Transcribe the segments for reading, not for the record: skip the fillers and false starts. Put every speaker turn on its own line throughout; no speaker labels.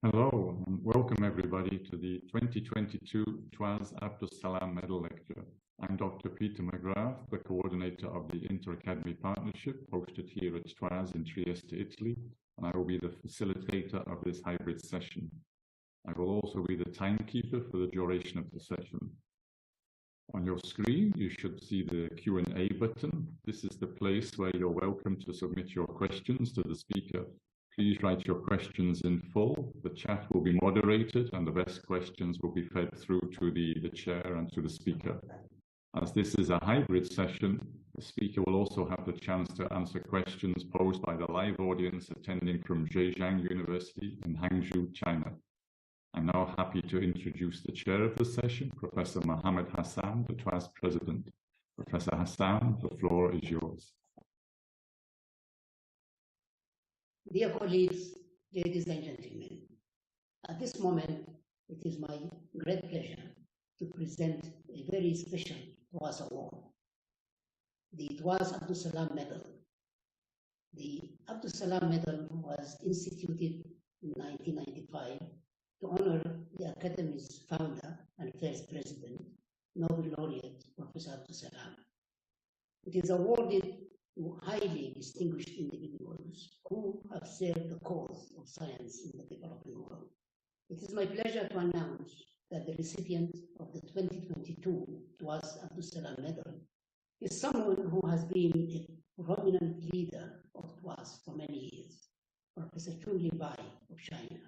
Hello and welcome everybody to the 2022 TWAS Abdus Salam Medal Lecture. I'm Dr. Peter McGrath, the coordinator of the Inter-Academy Partnership hosted here at TWAS in Trieste, Italy, and I will be the facilitator of this hybrid session. I will also be the timekeeper for the duration of the session. On your screen, you should see the Q&A button. This is the place where you're welcome to submit your questions to the speaker. Please write your questions in full. The chat will be moderated and the best questions will be fed through to the chair and to the speaker. As this is a hybrid session, the speaker will also have the chance to answer questions posed by the live audience attending from Zhejiang University in Hangzhou, China. I'm now happy to introduce the chair of the session, Professor Mohammed Hassan, the TWAS president. Professor Hassan, the floor is yours.
Dear colleagues, ladies and gentlemen, at this moment, it is my great pleasure to present a very special TWAS award, the TWAS Abdus Salam Medal. The Abdus Salam Medal was instituted in 1995 to honor the Academy's founder and first president, Nobel laureate Professor Abdus Salam. It is awarded to highly distinguished individuals who have served the cause of science in the developing world. It is my pleasure to announce that the recipient of the 2022 TWAS Abdus Salam Medal is someone who has been a prominent leader of TWAS for many years, Professor Chun-Li Bai of China.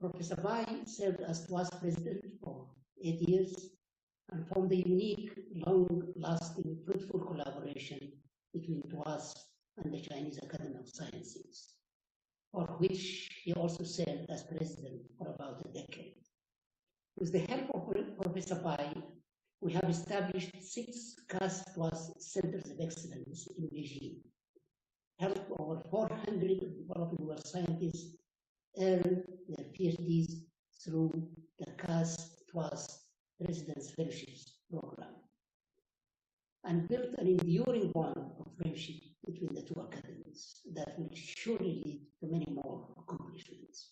Professor Bai served as TWAS president for 8 years and formed a unique, long-lasting, fruitful collaboration between TWAS and the Chinese Academy of Sciences, for which he also served as president for about a decade. With the help of Professor Bai, we have established 6 TWAS centers of excellence in Beijing, helped over 400 developing world scientists earn their PhDs through the TWAS President's Fellowships Program, and built an enduring bond of friendship between the two academies that will surely lead to many more accomplishments.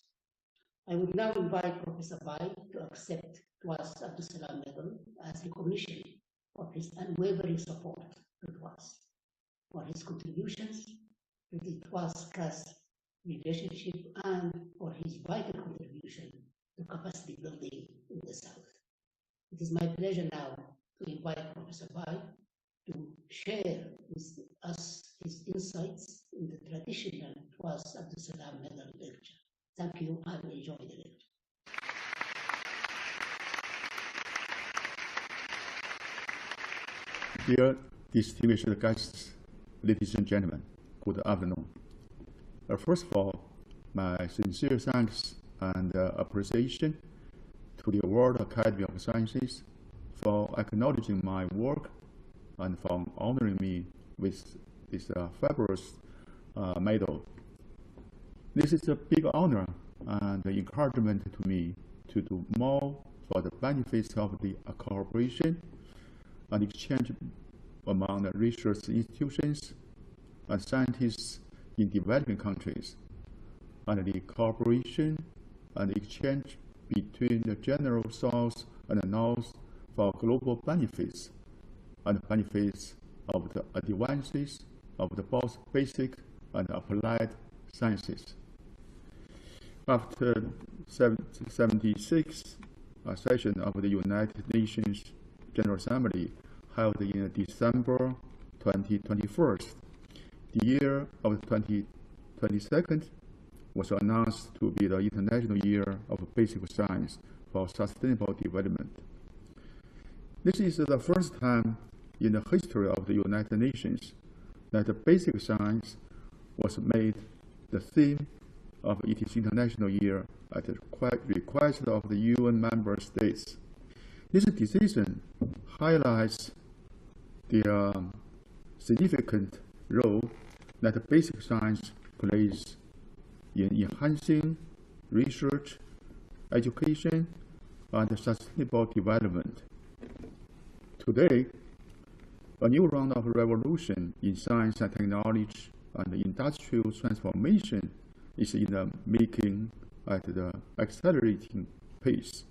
I would now invite Professor Bai to accept TWAS Abdus Salam Medal as recognition of his unwavering support to TWAS, for his contributions to the TWAS-CAS relationship, and for his vital contribution to capacity building in the South. It is my pleasure now to invite Professor Bai to share with us his insights in the traditional TWAS Abdus Salam Medal lecture. Thank you and enjoy the lecture.
Dear distinguished guests, ladies and gentlemen, good afternoon. First of all, my sincere thanks and appreciation to the World Academy of Sciences for acknowledging my work and for honoring me with this fabulous medal. This is a big honor and encouragement to me to do more for the benefits of the cooperation and exchange among the research institutions and scientists in developing countries, and the cooperation and exchange between the general South and the North for global benefits and benefits of the advances of the both basic and applied sciences. After 76th session of the United Nations General Assembly held in December 2021, the year of 2022 was announced to be the International Year of Basic Science for Sustainable Development. This is the first time in the history of the United Nations that basic science was made the theme of its International Year at the request of the UN member states. This decision highlights the significant role that basic science plays in enhancing research, education, and sustainable development. Today, a new round of revolution in science and technology and industrial transformation is in the making at the accelerating pace.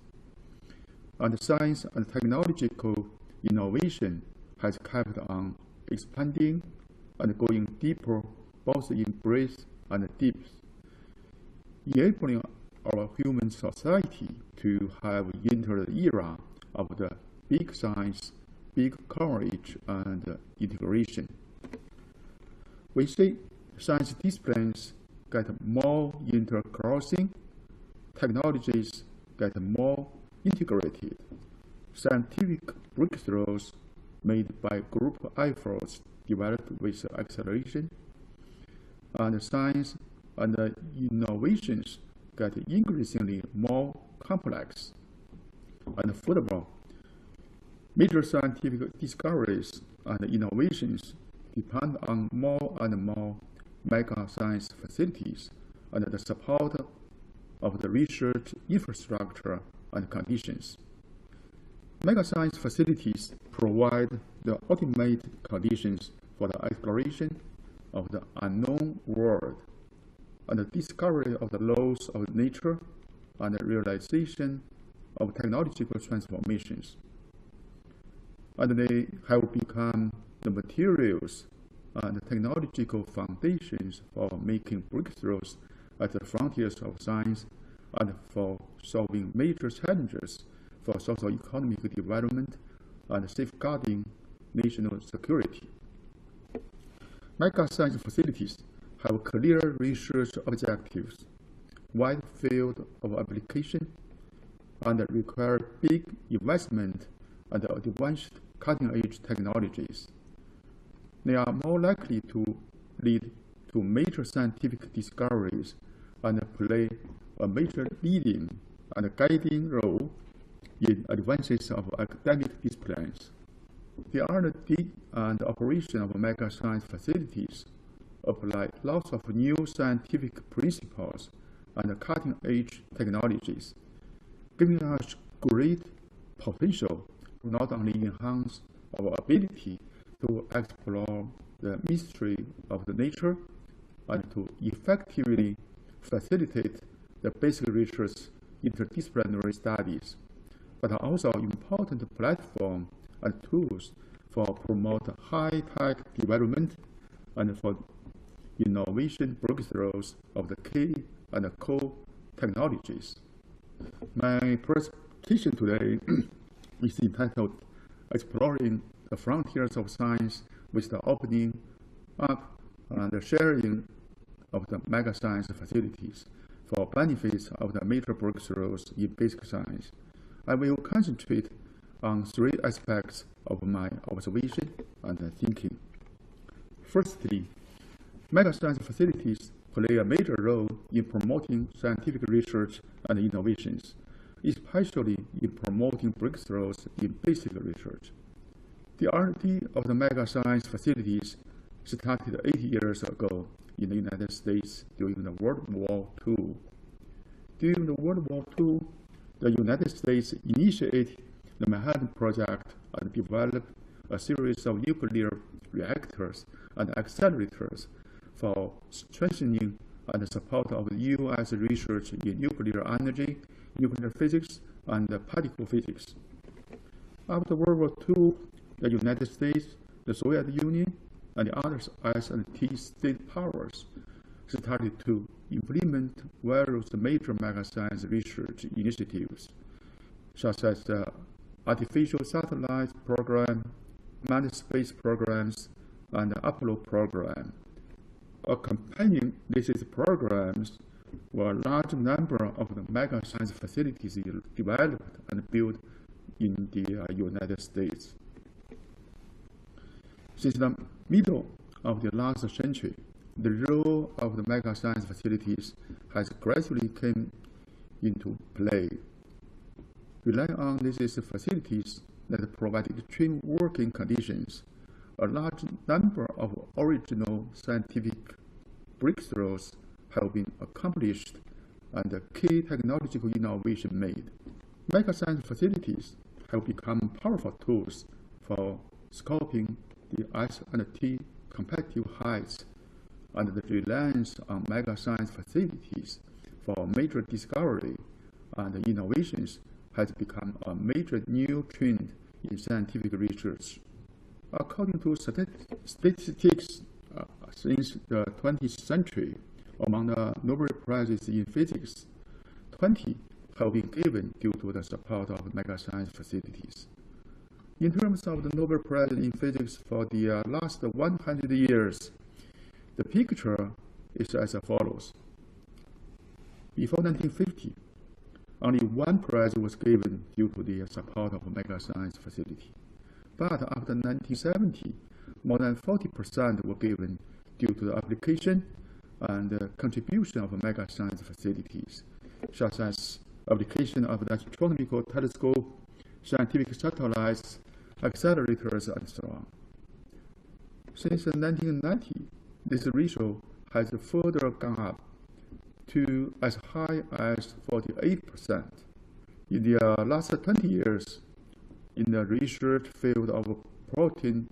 And science and technological innovation has kept on expanding and going deeper both in breadth and depth, enabling our human society to have entered the era of the big science, big coverage, and integration. We see science disciplines get more intercrossing, technologies get more integrated, scientific breakthroughs made by group efforts developed with acceleration, and science and innovations get increasingly more complex. And furthermore, major scientific discoveries and innovations depend on more and more mega science facilities and the support of the research infrastructure and conditions. Mega science facilities provide the ultimate conditions for the exploration of the unknown world and the discovery of the laws of nature and the realization of technological transformations. And they have become the materials and technological foundations for making breakthroughs at the frontiers of science and for solving major challenges for socio-economic development and safeguarding national security. Mega science facilities have clear research objectives, wide field of application, and require big investment and advanced cutting-edge technologies. They are more likely to lead to major scientific discoveries and play a major leading and guiding role in advances of academic disciplines. The R&D and operation of mega science facilities apply lots of new scientific principles and cutting-edge technologies, giving us great potential to not only enhance our ability to explore the mystery of the nature and to effectively facilitate the basic research interdisciplinary studies, but are also important platform and tools for promote high-tech development and for innovation breakthroughs of the key and core technologies. My presentation today is entitled Exploring the Frontiers of Science with the Opening Up and the Sharing of the Mega Science Facilities for benefits of the major breakthroughs in basic science. I will concentrate on three aspects of my observation and thinking. Firstly, mega science facilities play a major role in promoting scientific research and innovations, especially in promoting breakthroughs in basic research. The R&D of the mega science facilities started 80 years ago in the United States during the World War II. During the World War II, the United States initiated the Manhattan Project and developed a series of nuclear reactors and accelerators for strengthening and support of the U.S. research in nuclear energy, nuclear physics, and particle physics. After World War II, the United States, the Soviet Union, and the other S&T state powers started to implement various major mega science research initiatives, such as the Artificial Satellite Program, Manned Space Programs, and the Apollo Program. Accompanying these programs were a large number of the mega science facilities developed and built in the United States. Since the middle of the last century, the role of the mega science facilities has gradually come into play. Relying on these facilities that provide extreme working conditions, a large number of original scientific breakthroughs have been accomplished and key technological innovation made. Mega science facilities have become powerful tools for scoping the S&T competitive heights, and the reliance on mega science facilities for major discovery and innovations has become a major new trend in scientific research. According to statistics, since the 20th century, among the Nobel Prizes in physics, 20 have been given due to the support of mega science facilities. In terms of the Nobel Prize in physics for the last 100 years, the picture is as follows. Before 1950, only one prize was given due to the support of mega science facility. But after 1970, more than 40% were given due to the application and contribution of mega science facilities, such as application of the astronomical telescope, scientific satellites, accelerators, and so on. Since 1990, this ratio has further gone up to as high as 48%. In the last 20 years, in the research field of protein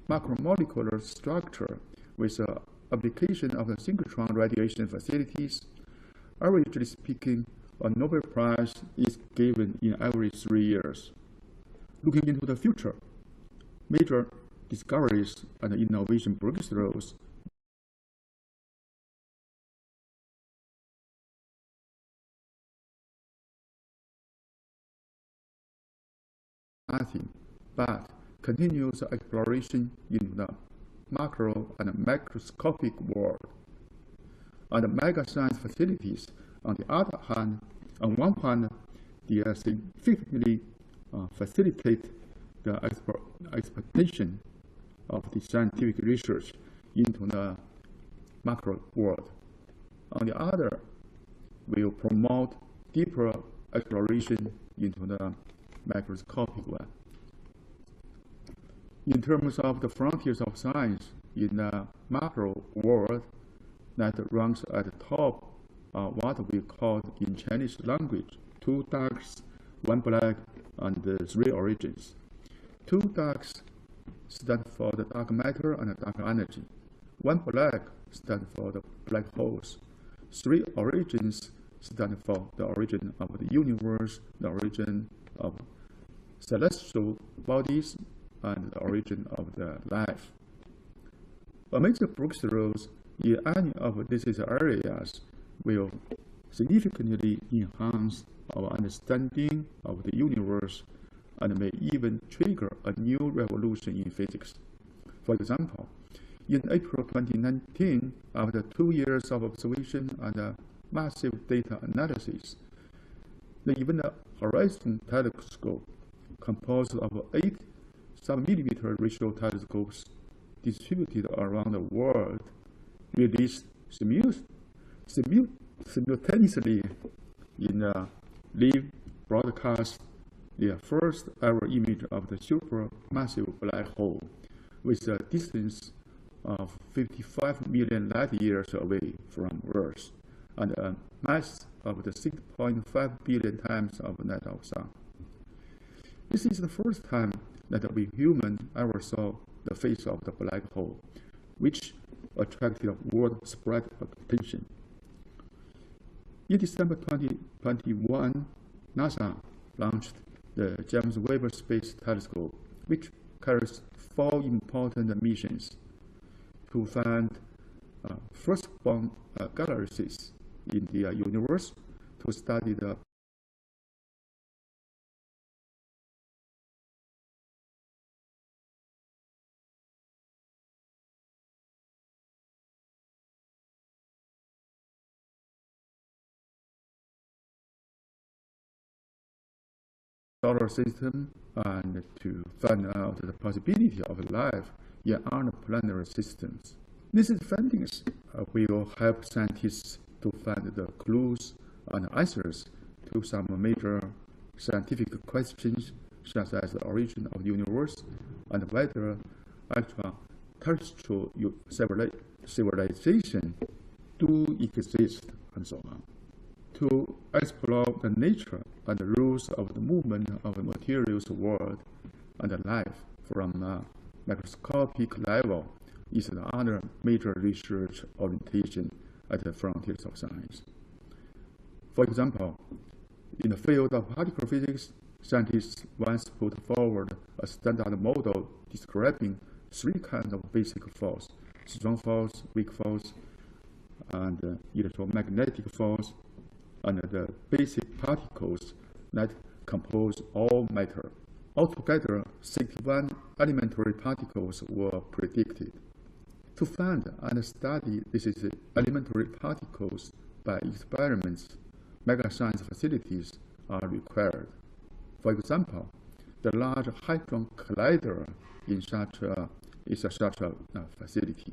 macromolecular structure with the application of the synchrotron radiation facilities, averagely speaking, a Nobel Prize is given in every 3 years. Looking into the future, major discoveries and innovation breakthroughs nothing but continuous exploration in the macro and microscopic world. And mega science facilities, on the other hand, on one hand, they significantly facilitate the expansion of the scientific research into the macro world. On the other, will promote deeper exploration into the microscopic one. In terms of the frontiers of science in the macro world, that ranks at the top what we call in Chinese language 2 darks, 1 black, and 3 origins. 2 darks stand for the dark matter and dark energy. 1 black stand for the black holes. 3 origins stand for the origin of the universe, the origin of celestial bodies, and the origin of the life. A major breakthroughs in any of these areas will significantly enhance our understanding of the universe and may even trigger a new revolution in physics. For example, in April 2019, after 2 years of observation and massive data analysis, the Event Horizon Telescope, composed of 8 sub-millimeter ratio telescopes distributed around the world, released simultaneously in a live broadcast the first ever image of the supermassive black hole with a distance of 55 million light years away from Earth and a mass of the 6.5 billion times of that of Sun. This is the first time that we humans ever saw the face of the black hole, which attracted world-spread attention. In December 2021, NASA launched the James Webb Space Telescope, which carries 4 important missions to find firstborn galaxies in the universe, to study the solar system and to find out the possibility of life in other planetary systems. These findings will help scientists to find the clues and answers to some major scientific questions, such as the origin of the universe and whether extraterrestrial civilization do exist, and so on. To explore the nature and the rules of the movement of the materials world and life from a microscopic level is another major research orientation at the frontiers of science. For example, in the field of particle physics, scientists once put forward a standard model describing three kinds of basic force: strong force, weak force, and electromagnetic force, and the basic particles that compose all matter. Altogether, 61 elementary particles were predicted. To find and study these elementary particles by experiments, mega-science facilities are required. For example, the Large Hadron Collider is such a facility.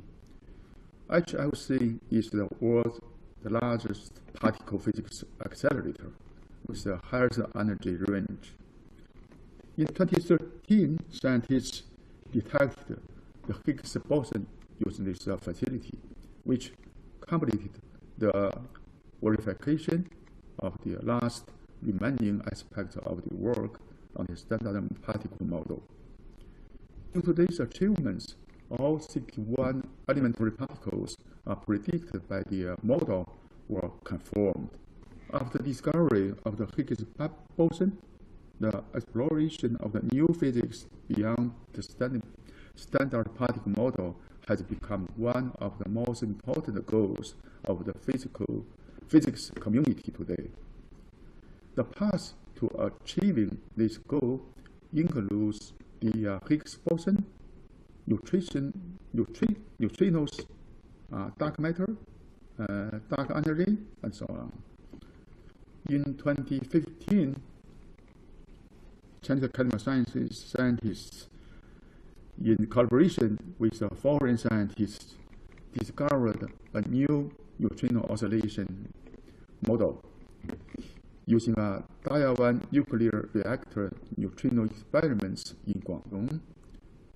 HLC is the world's largest particle physics accelerator with the highest energy range. In 2013, scientists detected the Higgs boson using this facility, which completed the verification of the last remaining aspects of the work on the standard particle model. Due to these achievements, all 61 elementary particles are predicted by the model were confirmed. After the discovery of the Higgs boson, the exploration of the new physics beyond the standard particle model has become one of the most important goals of the physics community today. The path to achieving this goal includes the Higgs boson, neutrinos, dark matter, dark energy, and so on. In 2015, Chinese Academy of Sciences scientists, in collaboration with foreign scientists, discovered a new neutrino oscillation model using a Dial-1 nuclear reactor neutrino experiments in Guangdong,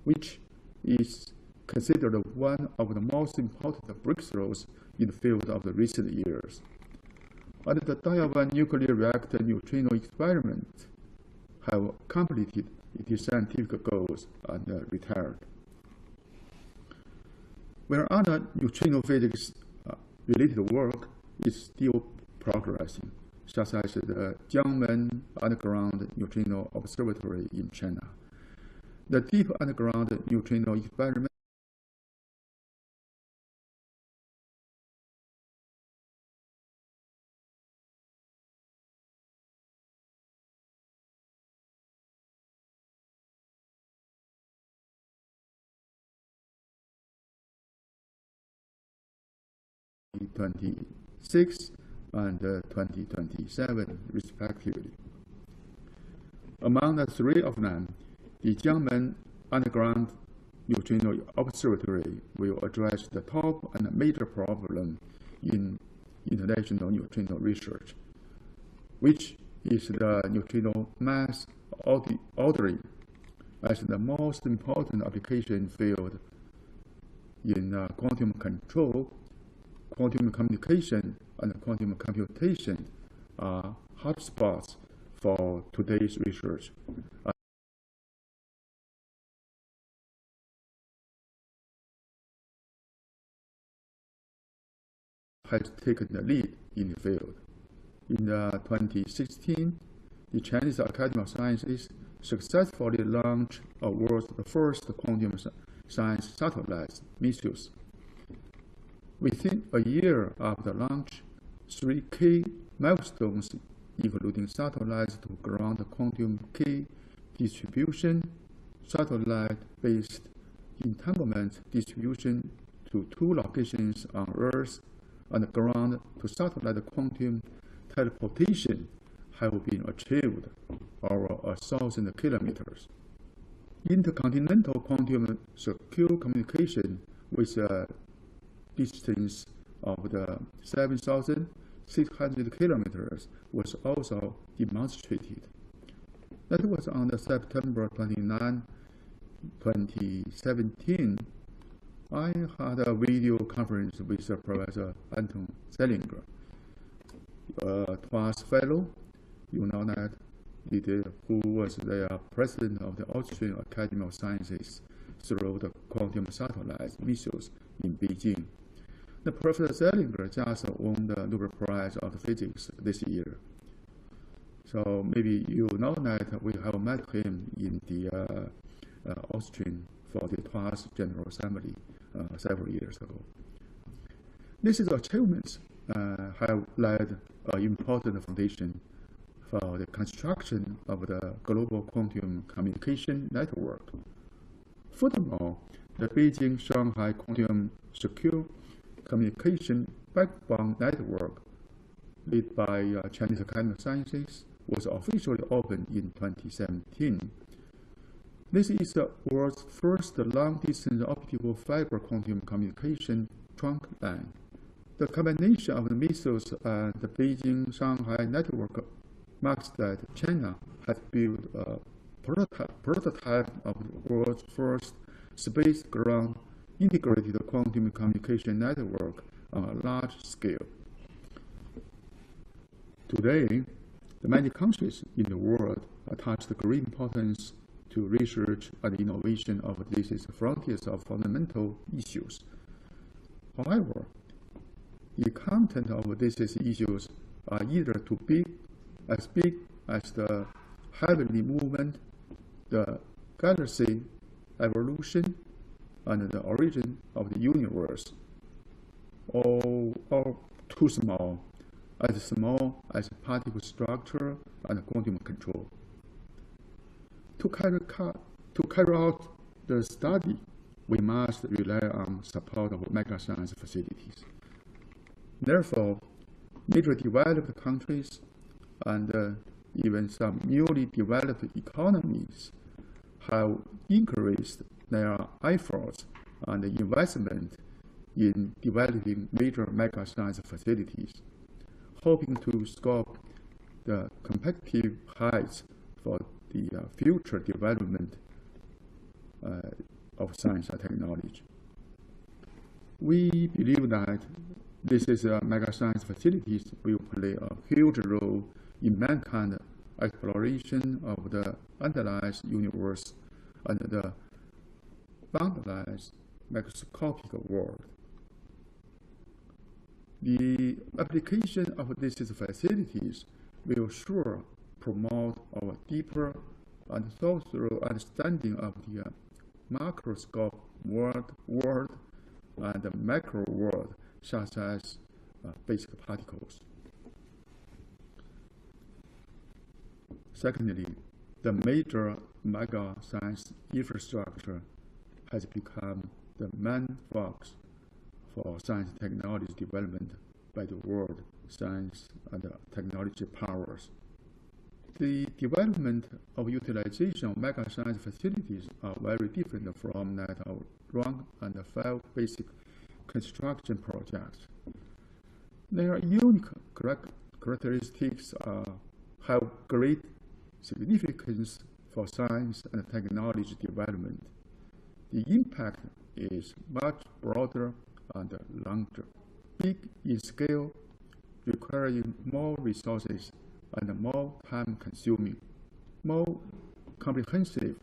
which is considered one of the most important breakthroughs in the field of the recent years. And the Dial-1 nuclear reactor neutrino experiment have completed its scientific goals and retired. Where other neutrino physics related work is still progressing, such as the Jiangmen Underground Neutrino Observatory in China. The Deep Underground Neutrino Experiment in 2026 and 2027, respectively. Among the three of them, the Jiangmen Underground Neutrino Observatory will address the top and major problem in international neutrino research, which is the neutrino mass ordering as the most important application field in quantum control. Quantum communication and quantum computation are hotspots for today's research. Has taken the lead in the field. In 2016, the Chinese Academy of Sciences successfully launched the world's first quantum science satellite, missiles. Within a year after launch, 3 key milestones, including satellites to ground quantum key distribution, satellite-based entanglement distribution to 2 locations on Earth, and ground to satellite quantum teleportation, have been achieved over 1,000 kilometers. Intercontinental quantum secure communication with a distance of the 7,600 kilometers was also demonstrated. That was on September 29, 2017. I had a video conference with Professor Anton Zellinger, a TWAS fellow, you know that, who was the president of the Austrian Academy of Sciences through the quantum satellite missiles in Beijing. The Professor Zellinger just won the Nobel Prize of Physics this year. So maybe you know that we have met him in the Austrian for the TWAS General Assembly several years ago. These achievements have laid an important foundation for the construction of the global quantum communication network. Furthermore, the Beijing-Shanghai Quantum Secure Communication Backbone Network, led by Chinese Academy of Sciences, was officially opened in 2017. This is the world's first long-distance optical fiber quantum communication trunk line. The combination of the missiles and the Beijing-Shanghai network marks that China has built a prototype of the world's first space-ground integrated quantum communication network on a large scale. Today, the many countries in the world attach the great importance to research and innovation of these frontiers of fundamental issues. However, the content of these issues are either too big as the heavenly movement, the galaxy evolution, and the origin of the universe, or too small as particle structure and quantum control. To carry out the study, we must rely on support of mega science facilities. Therefore, major developed countries and even some newly developed economies have increased their efforts and investment in developing major mega science facilities, hoping to scope the competitive heights for the future development of science and technology. We believe that these mega science facilities will play a huge role in mankind's exploration of the endless universe and the boundless microscopic world. The application of these facilities will sure promote our deeper and thorough understanding of the macroscopic world and the macro world, such as basic particles. Secondly, the major mega science infrastructure has become the main focus for science and technology development by the world science and technology powers. The development of utilization of mega science facilities are very different from that of rank and file basic construction projects. Their unique characteristics have great significance for science and technology development. The impact is much broader and longer, big in scale, requiring more resources and more time-consuming, more comprehensive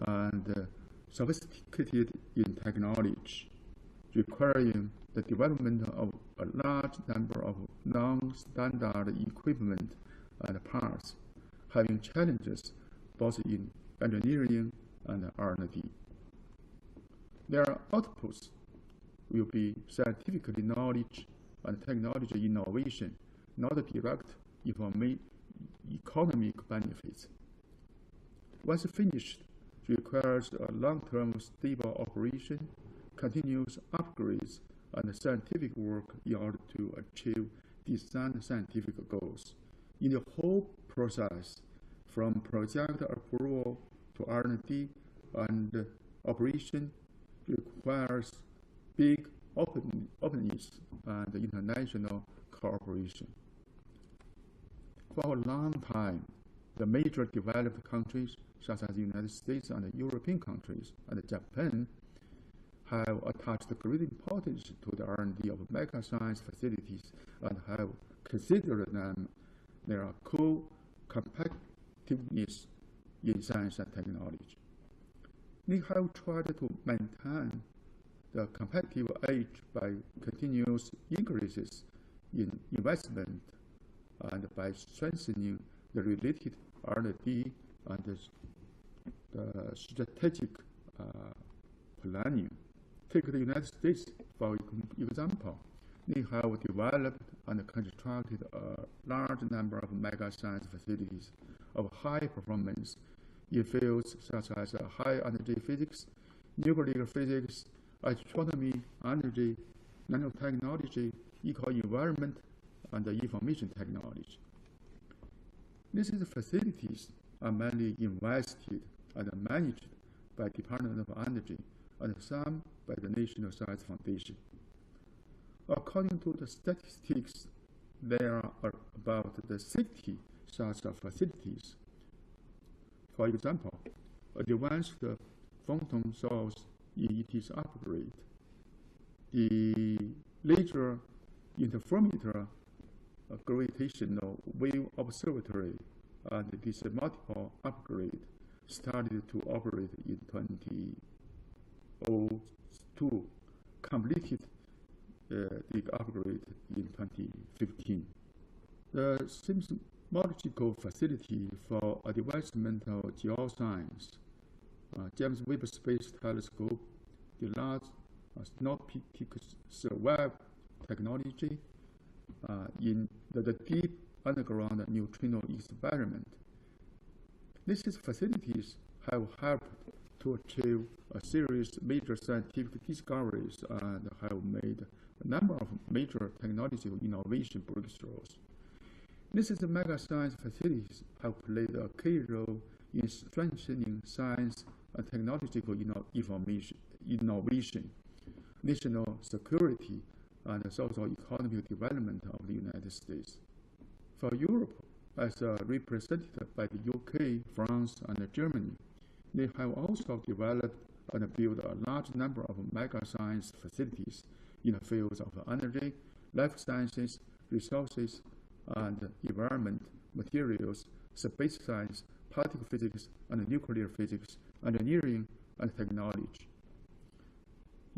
and sophisticated in technology, requiring the development of a large number of non-standard equipment and parts, having challenges both in engineering and R&D. Their outputs will be scientific knowledge and technology innovation, not direct economic benefits. Once finished, requires a long-term stable operation, continuous upgrades, and scientific work in order to achieve designed scientific goals. In the whole process, from project approval to R&D and operation, requires big openness and international cooperation. For a long time, the major developed countries, such as the United States and European countries and Japan, have attached great importance to the R&D of mega science facilities and have considered them their core competitiveness in science and technology. They have tried to maintain the competitive edge by continuous increases in investment and by strengthening the related R&D and the strategic planning. Take the United States, for example. They have developed and constructed a large number of mega science facilities of high performance in fields such as high energy physics, nuclear physics, astronomy, energy, nanotechnology, eco-environment, and information technology. These facilities are mainly invested and managed by Department of Energy and some by the National Science Foundation. According to the statistics, there are about 60 such facilities. For example, advanced photon source EET's upgrade, the Laser Interferometer Gravitational Wave Observatory, and this multiple upgrade started to operate in 2002, completed the upgrade in 2015. The seismological facility for advancement of geoscience, James Webb Space Telescope, the large synoptic survival technology in the deep underground neutrino experiment. These facilities have helped to achieve a series of major scientific discoveries and have made a number of major technological innovation breakthroughs. These mega science facilities have played a key role in strengthening science and technological innovation, national security, and social economic development of the United States. For Europe, as represented by the UK, France, and Germany, they have also developed and built a large number of mega science facilities in the fields of energy, life sciences, resources, and environment, materials, space science, particle physics, and nuclear physics, engineering, and technology.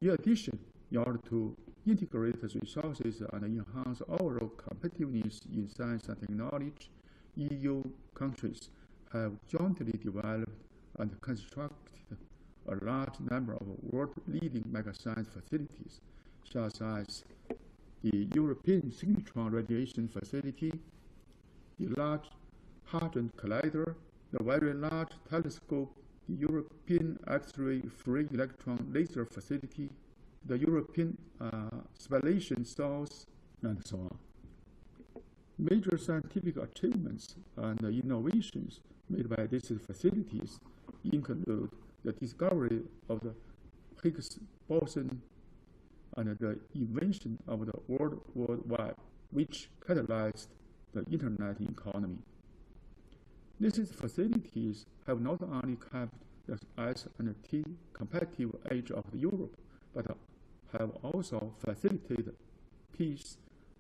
In addition, in order to integrate the resources and enhance overall competitiveness in science and technology, EU countries have jointly developed and constructed a large number of world-leading mega science facilities, such as the European Synchrotron Radiation Facility, the Large Hadron Collider, the Very Large Telescope, the European X-ray Free Electron Laser Facility, the European Spallation Source, and so on. Major scientific achievements and innovations made by these facilities include the discovery of the Higgs boson and the invention of the World Wide, which catalyzed the Internet economy. These facilities have not only kept the S&T competitive edge of Europe, but have also facilitated peace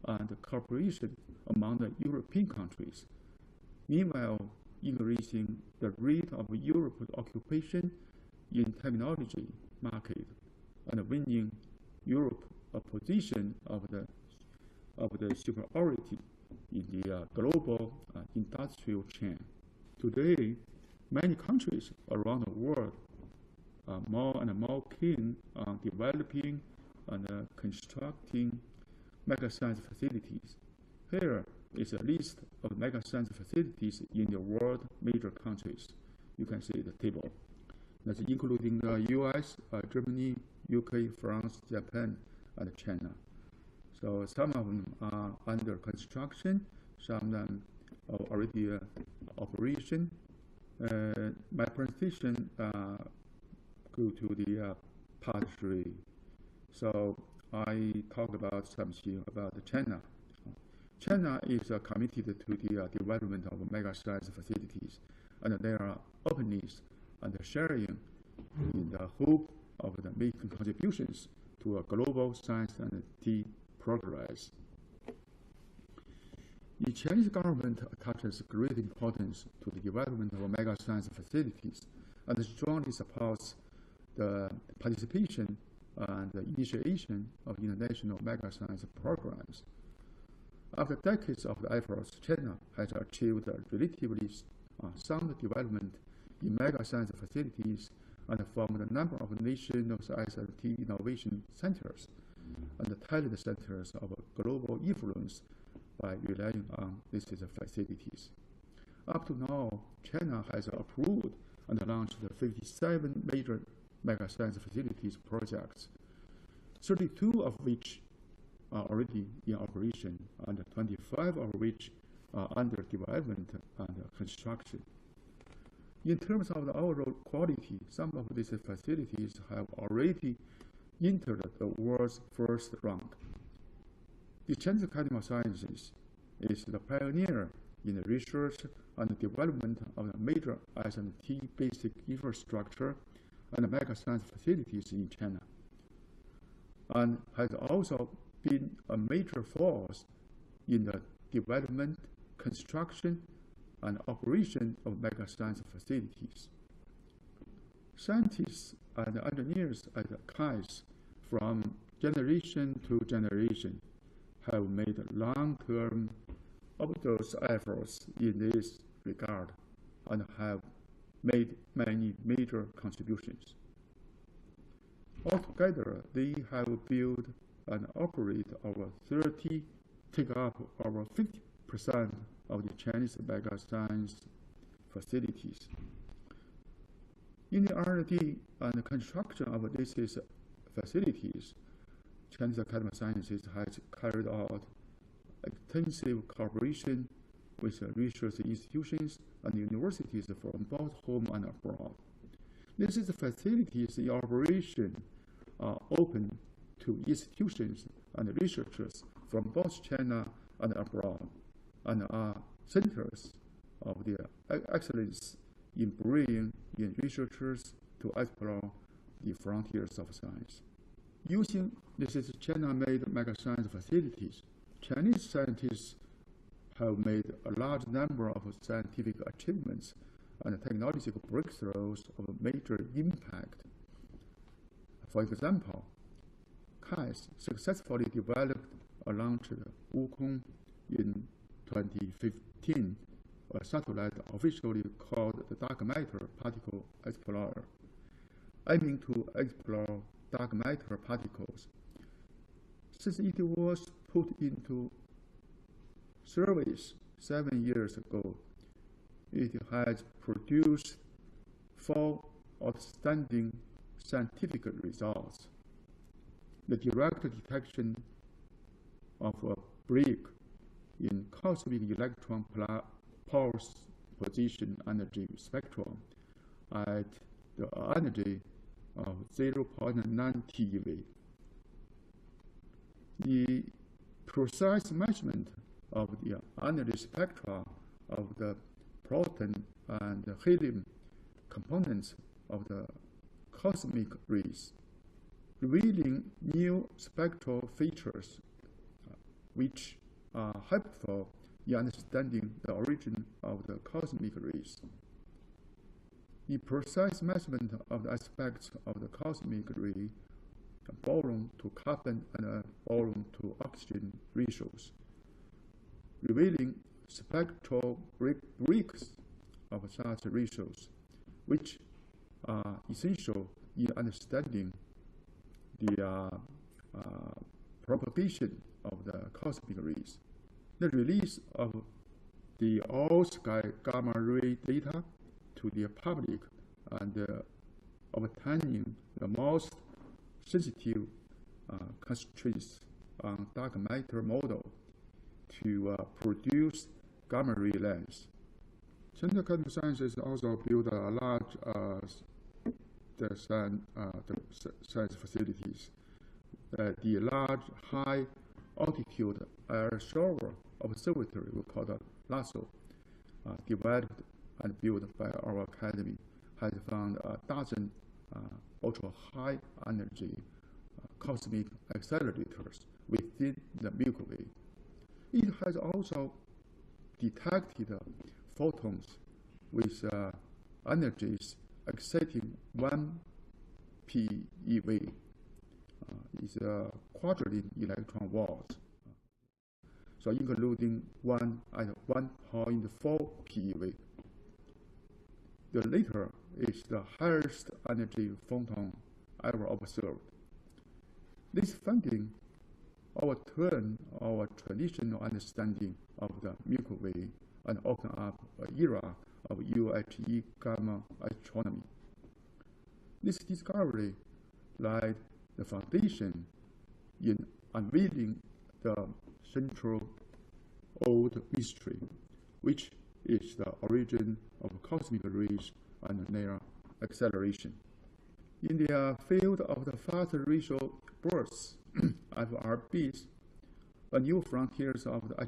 and cooperation among the European countries, meanwhile increasing the rate of Europe's occupation in technology market and winning Europe a position of the superiority in the global industrial chain. Today, many countries around the world are more and more keen on developing and constructing mega science facilities. Here is a list of mega science facilities in the world major countries. You can see the table. That's including the US, Germany, UK, France, Japan, and China. So some of them are under construction, some of them are already operation. My presentation go to the part 3. So I talk about something about China. China is committed to the development of mega science facilities, and there are openness and sharing in the hope of making contributions to a global science and technology progress. The Chinese government attaches great importance to the development of mega science facilities and strongly supports the participation and the initiation of international mega-science programs. After decades of efforts, China has achieved a relatively sound development in mega-science facilities and formed a number of national SLT innovation centers and talent centers of global influence by relying on these facilities. Up to now, China has approved and launched 57 major mega-science facilities projects, 32 of which are already in operation, and 25 of which are under development and construction. In terms of the overall quality, some of these facilities have already entered the world's first round. The Chinese Academy of Sciences is the pioneer in the research and development of the major SMT basic infrastructure and mega-science facilities in China, and has also been a major force in the development, construction, and operation of mega-science facilities. Scientists and engineers at KAIS from generation to generation have made long-term Abdus efforts in this regard and have made many major contributions. Altogether, they have built and operate over 30, take up over 50% of the Chinese mega-science facilities. In the R&D and construction of these facilities, Chinese Academy of Sciences has carried out extensive cooperation with research institutions and universities from both home and abroad. These facilities in operation are open to institutions and researchers from both China and abroad, and are centers of the excellence in bringing in researchers to explore the frontiers of science. Using these China-made mega-science facilities, Chinese scientists have made a large number of scientific achievements and technological breakthroughs of major impact. For example, KAIS successfully developed and launched Wukong in 2015, a satellite officially called the Dark Matter Particle Explorer, aiming to explore dark matter particles. Since it was put into service 7 years ago, it has produced 4 outstanding scientific results: the direct detection of a break in cosmic electron pulse position energy spectrum at the energy of 0.9 TeV. The precise measurement of the energy spectra of the proton and the helium components of the cosmic rays, revealing new spectral features which are helpful in understanding the origin of the cosmic rays. The precise measurement of the aspects of the cosmic ray, boron to carbon and boron to oxygen ratios, revealing spectral breaks of such ratios, which are essential in understanding the propagation of the cosmic rays. The release of the all-sky gamma ray data to the public and obtaining the most sensitive constraints on dark matter model to produce gamma ray lens. Chinese Academy of Sciences also built a large science facilities. The large high altitude air shower observatory, we call it LASO, developed and built by our academy, has found a dozen ultra-high energy cosmic accelerators within the Milky Way. It has also detected photons with energies exceeding 1 PeV. is quadrillion electron volts, so including one at 1.4 PeV. The latter is the highest energy photon ever observed. This finding overturned our traditional understanding of the Milky Way and opened up an era of UHE gamma astronomy. This discovery laid the foundation in unveiling the central old mystery, which is the origin of cosmic rays and their acceleration. In the field of the fast ratio bursts, FRBs, a new frontiers of the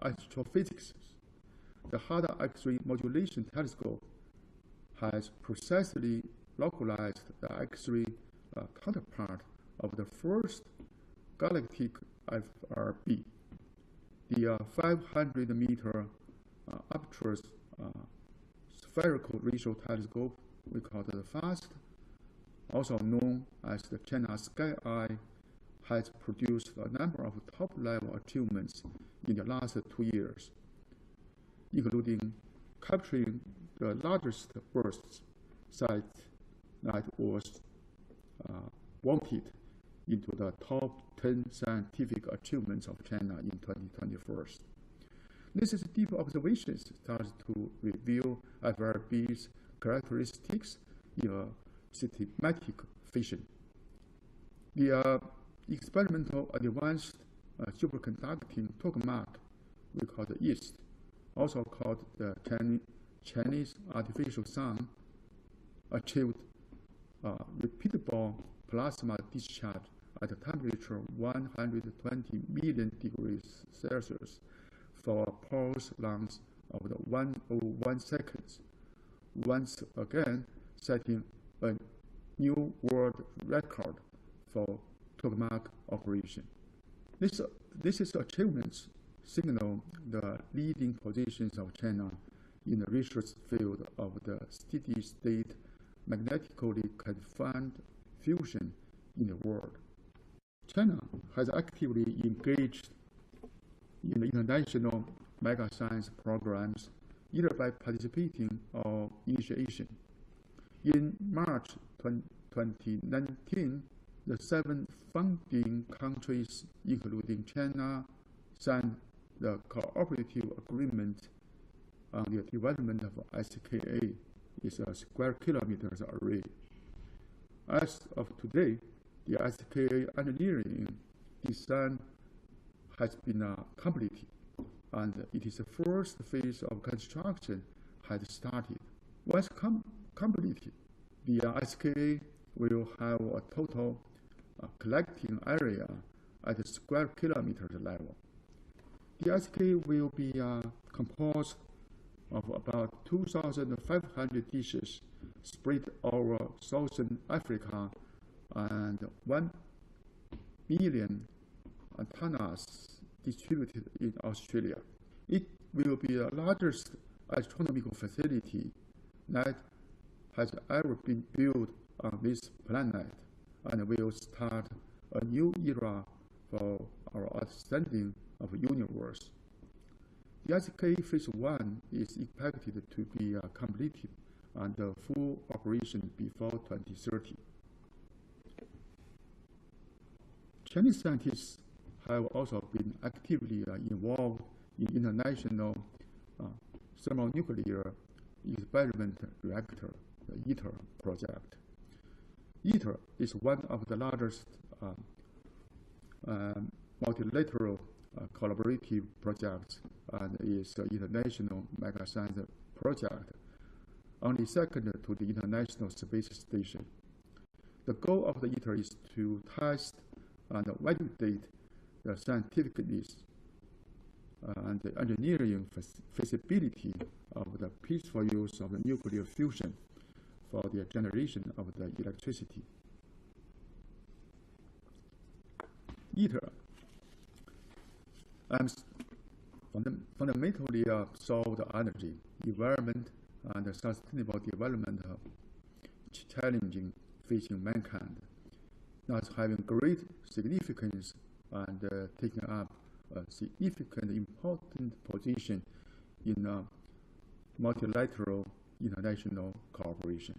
astrophysics, the Hard X-ray modulation telescope has precisely localized the X-ray counterpart of the first galactic FRB, the 500-meter Abdus spherical ratio telescope, we call it the FAST, also known as the China Sky Eye, has produced a number of top-level achievements in the last 2 years, including capturing the largest bursts size that was voted into the top 10 scientific achievements of China in 2021. This is deep observations starts to reveal FRB's characteristics in a systematic fashion. The experimental advanced superconducting tokamak, we call the East, also called the Chinese artificial sun, achieved repeatable plasma discharge at a temperature 120 million degrees Celsius for a pulse length of 101 seconds, once again setting a new world record for tokamak operation. This achievements signal the leading positions of China in the research field of the steady-state magnetically confined fusion in the world. China has actively engaged in the international mega science programs, either by participating or initiation. In March 2019, the 7 founding countries, including China, signed the cooperative agreement on the development of SKA, is a square kilometers array. As of today, the SKA engineering design has been completed, and it is the first phase of construction has started. Once completed, the SKA will have a total collecting area at the square kilometers level. The SKA will be composed of about 2,500 dishes spread over southern Africa and 1 million antennas distributed in Australia. It will be the largest astronomical facility that has ever been built on this planet, and will start a new era for our understanding of the universe. The SK Phase 1 is expected to be completed and full operation before 2030. Chinese scientists have also been actively involved in international thermonuclear experiment reactor, the ITER project. ITER is one of the largest multilateral collaborative projects and is an international mega science project, only second to the International Space Station. The goal of the ITER is to test and validate the scientificness and the engineering feasibility of the peaceful use of the nuclear fusion for the generation of the electricity. ITER aims fundamentally solve the energy, environment, and sustainable development challenging facing mankind. thus having great significance and taking up a significant, important position in multilateral international cooperation.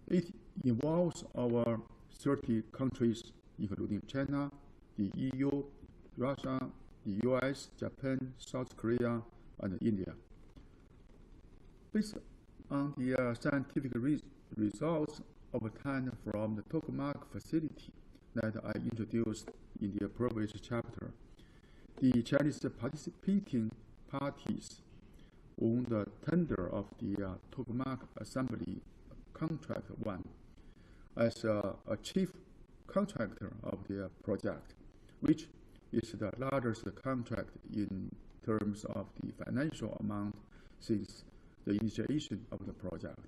It involves our 30 countries, including China, the EU, Russia, the US, Japan, South Korea, and India. Based on the scientific results obtained from the tokamak facility that I introduced in the previous chapter, the Chinese participating parties won the tender of the tokamak assembly contract 1 as a chief contractor of the project, which is the largest contract in terms of the financial amount since the initiation of the project.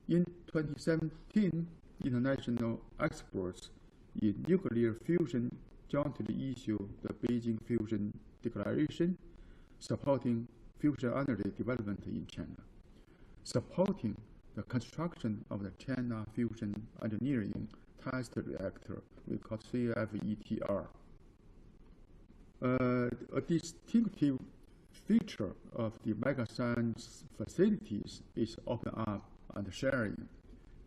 In 2017, international experts in nuclear fusion jointly issued the Beijing Fusion Declaration supporting fusion energy development in China, supporting the construction of the China Fusion Engineering Test Reactor, we call CFETR. A distinctive feature of the mega science facilities is open up and sharing,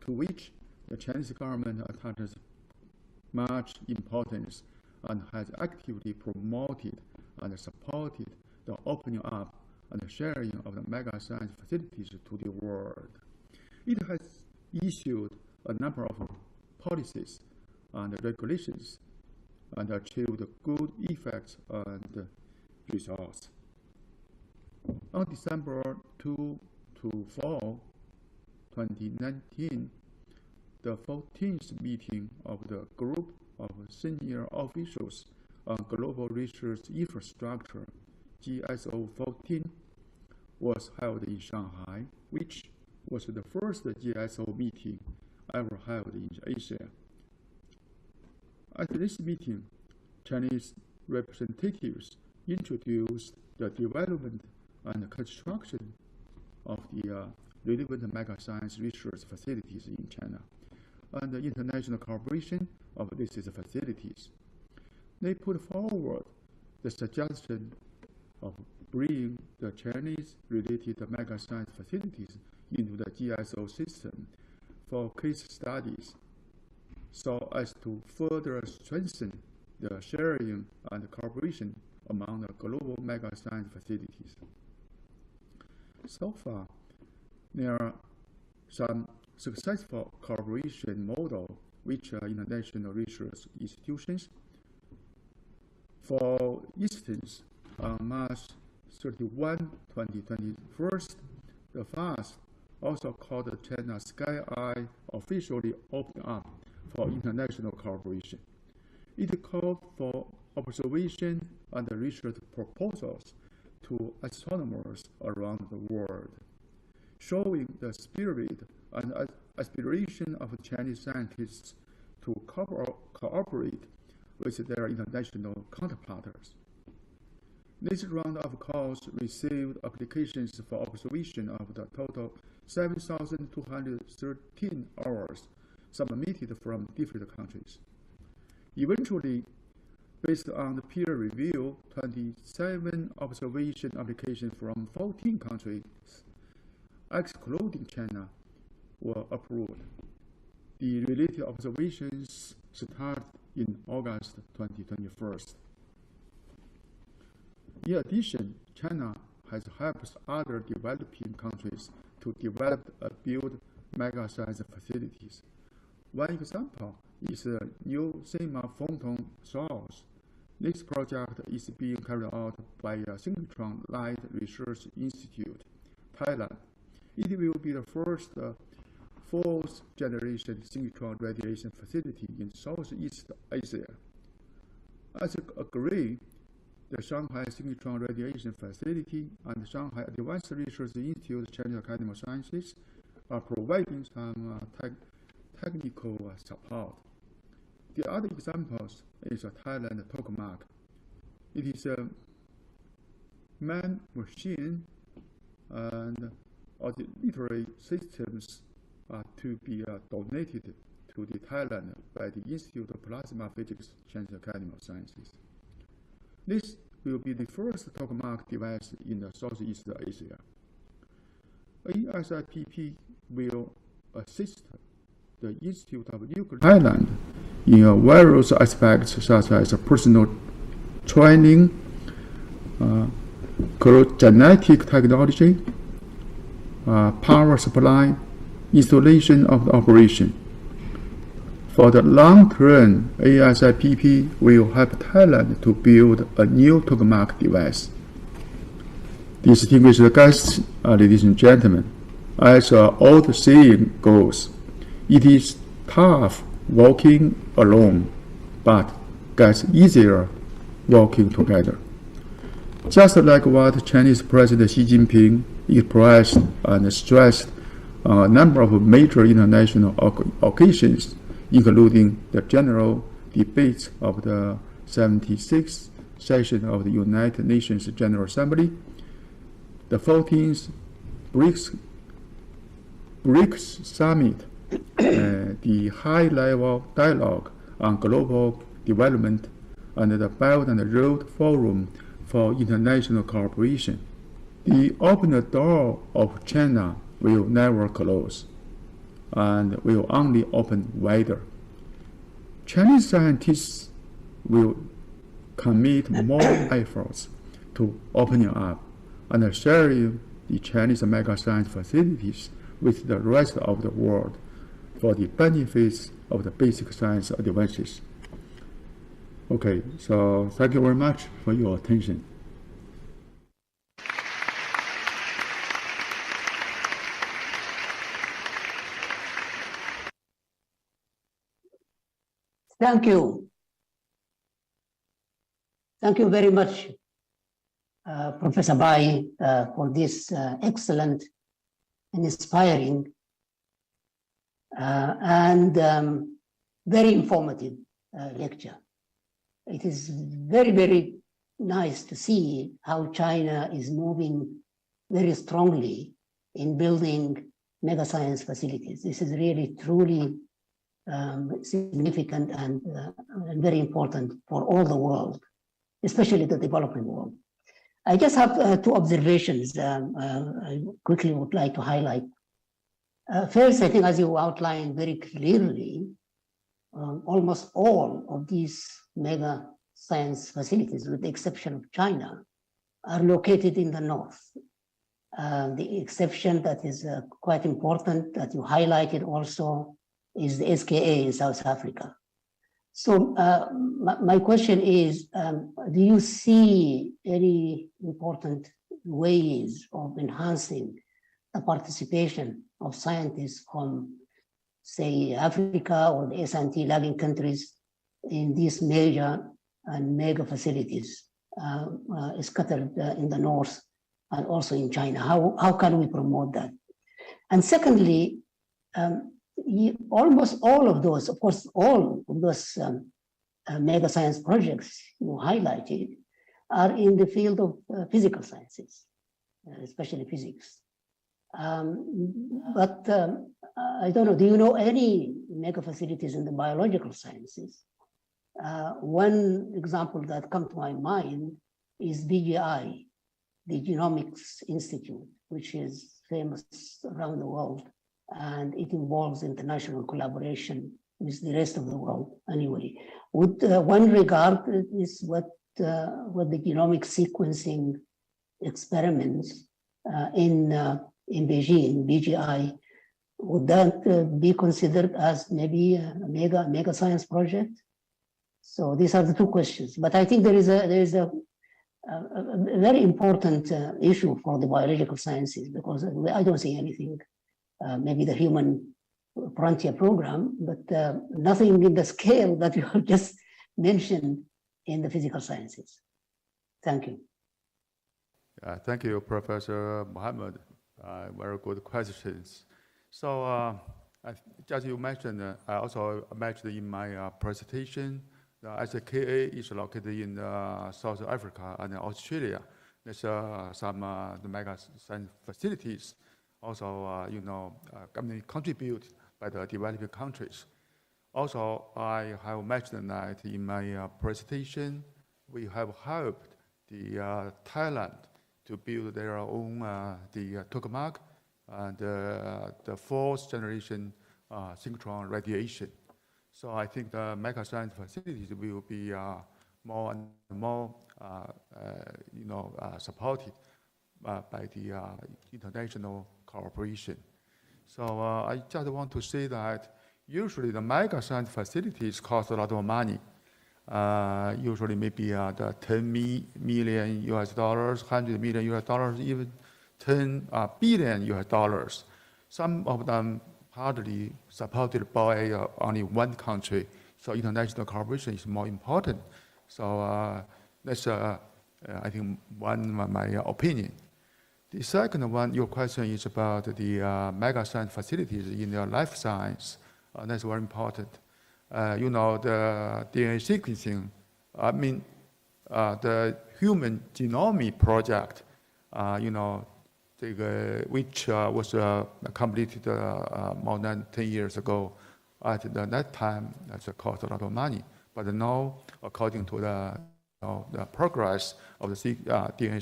to which the Chinese government attaches much importance and has actively promoted and supported the opening up and sharing of the mega science facilities to the world. It has issued a number of policies and regulations and achieved good effects and results. On December 2 to 4, 2019, the 14th meeting of the Group of Senior Officials on Global Research Infrastructure, GSO 14, was held in Shanghai, which was the first GSO meeting ever held in Asia. At this meeting, Chinese representatives introduced the development and construction of the relevant mega science research facilities in China and the international cooperation of these facilities. They put forward the suggestion of bringing the Chinese-related mega science facilities into the GSO system for case studies, so as to further strengthen the sharing and cooperation among the global mega science facilities. So far, there are some successful cooperation models which are international research institutions. For instance, on March 31, 2021, the FAST, also called the China Sky Eye, officially opened up for international cooperation. It called for observation and research proposals to astronomers around the world, showing the spirit and aspiration of Chinese scientists to cooperate with their international counterparts. This round of calls received applications for observation of the total 7,213 hours submitted from different countries. Eventually, based on the peer review, 27 observation applications from 14 countries, excluding China, were approved. The related observations start in August 2021. In addition, China has helped other developing countries to develop and build mega science facilities. One example is the new cinema photon source. This project is being carried out by a Synchrotron Light Research Institute, Thailand. It will be the first fourth-generation synchrotron radiation facility in Southeast Asia. As agreed, the Shanghai Synchrotron Radiation Facility and the Shanghai Advanced Research Institute Chinese Academy of Sciences are providing some technical support. The other examples is a Thailand tokamak. It is a man-machine and auxiliary systems to be donated to the Thailand by the Institute of Plasma Physics, Chinese Academy of Sciences. This will be the first tokamak device in the Southeast Asia. ASIPP will assist the Institute of Nuclear Thailand in various aspects such as personal training, genetic technology, power supply, installation of the operation. For the long term, ASIPP will help Thailand to build a new tokamak device. Distinguished guests, ladies and gentlemen, as old saying goes, it is tough walking alone, but gets easier walking together. Just like what Chinese President Xi Jinping expressed and stressed on a number of major international occasions, including the general debates of the 76th session of the United Nations General Assembly, the 14th BRICS Summit, the high-level dialogue on global development, and the Belt and Road Forum for International Cooperation. The open door of China will never close and will only open wider. Chinese scientists will commit more efforts to opening up and sharing the Chinese mega science facilities with the rest of the world for the benefits of the basic science advances. Okay, so thank you very much for your attention.
Thank you. Thank you very much, Professor Bai, for this excellent and inspiring and very informative lecture. It is very, very nice to see how China is moving very strongly in building mega science facilities. This is really, truly significant and very important for all the world, especially the developing world. I just have two observations I quickly would like to highlight. First, I think as you outlined very clearly, almost all of these mega science facilities, with the exception of China, are located in the north. The exception that is quite important that you highlighted also is the SKA in South Africa. So my question is, do you see any important ways of enhancing the participation of scientists from, say, Africa or the S&T lagging countries in these major and mega facilities scattered in the north and also in China? How can we promote that? And secondly, almost all of those, of course, all of those mega science projects you highlighted are in the field of physical sciences, especially physics. But I don't know, do you know any mega facilities in the biological sciences? One example that comes to my mind is BGI, the Genomics Institute, which is famous around the world, and it involves international collaboration with the rest of the world. Anyway, would one regard is what the genomic sequencing experiments in Beijing, BGI, would that be considered as maybe a mega science project? So these are the two questions. But I think there is a very important issue for the biological sciences, because I don't see anything. Maybe the Human Frontier Program, but nothing in the scale that you have just mentioned in the physical sciences. Thank you.
Thank you, Professor Mohammed. Very good questions. So, as you mentioned, I also mentioned in my presentation, the SKA is located in South Africa and Australia. There's some the mega science facilities also, contribute by the developing countries. Also, I have mentioned that in my presentation, we have helped the Thailand to build their own the tokamak and the fourth generation synchrotron radiation. So I think the mega science facilities will be more and more supported by the international cooperation. So I just want to say that usually the mega science facilities cost a lot of money. Usually maybe the 10 million US dollars, 100 million US dollars, even 10 billion US dollars. Some of them hardly supported by only one country. So international cooperation is more important. So that's, I think, one of my opinion. The second one, your question is about the mega science facilities in the life science. That's very important. You know, the DNA sequencing, I mean, the human genome project, you know, which was completed more than 10 years ago. At that time, that's cost a lot of money. But now, according to the progress of the DNA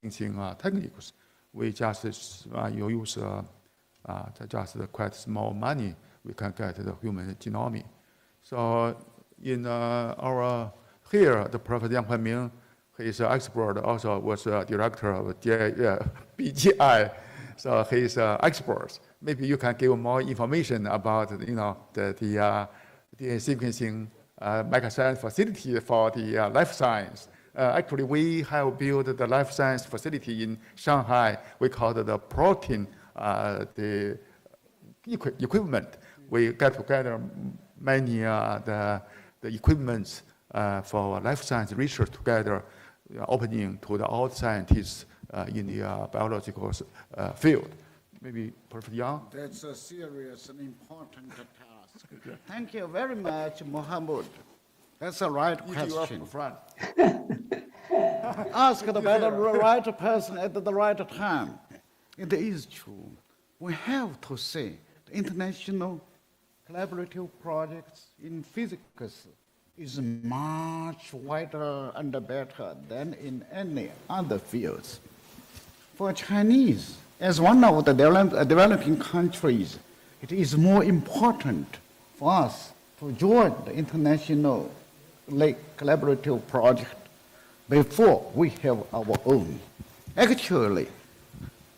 sequencing techniques, we just use just quite small money. We can get the human genome. So in here, the Professor Yang Huiming, he is an expert, also was a director of BGI, so he is an expert. Maybe you can give more information about, you know, the DNA sequencing mega science facility for the life science. Actually, we have built the life science facility in Shanghai. We call it the protein, the equipment. We get together many the equipments for life science research together, opening to all scientists in the biological field. Maybe Professor Yang?
That's a serious and important task. Thank you very much, Mohammed. That's the right question. Asked by the right person at the right time. It is true. We have to say the international collaborative projects in physics is much wider and better than in any other fields. For Chinese, as one of the developing countries, it is more important for us to join the international collaborative project before we have our own. Actually,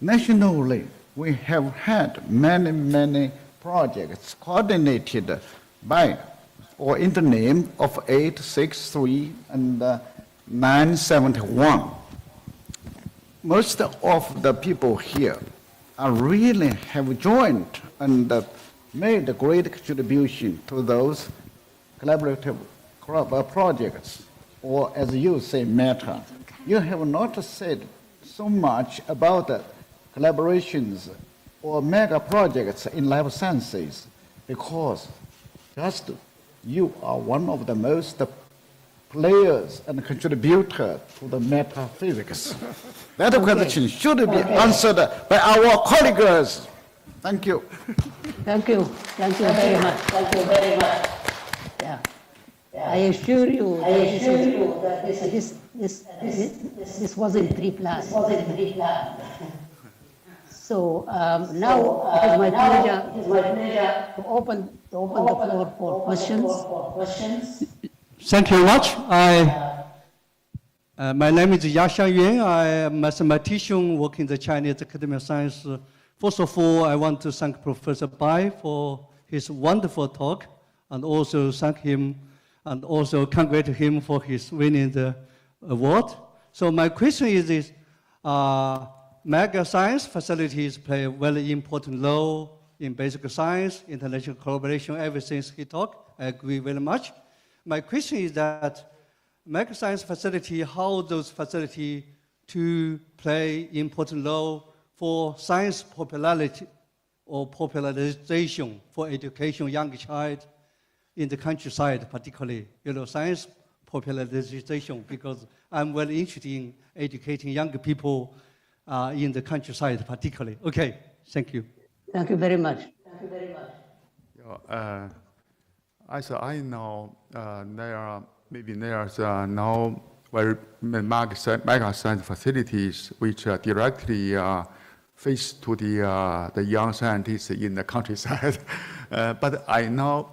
nationally, we have had many projects coordinated by or in the name of 863 and 971. Most of the people here are really have joined and made a great contribution to those collaborative projects, or as you say, meta. You have not said so much about the collaborations or mega projects in life sciences because just you are one of the most players and contributor to the metaphysics. That question should be answered by our colleagues. Thank you.
Thank you. Thank you very much. Thank you very much. Yeah. I assure you that this wasn't pre-planned. So now it is my pleasure to open the floor for questions.
Thank you very much. My name is Zhejiang Yuan. I am a mathematician working in the Chinese Academy of Science. First of all, I want to thank Professor Bai for his wonderful talk, and also thank him, and also congratulate him for his winning the award. So my question is this. Mega science facilities play a very important role in basic science, international collaboration, everything he talked. I agree very much. My question is that mega science facility, how those facilities to play important role for science popularity or popularization for education young child in the countryside, particularly, science popularization, because I'm very interested in educating young people in the countryside, particularly. Okay, thank you.
Thank you very much.
as I know, there's now very mega science facilities which directly face to the young scientists in the countryside. But I know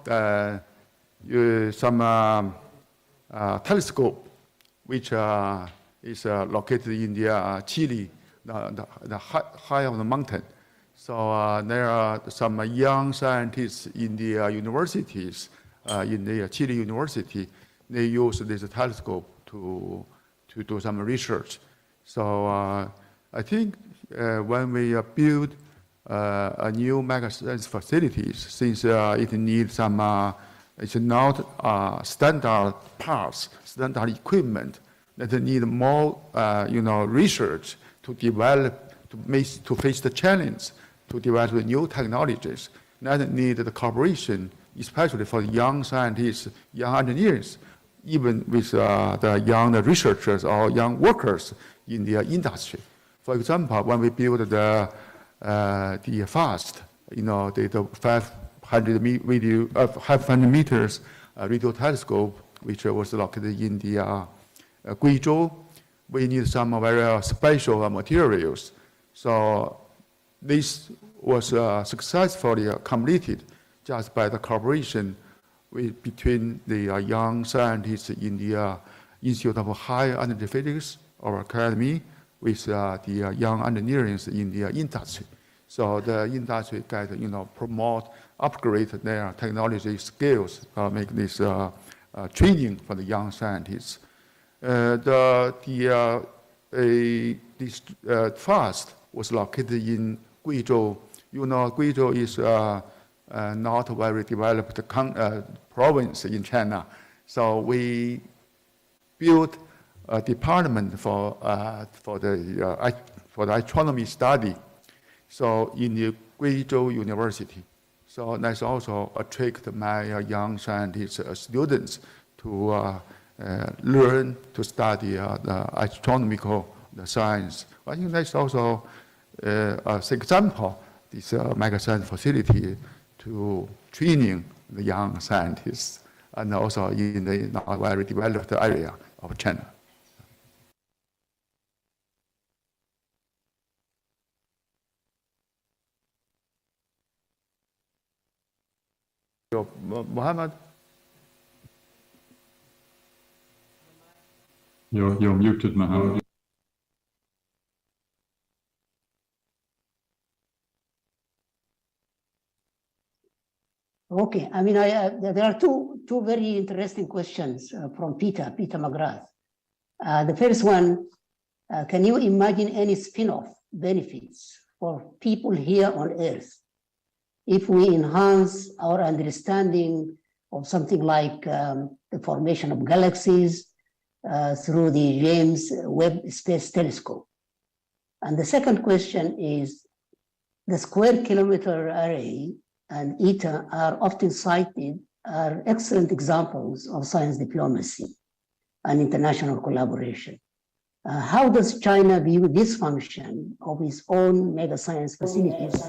some telescope which is located in the Chile, the high of the mountain. So there are some young scientists in the universities, in the Chile University. They use this telescope to do some research. So I think when we build a new mega science facilities, since it needs some, it's not standard parts, standard equipment, that need more, research to develop, to face the challenge, to develop new technologies. That need the cooperation, especially for young scientists, young engineers, even with the young researchers or young workers in the industry. For example, when we build the FAST, the 500 meters radio telescope, which was located in the Guizhou, we need some very special materials. So this was successfully completed just by the cooperation between the young scientists in the Institute of High Energy Physics or Academy with the young engineers in the industry. So the industry can promote, upgrade their technology skills, make this training for the young scientists. This FAST was located in Guizhou. Guizhou is not a very developed province in China. So we built a department for the astronomy study. So in the Zhejiang University. So that's also attract my young scientists, students to learn to study the astronomical science. I think that's also an example, this mega science facility to training the young scientists and also in the not very developed area of China. Mohammed?
You're muted, Mohammed.
Okay, I mean, there are two very interesting questions from Peter McGrath. The first one, can you imagine any spin-off benefits for people here on Earth if we enhance our understanding of something like the formation of galaxies through the James Webb Space Telescope? And the second question is, the Square Kilometer Array and ITER are often cited are excellent examples of science diplomacy and international collaboration. How does China view this function of its own mega science facilities?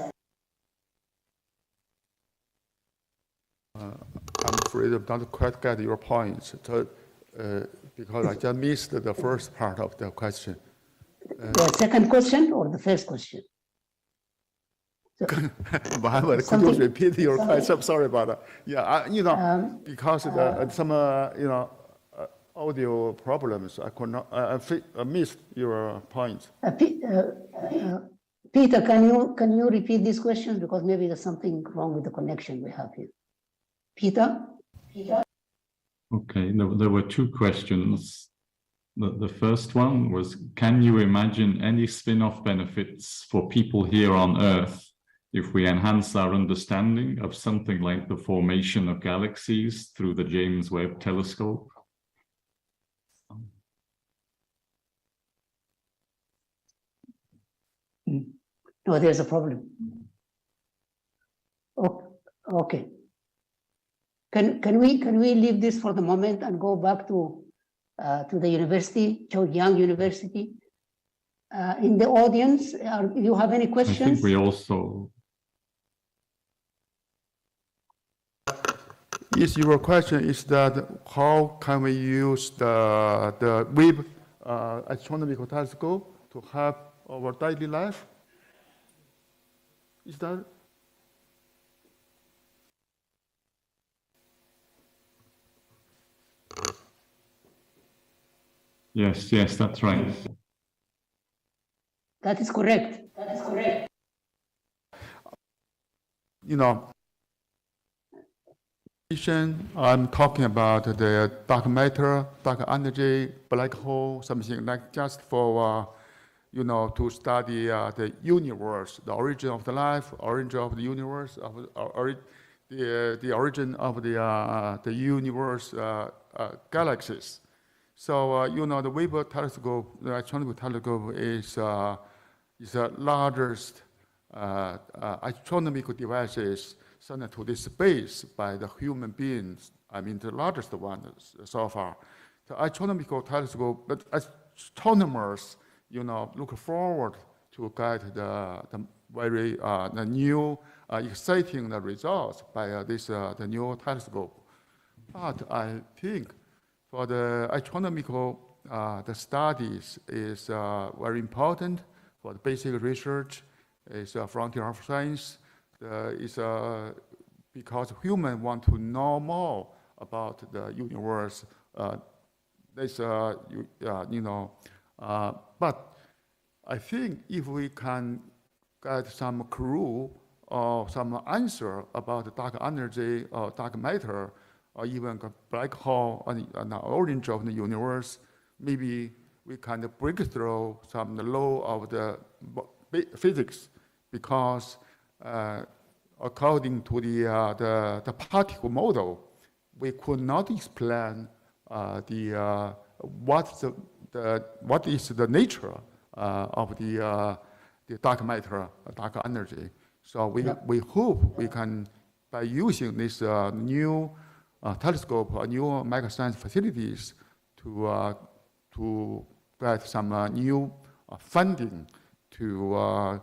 I'm afraid I don't quite get your point, because I just missed the first part of the question.
The second question or the first question?
Mohammed, could you repeat your question? I'm sorry about that. Yeah, because some audio problems, I could not. I missed your point.
Peter, can you repeat these questions, because maybe there's something wrong with the connection we have here. Peter?
Okay, there were two questions. The first one was, can you imagine any spin-off benefits for people here on Earth if we enhance our understanding of something like the formation of galaxies through the James Webb Telescope?
No, there's a problem. Okay. Can we leave this for the moment and go back to the university, Zhejiang University? In the audience, do you have any questions?
I think we also...
is your question is that how can we use the Webb astronomical telescope to help our daily life? Is that?
Yes, yes, that's right.
That is correct. That is correct.
You know, I'm talking about the dark matter, dark energy, black hole, something like just for, you know, to study the universe, the origin of the life, origin of the universe, the origin of the universe galaxies. So, you know, the Webb telescope, the astronomical telescope is the largest astronomical devices sent to this space by the human beings. I mean, the largest one so far. The astronomical telescope, but astronomers, you know, look forward to get the very the new exciting results by this the new telescope. But I think for the astronomical the studies is very important for the basic research. It's a frontier of science. It's because humans want to know more about the universe. You know, but I think if we can get some clue or some answer about the dark energy or dark matter, or even black hole and the origin of the universe, maybe we can break through some law of the physics, because according to the particle model, we could not explain what is the nature of the dark matter, dark energy. So we hope we can, by using this new telescope or new mega science facilities, to get some new funding to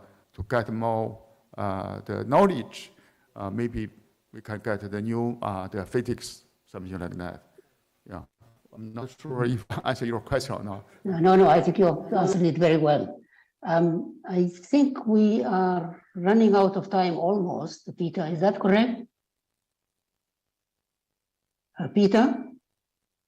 get more the knowledge. Maybe we can get the new the physics, something like that. Yeah, I'm not sure if I answer your question or not.
No, I think you answered it very well. I think we are running out of time almost, Peter. Is that correct? Peter,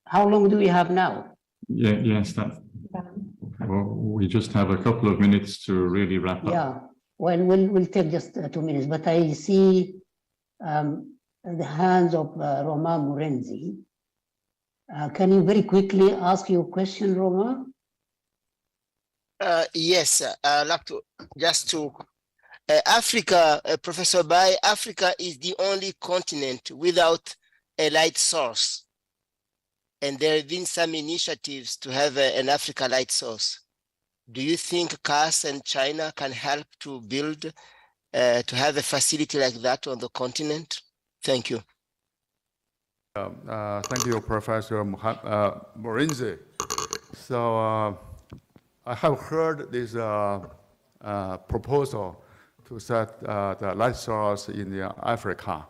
how long do we have now?
Yeah, yes, well, we just have a couple of minutes to really wrap up.
Yeah, well, we'll take just 2 minutes, but I see the hands of Roma Murenzi. Can you very quickly ask your question, Roma?
Yes, I'd like to Africa, Professor Bai, Africa is the only continent without a light source. And there have been some initiatives to have an Africa light source. Do you think CAS and China can help to build, to have a facility like that on the continent? Thank you.
Thank you, Professor Murenzi. So I have heard this proposal to set the light source in Africa.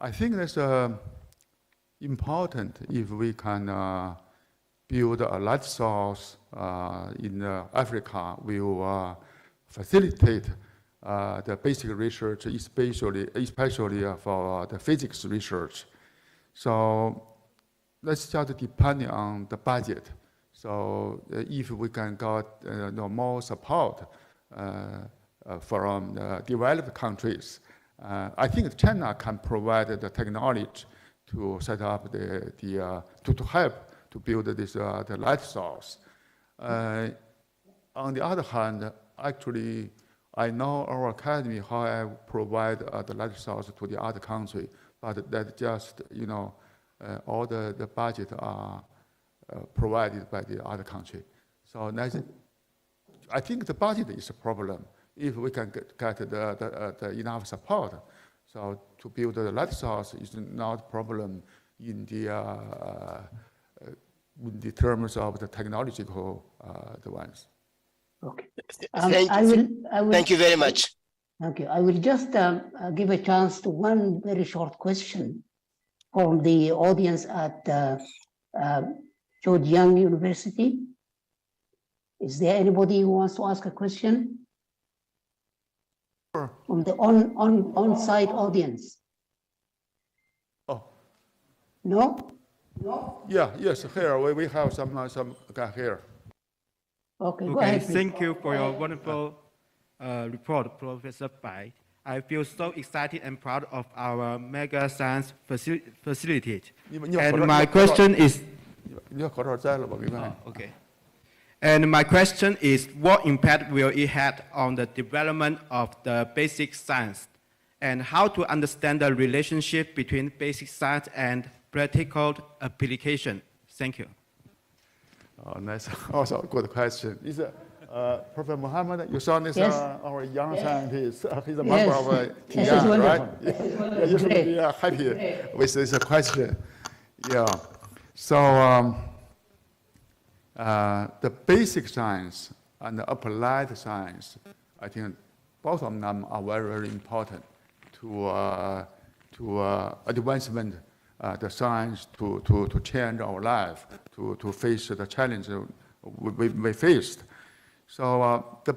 I think that's important if we can build a light source in Africa. We will facilitate the basic research, especially for the physics research. So that's just depending on the budget. So if we can get more support from the developed countries, I think China can provide the technology to set up to help to build this the light source. On the other hand, actually, I know our academy how I provide the light source to the other country, but that just all the budget are provided by the other country. So that's, I think the budget is a problem. If we can get the enough support, so to build the light source is not a problem in the terms of the technological the ones.
Okay.
Thank you very much.
Thank you. I will just give a chance to one very short question from the audience at Zhejiang University. Is there anybody who wants to ask a question?
Sure.
From the on-site audience?
Oh.
No?
Yeah, yes, here we have some guy here.
Okay, go
Okay,
ahead, please.
thank you for your wonderful report, Professor Bai. I feel so excited and proud of our mega science facility. And my question is, okay. And my question is, what impact will it have on the development of the basic science? And how to understand the relationship between basic science and practical application? Thank you.
Oh, nice. Also, good question. Is Professor Muhammad, you saw this,
Yes.
our young scientist. He's a
Yes.
member of
This is
TWAS, right?
wonderful.
Yeah, you should be happy with this question. Yeah. So the basic science and the applied science, I think both of them are very, very important to advancement the science to change our life, to face the challenges we faced. So the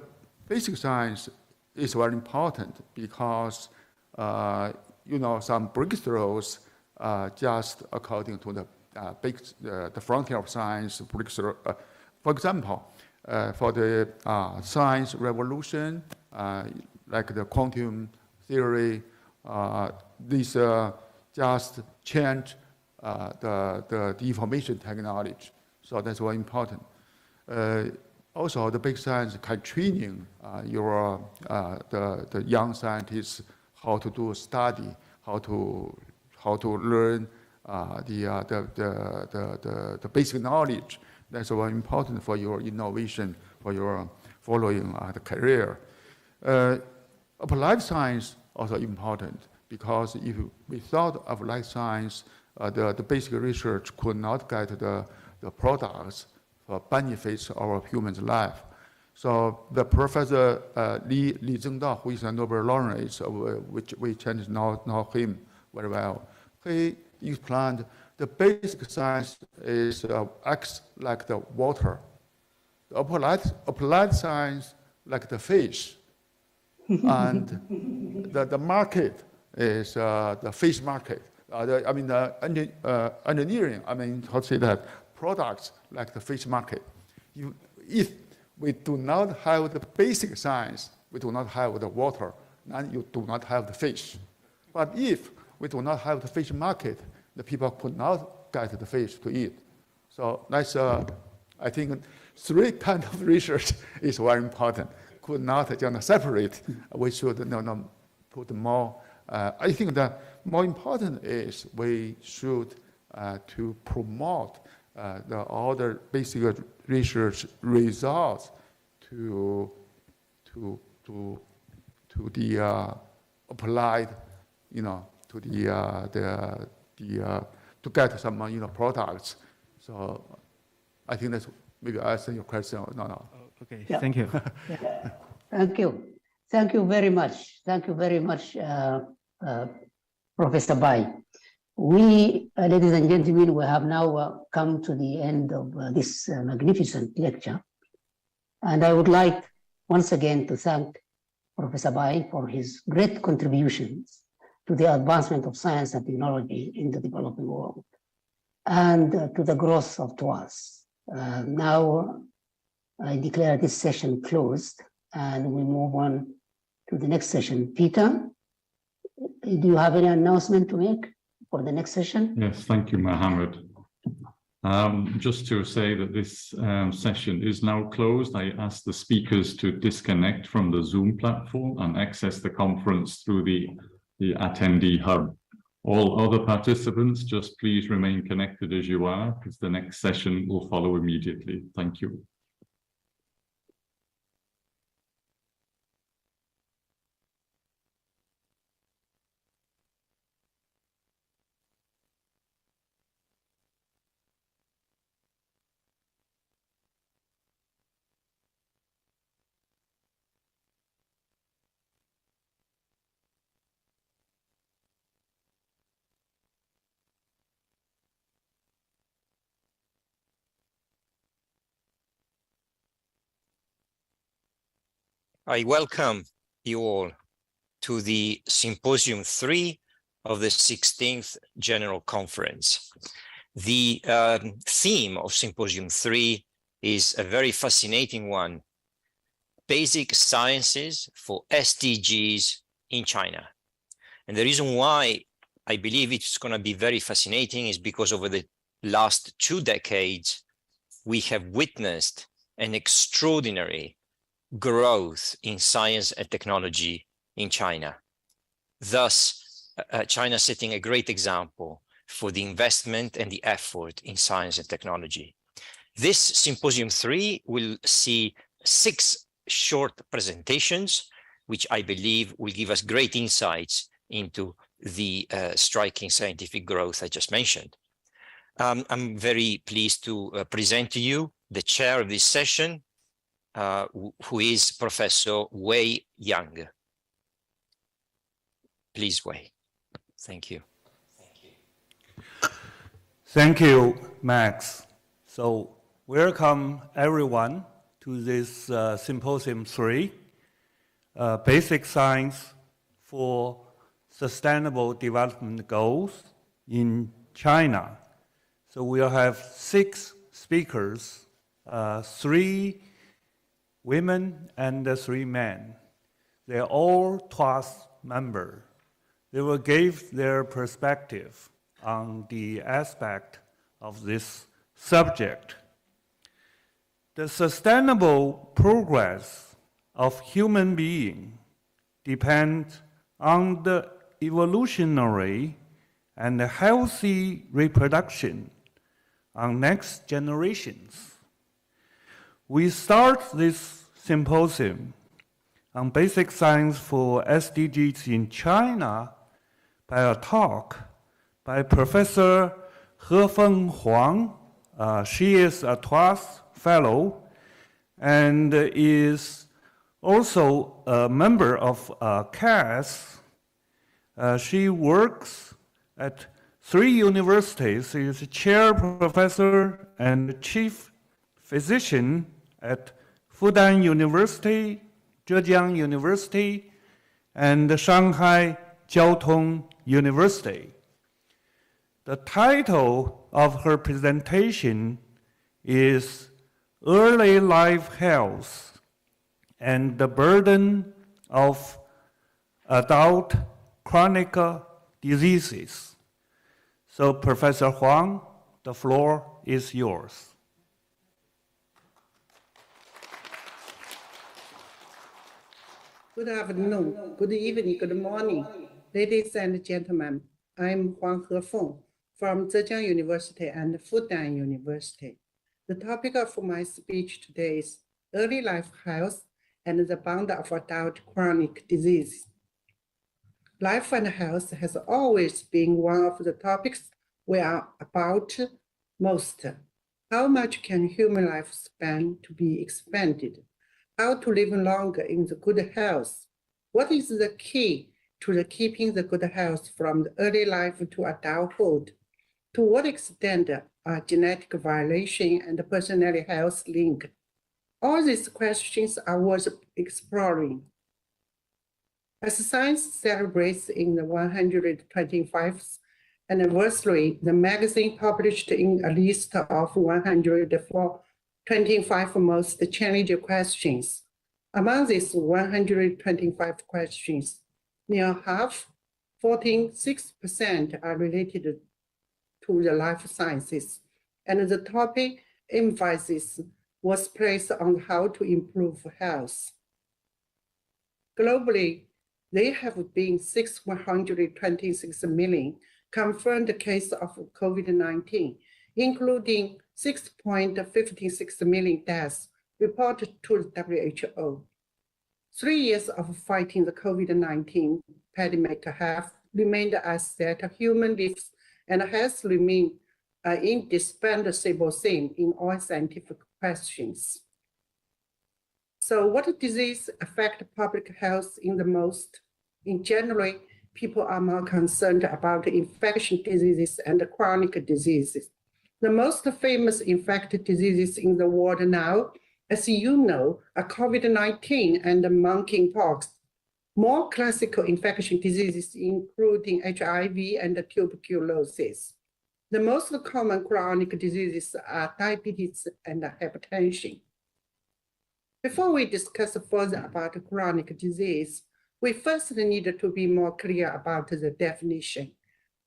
basic science is very important because some breakthroughs just according to the frontier of science breakthrough. For example, for the science revolution, like the quantum theory, these just change the information technology. So that's very important. Also, the big science can training the young scientists how to do a study, how to learn the basic knowledge. That's very important for your innovation, for your following the career. Applied science also important because if without applied science, the basic research could not get the products for benefits of our human's life. So the Professor Li Zhengdao, who is a Nobel laureate, which we tend to know him very well, he explained the basic science is acts like the water. The applied science like the fish. And the market is the fish market. The engineering, how to say that, products like the fish market. If we do not have the basic science, we do not have the water, and you do not have the fish. But if we do not have the fish market, the people could not get the fish to eat. So that's, I think, three kinds of research is very important. Could not just separate. We should put more. I think the more important is we should to promote all the basic research results to the applied, to to get some products. So I think that's maybe answer your question. No.
Okay,
Yeah.
thank you.
Yeah. Thank you. Thank you very much. Thank you very much, Professor Bai. We, ladies and gentlemen, we have now come to the end of this magnificent lecture. And I would like once again to thank Professor Bai for his great contributions to the advancement of science and technology in the developing world and to the growth of TWAS. Now, I declare this session closed and we move on to the next session. Peter, do you have any announcement to make for the next session?
Yes, thank you, Mohammed. Just to say that this session is now closed. I ask the speakers to disconnect from the Zoom platform and access the conference through the attendee hub. All other participants, just please remain connected as you are, because the next session will follow immediately. Thank you.
I welcome you all to the Symposium 3 of the 16th General Conference. The theme of Symposium 3 is a very fascinating one: basic sciences for SDGs in China. And the reason why I believe it's going to be very fascinating is because over the last 2 decades, we have witnessed an extraordinary growth in science and technology in China. Thus, China setting a great example for the investment and the effort in science and technology. This Symposium 3 will see 6 short presentations, which I believe will give us great insights into the striking scientific growth I just mentioned. I'm very pleased to present to you the chair of this session, who is Professor Wei Yang. Please, Wei. Thank you.
Thank you, Max. So welcome everyone to this Symposium 3, Basic Science for Sustainable Development Goals in China. So we'll have 6 speakers, 3 women and 3 men. They're all TWAS members. They will give their perspective on the aspect of this subject. The sustainable progress of human being depends on the evolutionary and healthy reproduction on next generations. We start this symposium on basic science for SDGs in China by a talk by Professor Hefeng Huang. She is a TWAS fellow and is also a member of CAS. She works at 3 universities. She is chair professor and chief physician at Fudan University, Zhejiang University, and Shanghai Jiao Tong University. The title of her presentation is Early Life Health and the Burden of Adult Chronic Diseases. So, Professor Huang, the floor is yours.
Good afternoon, good evening, good morning, ladies and gentlemen. I'm Huang Hefeng from Zhejiang University and Fudan University. The topic of my speech today is early life health and the bound of adult chronic disease. Life and health has always been one of the topics we are about most. How much can human lifespan to be expanded? How to live longer in the good health? What is the key to the keeping the good health from the early life to adulthood? To what extent are genetic variation and personality health linked? All these questions are worth exploring. As science celebrates in the 125th anniversary, the magazine published in a list of 125 most challenging questions. Among these 125 questions, near half, 46%, are related to the life sciences, and the topic emphasis was placed on how to improve health. Globally, there have been 626 million confirmed cases of COVID-19, including 6.56 million deaths reported to the WHO. 3 years of fighting the COVID-19 pandemic have remained as that human lives and health remain an indispensable theme in all scientific questions. So what disease affect public health in the most? In general, people are more concerned about infectious diseases and chronic diseases. The most famous infectious diseases in the world now As you know, COVID-19 and monkeypox, more classical infection diseases, including HIV and tuberculosis. The most common chronic diseases are diabetes and hypertension. Before we discuss further about chronic disease, we first need to be more clear about the definition.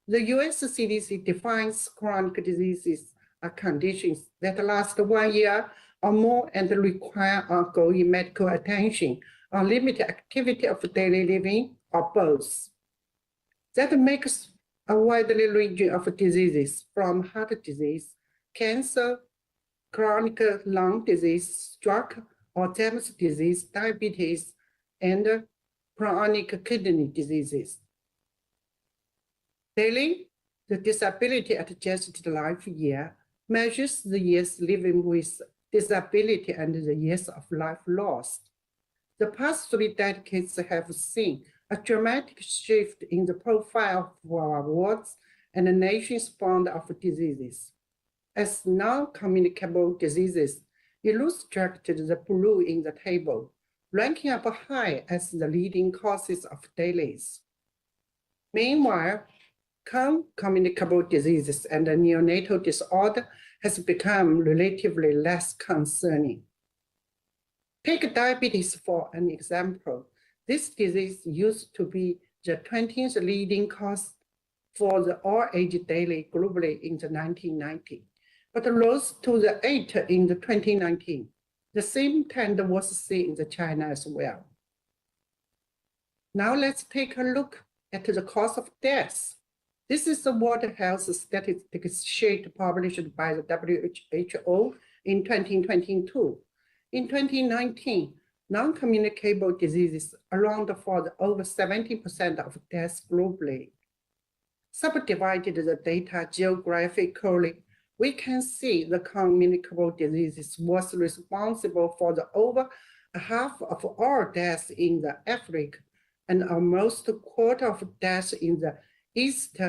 The US CDC defines chronic diseases as conditions that last 1 year or more and require ongoing medical attention or limited activity of daily living or both. That makes a wide range of diseases from heart disease, cancer, chronic lung disease, stroke, Alzheimer's disease, diabetes, and chronic kidney diseases. Daily, the disability adjusted life year measures the years living with disability and the years of life lost. The past 3 decades have seen a dramatic shift in the profile of our wards and the nation-span of diseases. As non-communicable diseases, illustrated the blue in the table, ranking up high as the leading causes of deaths. Meanwhile, communicable diseases and neonatal disorder has become relatively less concerning. Take diabetes for an example. This disease used to be the 20th leading cause for the all-age daily globally in the 1990s, but rose to the 8th in the 2019. The same trend was seen in China as well. Now let's take a look at the cause of death. This is the World Health Statistics sheet published by the WHO in 2022. In 2019, non-communicable diseases accounted for over 70% of deaths globally. Subdivided the data geographically, we can see the communicable diseases was responsible for the over half of all deaths in the Africa and almost a quarter of deaths in the East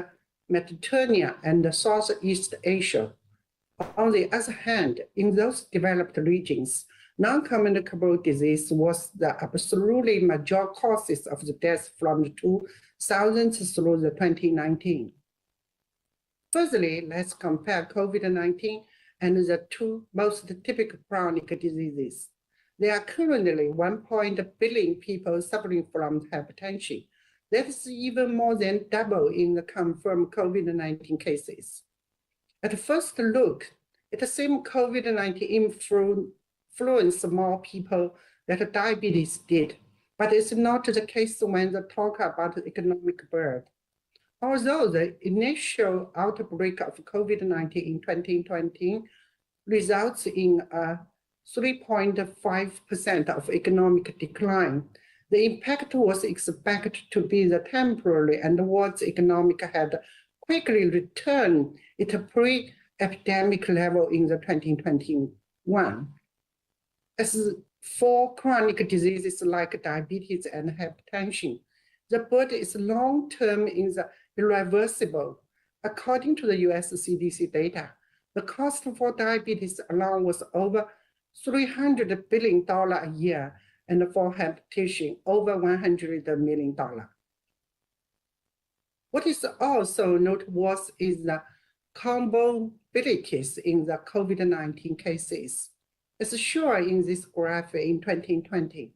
Mediterranean and Southeast Asia. On the other hand, in those developed regions, non-communicable disease was the absolutely major causes of the deaths from the 2000s through the 2019. Firstly, let's compare COVID-19 and the 2 most typical chronic diseases. There are currently 1 billion people suffering from hypertension. That is even more than double in the confirmed COVID-19 cases. At first look, it seems COVID-19 influenced more people than diabetes did, but it's not the case when they talk about the economic burden. Although the initial outbreak of COVID-19 in 2020 results in a 3.5% of economic decline, the impact was expected to be the temporary, and the world's economic had quickly returned its pre-epidemic level in the 2021. As for chronic diseases like diabetes and hypertension, the burden is long-term in the irreversible. According to the US CDC data, the cost for diabetes alone was over $300 billion a year, and for hypertension, over $100 million. What is also noteworthy is the comorbidities in the COVID-19 cases. As shown in this graph in 2020,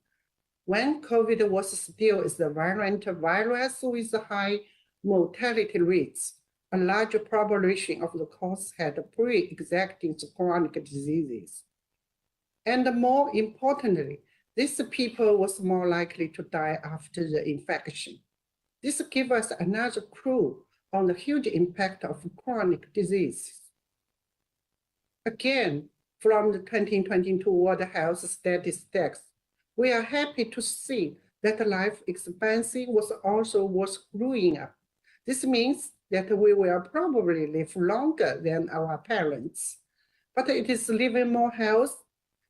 when COVID was still a virulent virus with high mortality rates, a large population of the cause had pre-existing chronic diseases. And more importantly, these people was more likely to die after the infection. This gives us another clue on the huge impact of chronic diseases. Again, from the 2022 World Health Statistics, we are happy to see that life expectancy was also growing up. This means that we will probably live longer than our parents. But it is living more health?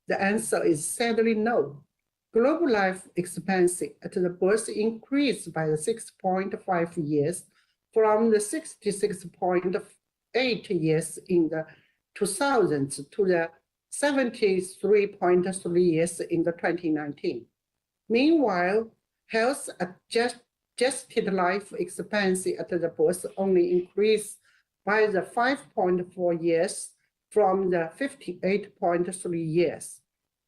The answer is sadly no. Global life expectancy at the birth increased by 6.5 years from the 66.8 years in the 2000s to the 73.3 years in the 2019. Meanwhile, health adjusted life expectancy at the birth only increased by the 5.4 years from the 58.3 years.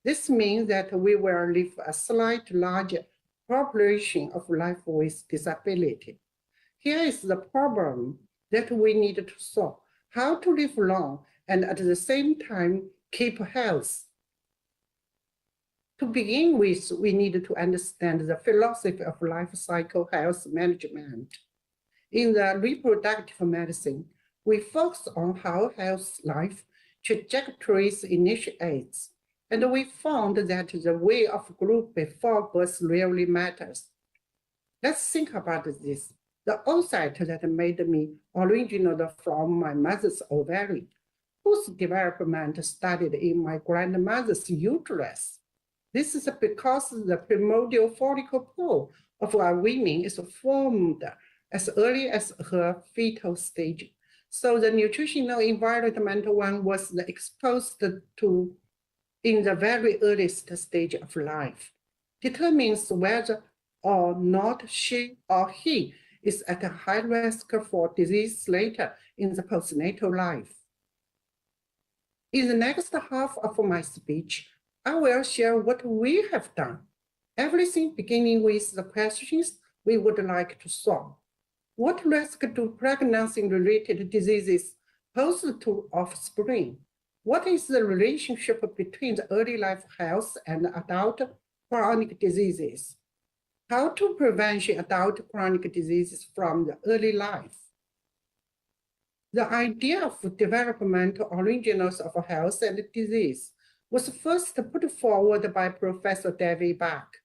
This means that we will live a slightly larger population of life with disability. Here is the problem that we need to solve: how to live long and at the same time keep health. To begin with, we need to understand the philosophy of life cycle health management. In the reproductive medicine, we focus on how health life trajectories initiates, and we found that the way of group before birth really matters. Let's think about this. The oocyte that made me original from my mother's ovary, whose development started in my grandmother's uterus. This is because the primordial follicle pole of our women is formed as early as her fetal stage. So the nutritional environmental one was exposed to in the very earliest stage of life, determines whether or not she or he is at a high risk for disease later in the postnatal life. In the next half of my speech, I will share what we have done, everything beginning with the questions we would like to solve. What risk do pregnancy-related diseases pose to offspring? What is the relationship between the early life health and adult chronic diseases? How to prevent adult chronic diseases from the early life? The idea of developmental origins of health and disease was first put forward by Professor David Bach.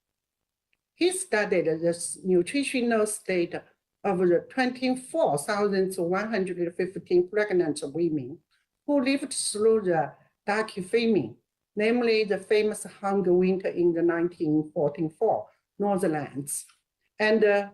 He studied the nutritional state of the 24,115 pregnant women who lived through the dark famine, namely the famous Hangzhou winter in the 1944 Northlands. And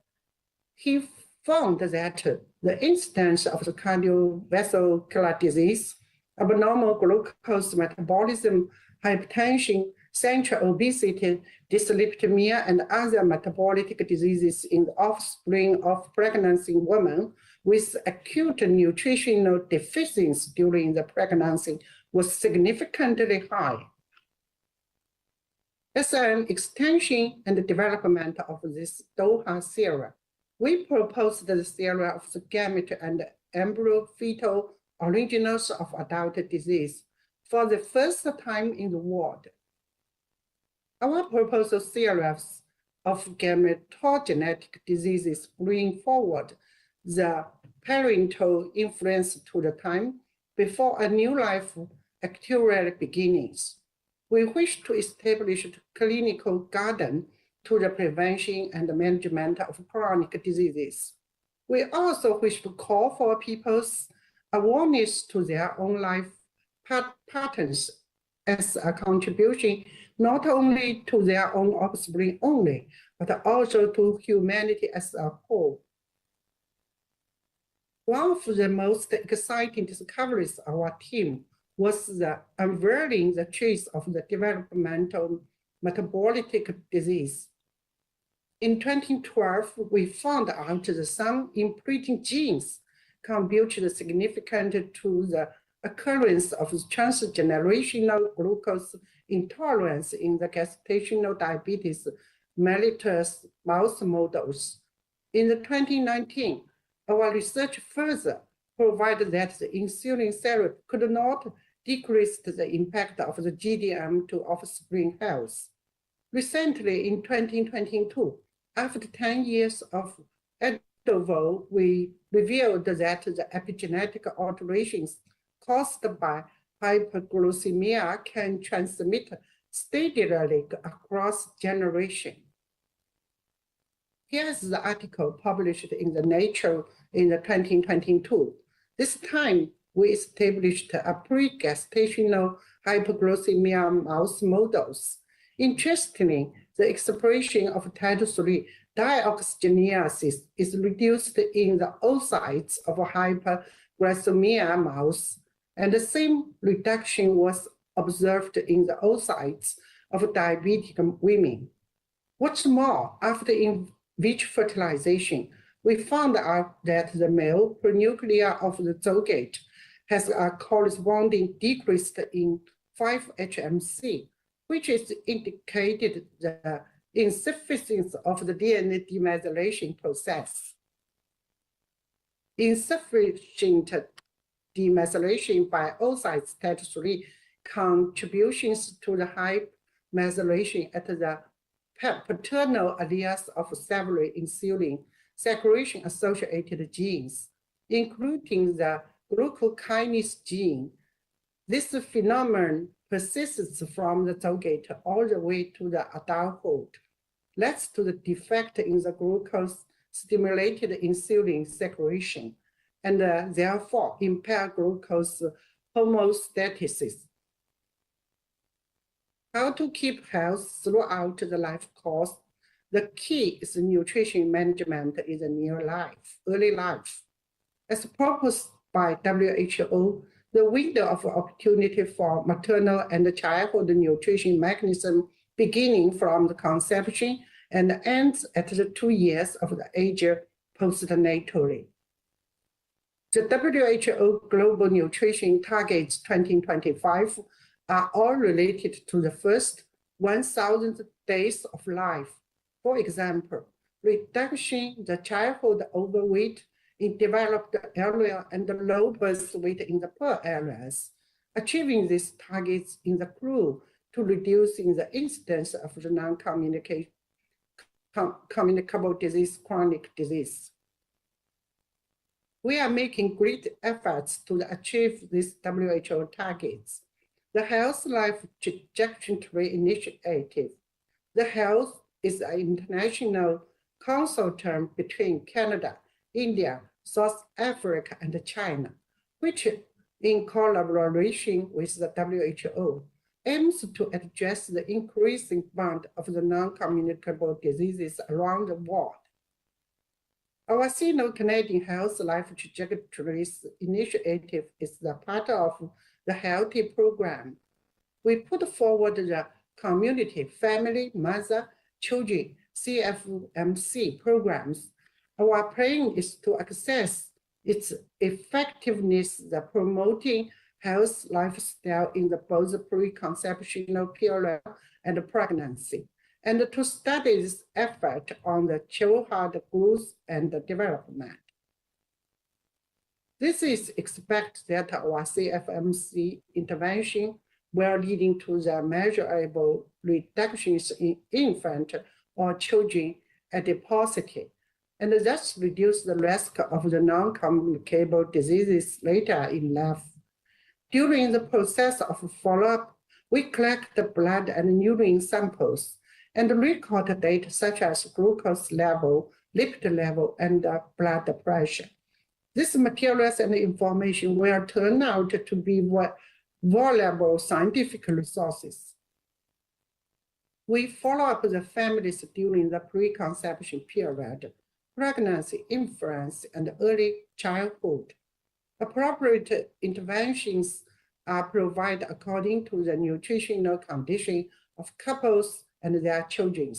he found that the incidence of the cardiovascular disease, abnormal glucose metabolism, hypertension, central obesity, dyslipidemia, and other metabolic diseases in the offspring of pregnancy women with acute nutritional deficiency during the pregnancy was significantly high. As an extension and development of this Doha theory, we proposed the theory of the gamete and embryo fetal origins of adult disease for the first time in the world. Our proposed theory of gametogenetic diseases bring forward the parental influence to the time before a new life actually begins. We wish to establish a clinical garden to the prevention and management of chronic diseases. We also wish to call for people's awareness to their own life patterns as a contribution not only to their own offspring only, but also to humanity as a whole. One of the most exciting discoveries of our team was the unveiling the trace of the developmental metabolic disease. In 2012, we found out that some imprinting genes contributed significantly to the occurrence of transgenerational glucose intolerance in the gestational diabetes mellitus mouse models. In 2019, our research further provided that the insulin therapy could not decrease the impact of the GDM to offspring health. Recently, in 2022, after 10 years of interval, we revealed that the epigenetic alterations caused by hyperglycemia can transmit steadily across generations. Here's the article published in the Nature in 2022. This time, we established a pre-gestational hyperglycemia mouse models. Interestingly, the expression of type 3 dioxygenases is reduced in the oocytes of hyperglycemia mouse, and the same reduction was observed in the oocytes of diabetic women. What's more, after in vitro fertilization, we found out that the male pronuclear of the zoogate has a corresponding decrease in 5-HMC, which is indicated the insufficiency of the DNA demethylation process. Insufficient demethylation by oocyte STAT3 contributions to the high methylation at the paternal alleles of several insulin secretion-associated genes, including the glucokinase gene. This phenomenon persists from the zoogate all the way to the adulthood, leads to the defect in the glucose-stimulated insulin secretion, and therefore impair glucose homeostasis. How to keep health throughout the life course? The key is nutrition management in the early life. As proposed by WHO, the window of opportunity for maternal and childhood nutrition mechanism beginning from the conception and ends at the 2 years of the age postnatally. The WHO Global Nutrition Targets 2025 are all related to the first 1,000 days of life. For example, reduction the childhood overweight in developed area and the low birth weight in the poor areas. Achieving these targets in the clue to reducing the incidence of the non-communicable disease, chronic disease. We are making great efforts to achieve these WHO targets. The Health Life Trajectory Initiative. The health is an international consortium between Canada, India, South Africa, and China, which, in collaboration with the WHO, aims to address the increasing amount of the non-communicable diseases around the world. Our Sino-Canadian Health Life Trajectories Initiative is the part of the Healthy Program. We put forward the community, family, mother, children, CFMC programs. Our plan is to access its effectiveness, the promoting health lifestyle in the both preconceptional period and pregnancy, and to study this effort on the childhood growth and development. This is expected that our CFMC intervention will leading to the measurable reductions in infant or children adiposity, and thus reduce the risk of the non-communicable diseases later in life. During the process of follow-up, we collect the blood and urine samples and record data such as glucose level, lipid level, and blood pressure. These materials and information will turn out to be valuable scientific resources. We follow up the families during the preconception period, pregnancy, infancy, and early childhood. Appropriate interventions are provided according to the nutritional condition of couples and their children,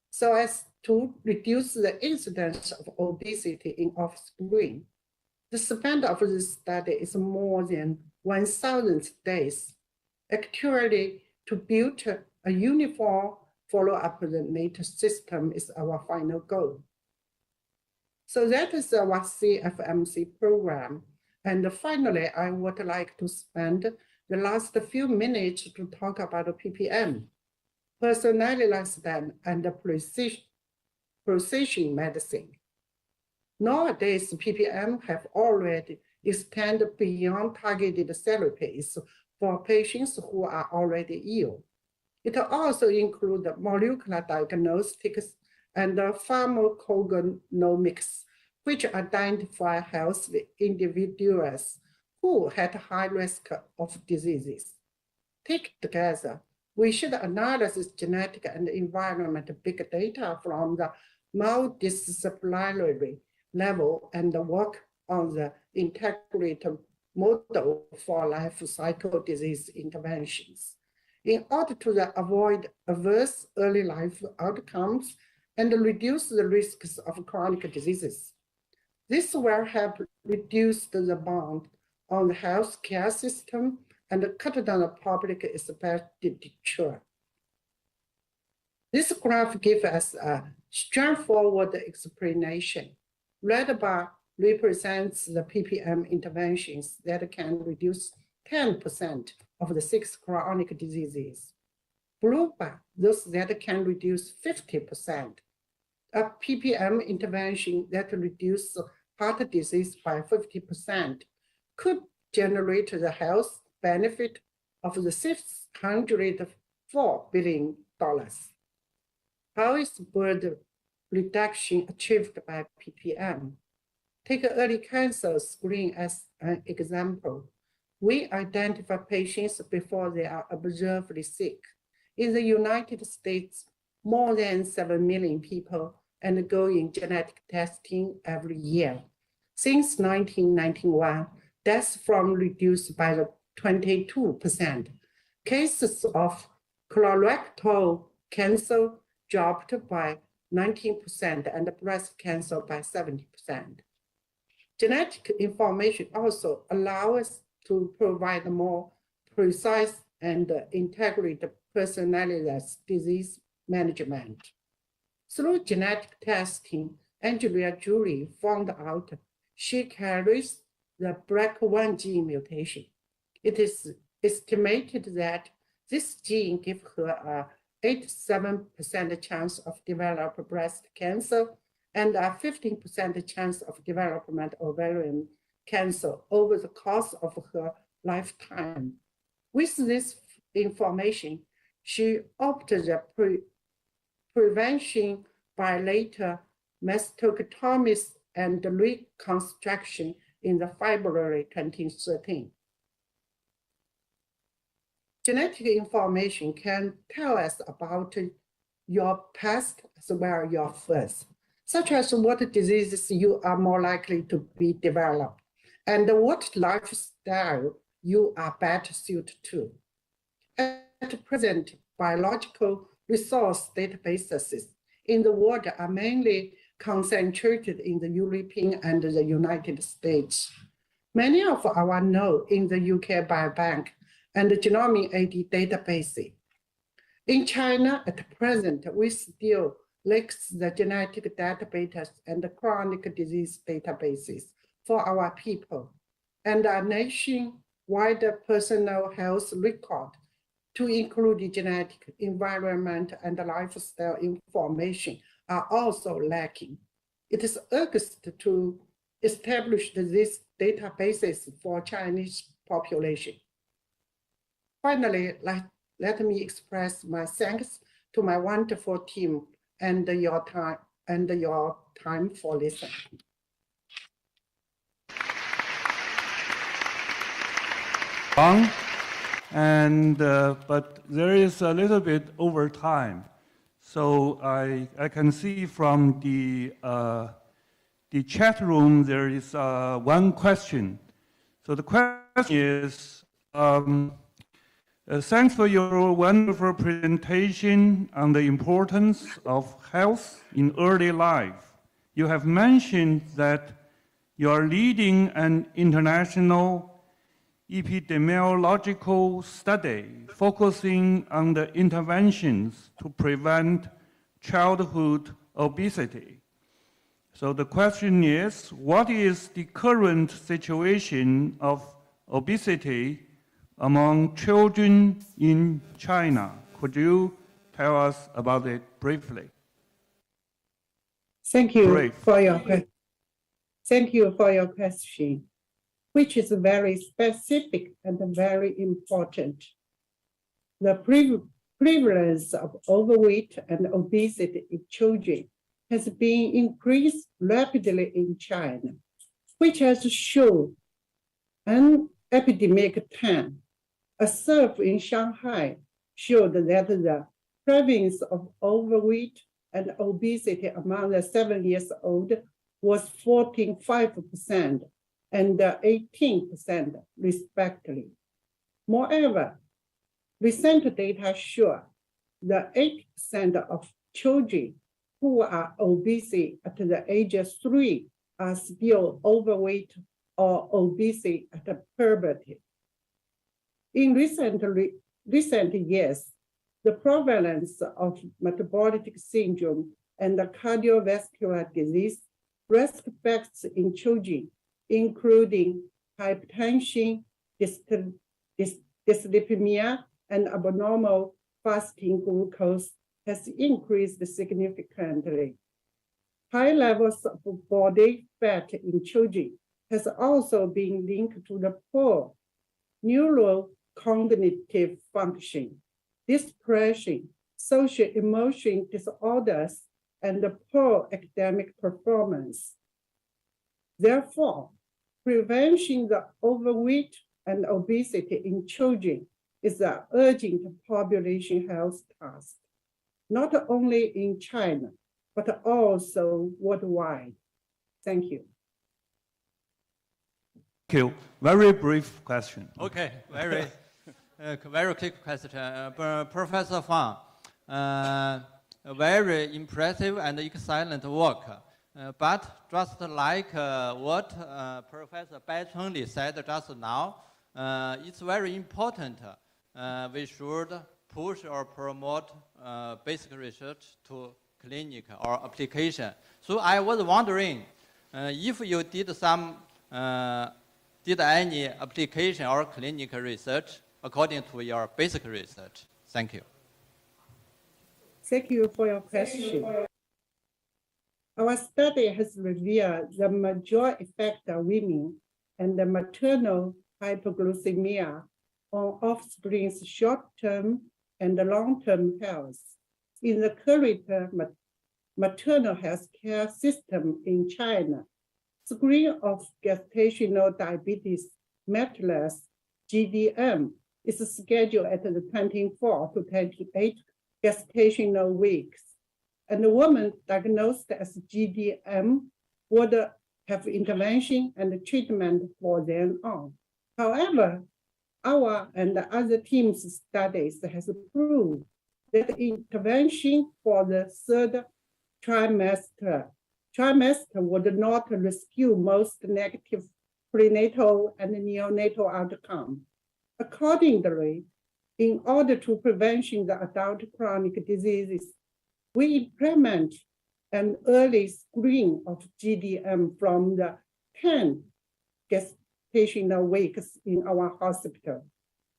so as to reduce the incidence of obesity in offspring. The span of this study is more than 1,000 days. Actually, to build a uniform follow-up the system is our final goal. So that is our CFMC program. And finally, I would like to spend the last few minutes to talk about PPM, personalized and precision medicine. Nowadays, PPM have already extended beyond targeted therapies for patients who are already ill. It also includes molecular diagnostics and pharmacogenomics, which identify healthy individuals who had high risk of diseases. Taken together, we should analyze genetic and environmental big data from the multidisciplinary level and work on the integrated model for life cycle disease interventions in order to avoid adverse early life outcomes and reduce the risks of chronic diseases. This will help reduce the burden on the healthcare system and cut down public expenditure. This graph gives us a straightforward explanation. Red bar represents the ppm interventions that can reduce 10% of the 6 chronic diseases. Blue bar, those that can reduce 50%. A ppm intervention that reduces heart disease by 50% could generate the health benefit of the $604 billion. How is burden reduction achieved by ppm? Take early cancer screening as an example. We identify patients before they are observably sick. In the United States, more than 7 million people undergoing genetic testing every year. Since 1991, deaths from reduced by 22%. Cases of colorectal cancer dropped by 19% and breast cancer by 70%. Genetic information also allows us to provide more precise and integrated personalized disease management. Through genetic testing, Angelia Julie found out she carries the BRCA1 gene mutation. It is estimated that this gene gives her a 87% chance of developing breast cancer and a 15% chance of development of ovarian cancer over the course of her lifetime. With this information, she opted the prevention by later mastectomy and reconstruction in the February 2013. Genetic information can tell us about your past as well as your first, such as what diseases you are more likely to be developed and what lifestyle you are better suited to. At present, biological resource databases in the world are mainly concentrated in the European and the United States. Many of our know in the UK Biobank and the Genomic AD database. In China, at present, we still lack the genetic database and the chronic disease databases for our people, and a nationwide personal health record to include genetic, environment, and lifestyle information are also lacking. It is urgent to establish these databases for Chinese population. Finally, let me express my thanks to my wonderful team and your time for listening.
But there is a little bit over time. So I can see from the chat room there is one question. So the question is, thanks for your wonderful presentation on the importance of health in early life. You have mentioned that you are leading an international epidemiological study focusing on the interventions to prevent childhood obesity. So the question is, what is the current situation of obesity among children in China? Could you tell us about it briefly?
Thank you for your question, which is very specific and very important. The prevalence of overweight and obesity in children has been increased rapidly in China, which has shown an epidemic trend. A survey in Shanghai showed that the prevalence of overweight and obesity among the 7-year-olds was 14.5%, and 18%, respectively. Moreover, recent data show that 8% of children who are obese at the age of 3 are still overweight or obese at puberty. In recent years, the prevalence of metabolic syndrome and cardiovascular disease risk factors in children, including hypertension, dyslipidemia, and abnormal fasting glucose, has increased significantly. High levels of body fat in children has also been linked to the poor neurocognitive function, depression, social emotion disorders, and poor academic performance. Therefore, preventing the overweight and obesity in children is an urgent population health task, not only in China, but also worldwide. Thank you.
Thank you. Very brief question.
Okay, very quick question. Professor Fang, very impressive and excellent work. But just like what Professor Bai Chengli said just now, it's very important. We should push or promote basic research to clinic or application. So I was wondering if you did any application or clinical research according to your basic research. Thank you.
Thank you for your question. Our study has revealed the major effect of women and the maternal hypoglycemia on offspring's short-term and long-term health. In the current maternal health care system in China, screening of gestational diabetes mellitus, GDM, is scheduled at the 24 to 28 gestational weeks. And the woman diagnosed as GDM would have intervention and treatment for then on. However, our and the other teams' studies has proved that intervention for the third trimester would not rescue most negative prenatal and neonatal outcome. Accordingly, in order to prevent the adult chronic diseases, we implement an early screen of GDM from the 10 gestational weeks in our hospital.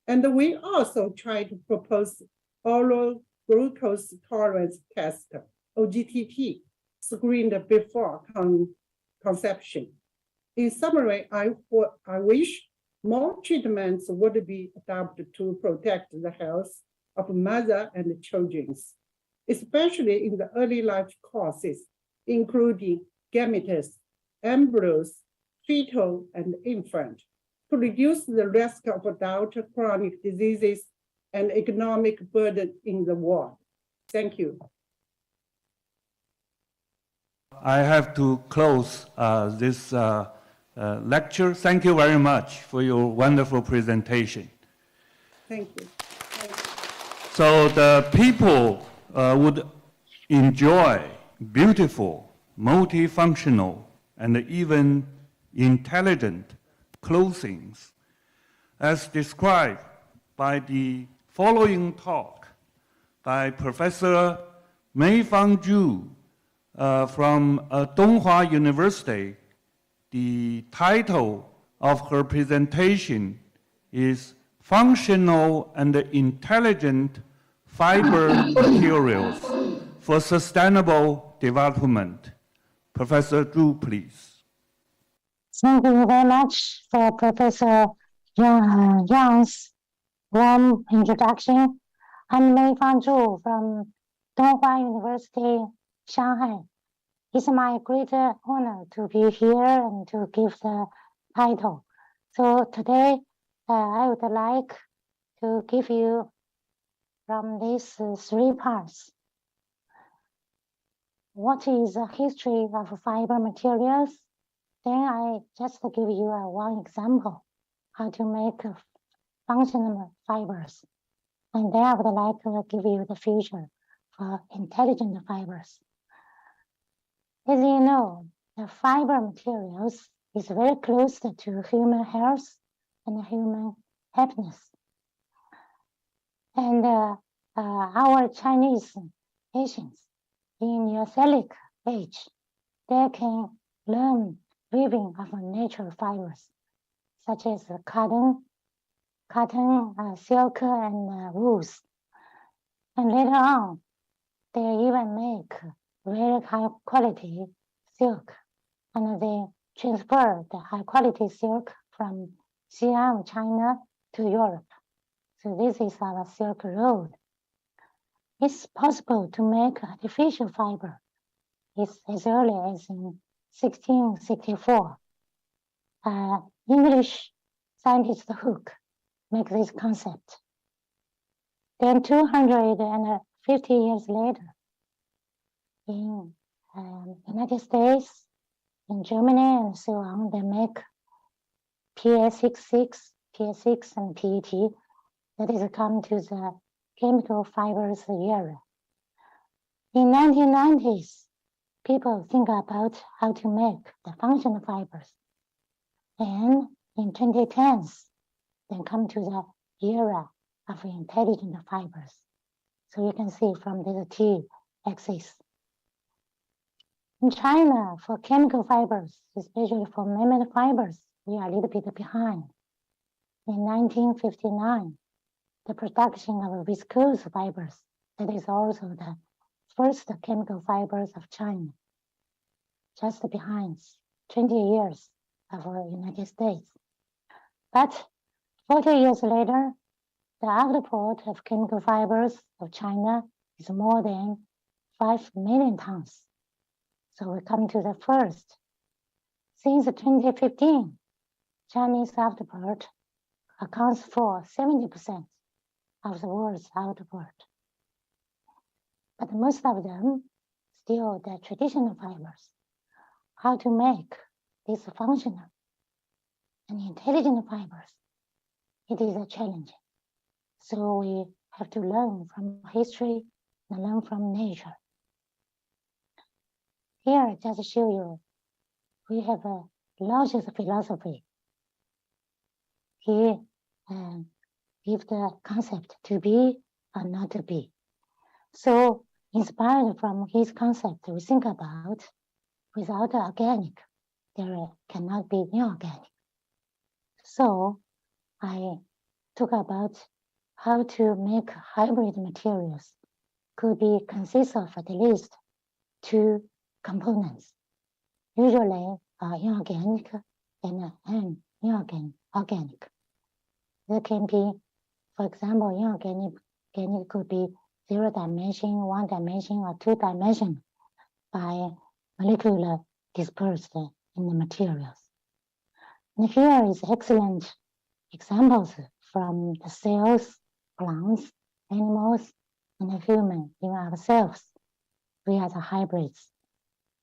And we also try to propose oral glucose tolerance test, OGTT, screened before conception. In summary, I wish more treatments would be adopted to protect the health of mother and children, especially in the early life courses, including gametes, embryos, fetal, and infant, to reduce the risk of adult chronic diseases and economic burden in the world. Thank you.
I have to close this lecture. Thank you very much for your wonderful presentation.
Thank you.
So the people would enjoy beautiful, multifunctional, and even intelligent clothings as described by the following talk by Professor Meifang Zhu from Donghua University. The title of her presentation is Functional and Intelligent Fiber Materials for Sustainable Development. Professor Zhu, please.
Thank you very much for Professor Yang's warm introduction. I'm Meifang Zhu from Donghua University, Shanghai. It's my great honor to be here and to give the title. So today, I would like to give you from these 3 parts. What is the history of fiber materials? Then I just give you one example how to make functional fibers. And then I would like to give you the future for intelligent fibers. As you know, the fiber materials is very close to human health and human happiness. And our Chinese patients in Neolithic age, they can learn weaving of natural fibers, such as cotton, silk, and wools. And later on, they even make very high quality silk, and they transfer the high quality silk from Xi'an, China, to Europe. So this is our Silk Road. It's possible to make artificial fiber. It's as early as in 1664. English scientist Hooke make this concept. Then 250 years later, in United States, in Germany, and so on, they make PS6 and PET. That is come to the chemical fibers era. In 1990s, people think about how to make the functional fibers. And in 2010s, then come to the era of intelligent fibers. So you can see from this T-axis. In China, for chemical fibers, especially for mammoth fibers, we are a little bit behind. In 1959, the production of viscose fibers, that is also the first chemical fibers of China, just behind 20 years of the United States. But 40 years later, the output of chemical fibers of China is more than 5 million tons. So we come to the first. Since 2015, Chinese output accounts for 70% of the world's output. But most of them still the traditional fibers. How to make these functional and intelligent fibers, it is a challenge. So we have to learn from history and learn from nature. Here, just show you, we have a Lao's philosophy. He gives the concept to be or not to be. So inspired from his concept, we think about without organic, there cannot be inorganic. So I talk about how to make hybrid materials could be consist of at least 2 components, usually inorganic and inorganic. There can be, for example, inorganic could be 0 dimension, 1 dimension, or 2 dimension by molecular dispersed in the materials. And here is excellent examples from the cells, plants, animals, and the human, even ourselves. We are the hybrids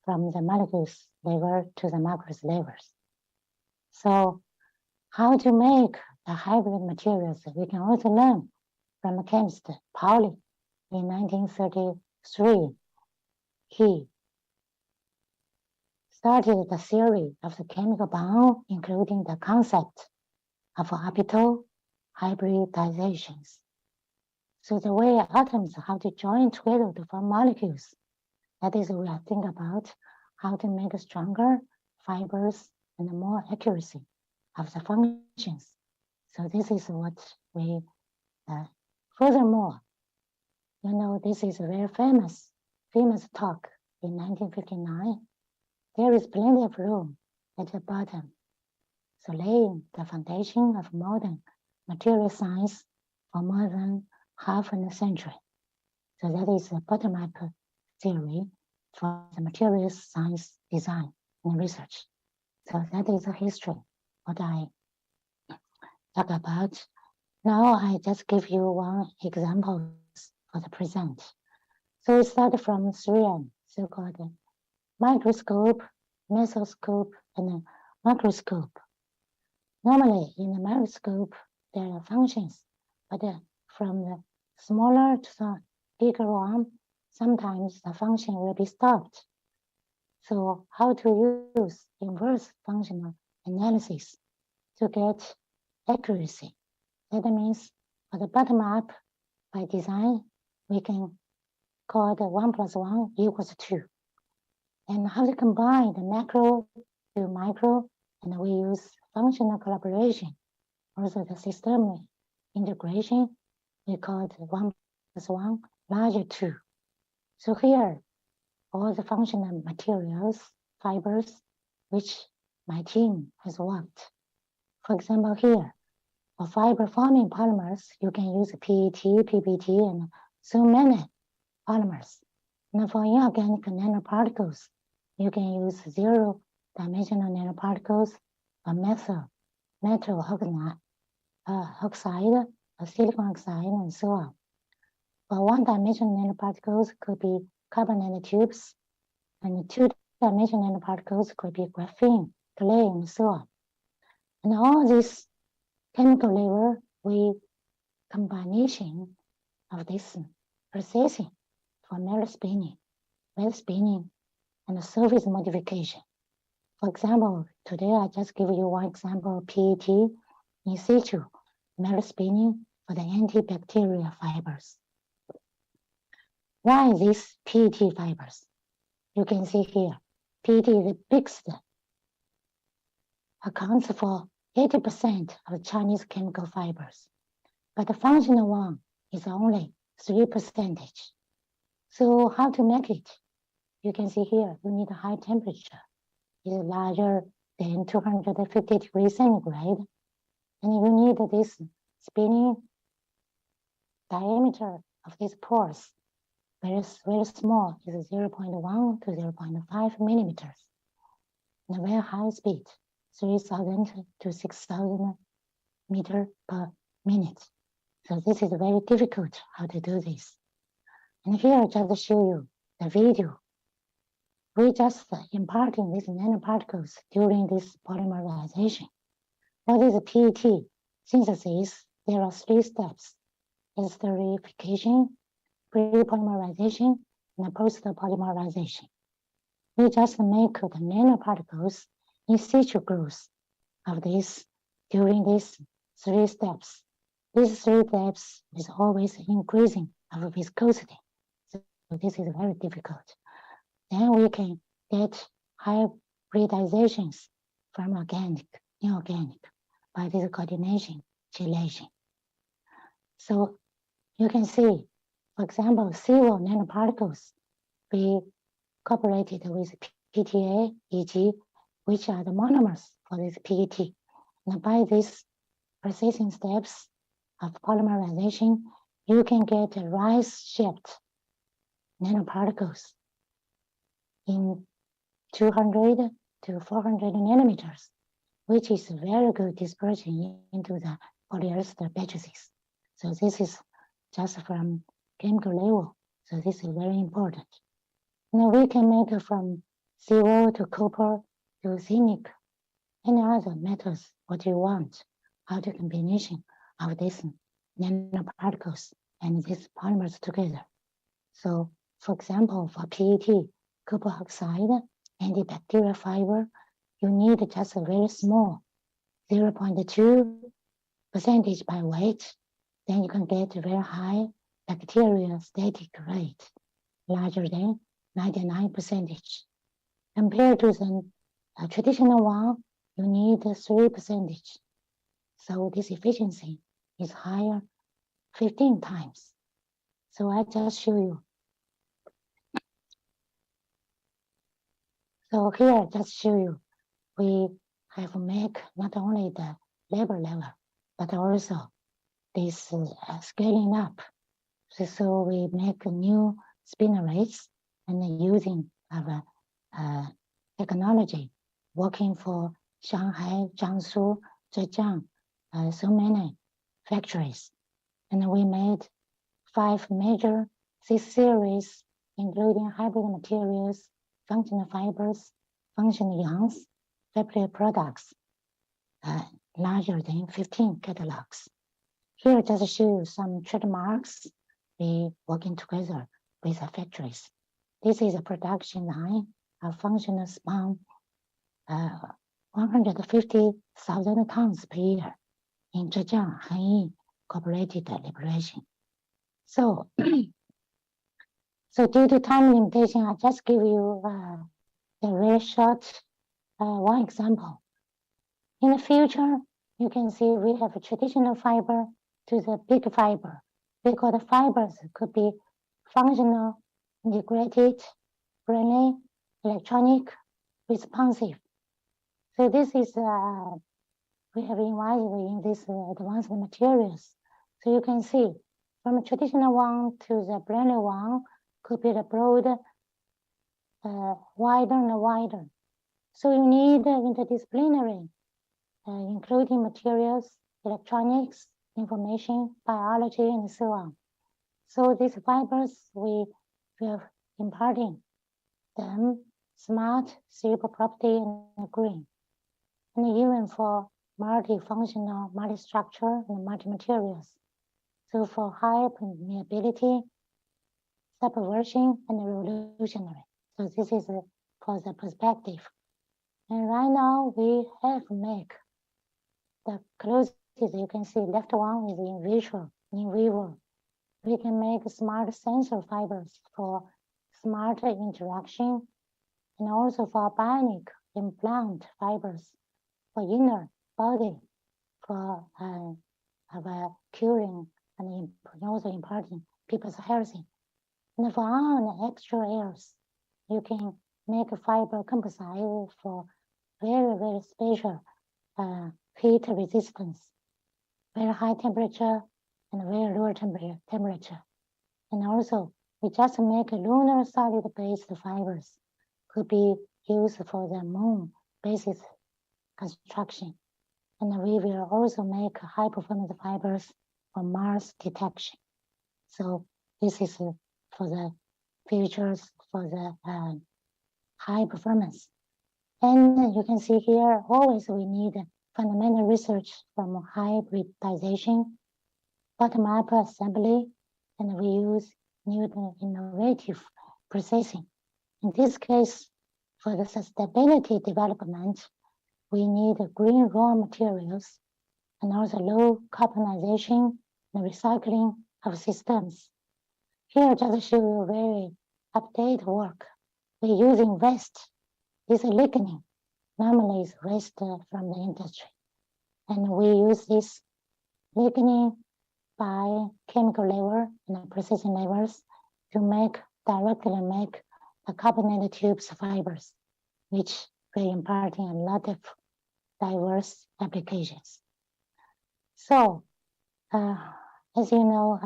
from the molecules level to the macros levels. So how to make the hybrid materials, we can also learn from a chemist, Pauli, in 1933. He started the theory of the chemical bond, including the concept of orbital hybridizations. So the way atoms have to join together to form molecules, that is, we are thinking about how to make stronger fibers and more accuracy of the functions. So this is what we, furthermore, you know, this is a very famous talk in 1959. There is plenty of room at the bottom. So laying the foundation of modern material science for more than half a century. So that is a bottom-up theory for the materials science design and research. So that is a history, what I talk about. Now I just give you one example for the present. So we start from 3M, so-called microscope mesoscope, and a microscope. Normally, in the microscope, there are functions, but from the smaller to the bigger one, sometimes the function will be stopped. So how to use inverse functional analysis to get accuracy? That means for the bottom up, by design, we can call the 1 + 1 = 2. And how to combine the macro to micro, and we use functional collaboration. Also the system integration, we call it 1 + 1 larger 2. So here, all the functional materials, fibers, which my team has worked. For example, here, for fiber forming polymers, you can use PET, PBT, and so many polymers. And for inorganic nanoparticles, you can use zero-dimensional nanoparticles, or metal oxide, silicon oxide, and so on. For one-dimensional nanoparticles could be carbon nanotubes, and two-dimensional nanoparticles could be graphene, clay, and so on. And all this chemical level, we combination of this processing for metal spinning, wet spinning, and surface modification. For example, today I just give you one example of PET in situ metal spinning for the antibacterial fibers. Why these PET fibers? You can see here, PET is the biggest, accounts for 80% of Chinese chemical fibers, but the functional one is only 3%. So how to make it? You can see here, you need a high temperature. It's larger than 250 degrees centigrade, and you need this spinning diameter of these pores very small, is 0.1 to 0.5 millimeters, and a very high speed, 3,000 to 6,000 meters per minute. So this is very difficult how to do this. And here I just show you the video. We just imparting these nanoparticles during this polymerization. What is PET synthesis? There are 3 steps. It's esterification, pre-polymerization, and post-polymerization. We just make the nanoparticles in situ growth of this during these 3 steps. These 3 steps is always increasing of viscosity. So this is very difficult. Then we can get hybridizations from organic, inorganic by this coordination, chelation. So you can see, for example, several nanoparticles be cooperated with PTA, EG, which are the monomers for this PET. And by these processing steps of polymerization, you can get rice-shaped nanoparticles in 200 to 400 nanometers, which is very good dispersion into the polyester matrices. So this is just from chemical level. So this is very important. Now we can make from silver to copper to zinc, any other metals, what you want, how to combination of these nanoparticles and these polymers together. So for example, for PET, copper oxide, antibacterial fiber, you need just a very small 0.2% by weight. Then you can get a very high bacterial static rate, larger than 99%. Compared to the traditional one, you need 3%. So this efficiency is higher 15 times. So I just show you. So here I just show you, we have make not only the labor level, but also this scaling up. So we make new spinnerets and using our technology working for Shanghai, Jiangsu, Zhejiang, so many factories. And we made 5 major C-series, including hybrid materials, functional fibers, functional yarns, fabric products, larger than 15 catalogs. Here just show you some trademarks we working together with the factories. This is a production line of functional spun 150,000 tons per year in Zhejiang Cooperated Liberation. So, so due to time limitation, I just give you a very short one example. In the future, you can see we have a traditional fiber to the big fiber. Because the fibers could be functional, integrated, friendly, electronic, responsive. So this is, we have invited in this advanced materials. So you can see from a traditional one to the brand new one could be the broad, wider and wider. So you need interdisciplinary, including materials, electronics, information, biology, and so on. So these fibers, we are imparting them smart, cerebral property, and green. And even for multifunctional, multi-structure, and multi-materials. So for high permeability, subversion, and revolutionary. So this is for the perspective. And right now we have make the closest, you can see left one is in vivo. We can make smart sensor fibers for smart interaction and also for bionic implant fibers for inner body for curing and also imparting people's health. And for on extra airs, you can make a fiber composite for very, very special heat resistance, very high temperature and very low temperature. And also, we just make a lunar solid-based fibers could be used for the moon basis construction. And we will also make high-performance fibers for Mars detection. So this is for the futures for the high performance. And you can see here, always we need fundamental research from hybridization, bottom-up assembly, and we use new innovative processing. In this case, for the sustainability development, we need green raw materials and also low carbonization and recycling of systems. Here, just show you very updated work. We're using waste. This is lignin. Normally, it's waste from the industry. And we use this lignin by chemical level and processing levels to directly make the carbonated tubes fibers, which we're imparting a lot of diverse applications. So, as you know,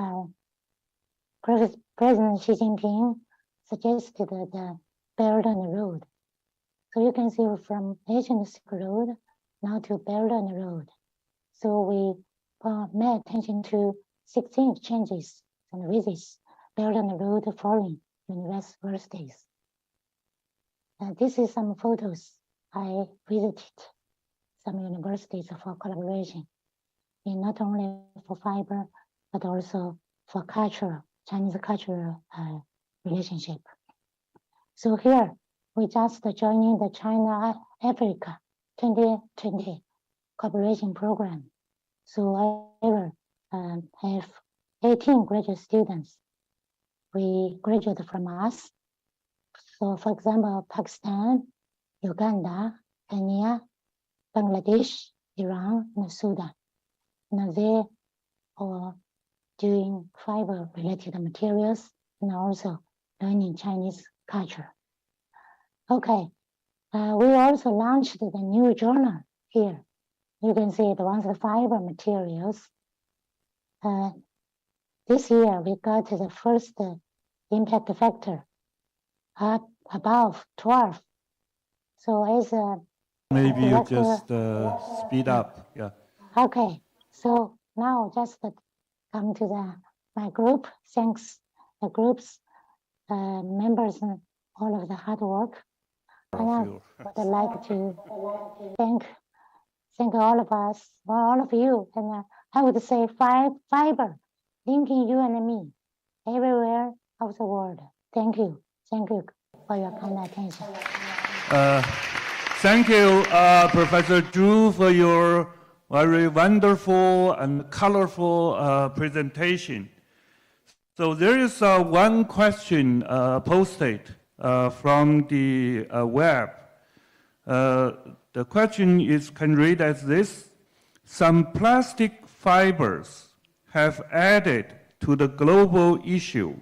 President Xi Jinping suggested the Belt and Road. So you can see from Asian Silk Road now to Belt and Road. So we pay attention to 16 exchanges and visits Belt and Road foreign universities. This is some photos. I visited some universities for collaboration, in not only for fiber, but also for cultural, Chinese cultural relationship. So here, we just joining the China-Africa 2020 cooperation program. So I have 18 graduate students. We graduated from us. So for example, Pakistan, Uganda, Kenya, Bangladesh, Iran, and Sudan. And they are doing fiber-related materials and also learning Chinese culture. Okay, we also launched the new journal here. You can see advanced fiber materials. This year we got the first impact factor up above 12. So as a
maybe you just speed up, yeah.
Okay, so now just come to my group. Thanks the group's members and all of the hard work. would like to thank all of us, all of you, and I would say fiber linking you and me everywhere of the world. Thank you for your kind attention.
Thank you, Professor Zhu, for your very wonderful and colorful presentation. So there is one question posted from the web. The question can read as this: some plastic fibers have added to the global issue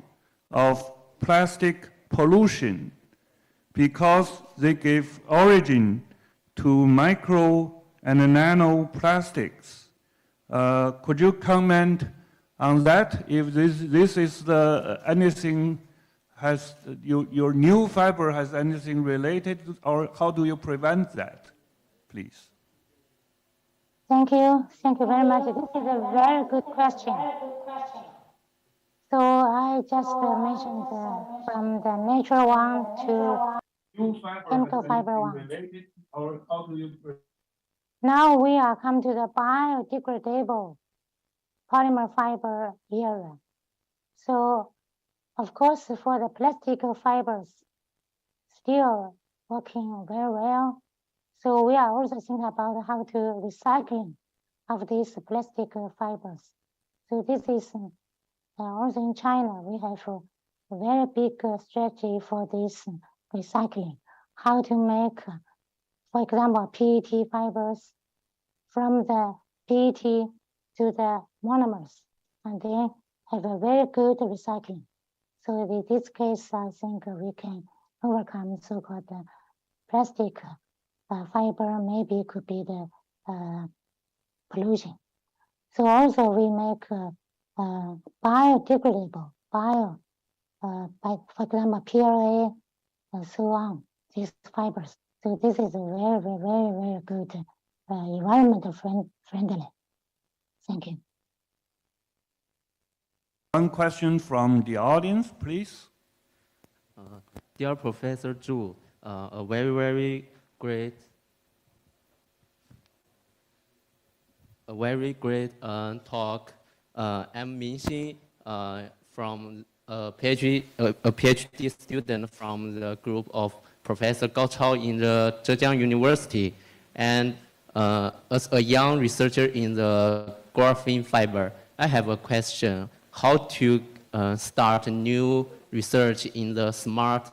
of plastic pollution because they give origin to micro and nanoplastics. Could you comment on that? If this is anything, has your new fiber has anything related, or how do you prevent that, please?
Thank you very much. This is a very good question. So I just mentioned from the natural one to chemical fiber one. Now we are come to the biodegradable polymer fiber era. So of course, for the plastic fibers, still working very well. So we are also thinking about how to recycling of these plastic fibers. So this is also in China, we have a very big strategy for this recycling. How to make, for example, PET fibers from the PET to the monomers, and then have a very good recycling. So in this case, I think we can overcome so-called plastic fiber, maybe could be the pollution. So also we make biodegradable, for example, PLA and so on, these fibers. So this is very, very, very good environmental friendly. Thank you.
One question from the audience, please.
Dear Professor Zhu, a very, very great talk. I'm Minxin from a PhD student from the group of Professor Gao Chao in the Zhejiang University. And as a young researcher in the graphene fiber, I have a question. How to start new research in the smart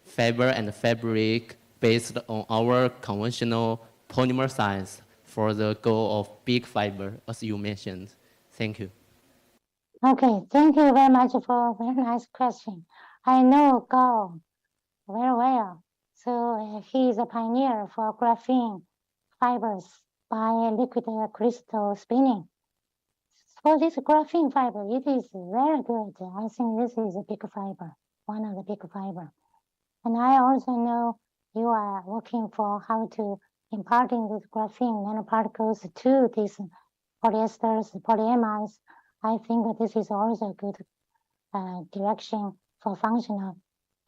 fiber and fabric based on our conventional polymer science for the goal of big fiber, as you mentioned. Thank you.
Okay, thank you very much for a very nice question. I know Gao very well. So he is a pioneer for graphene fibers by liquid crystal spinning. For this graphene fiber, it is very good. I think this is a big fiber, one of the big fiber. And I also know you are working for how to imparting this graphene nanoparticles to these polyesters, polyamides. I think this is also a good direction for functional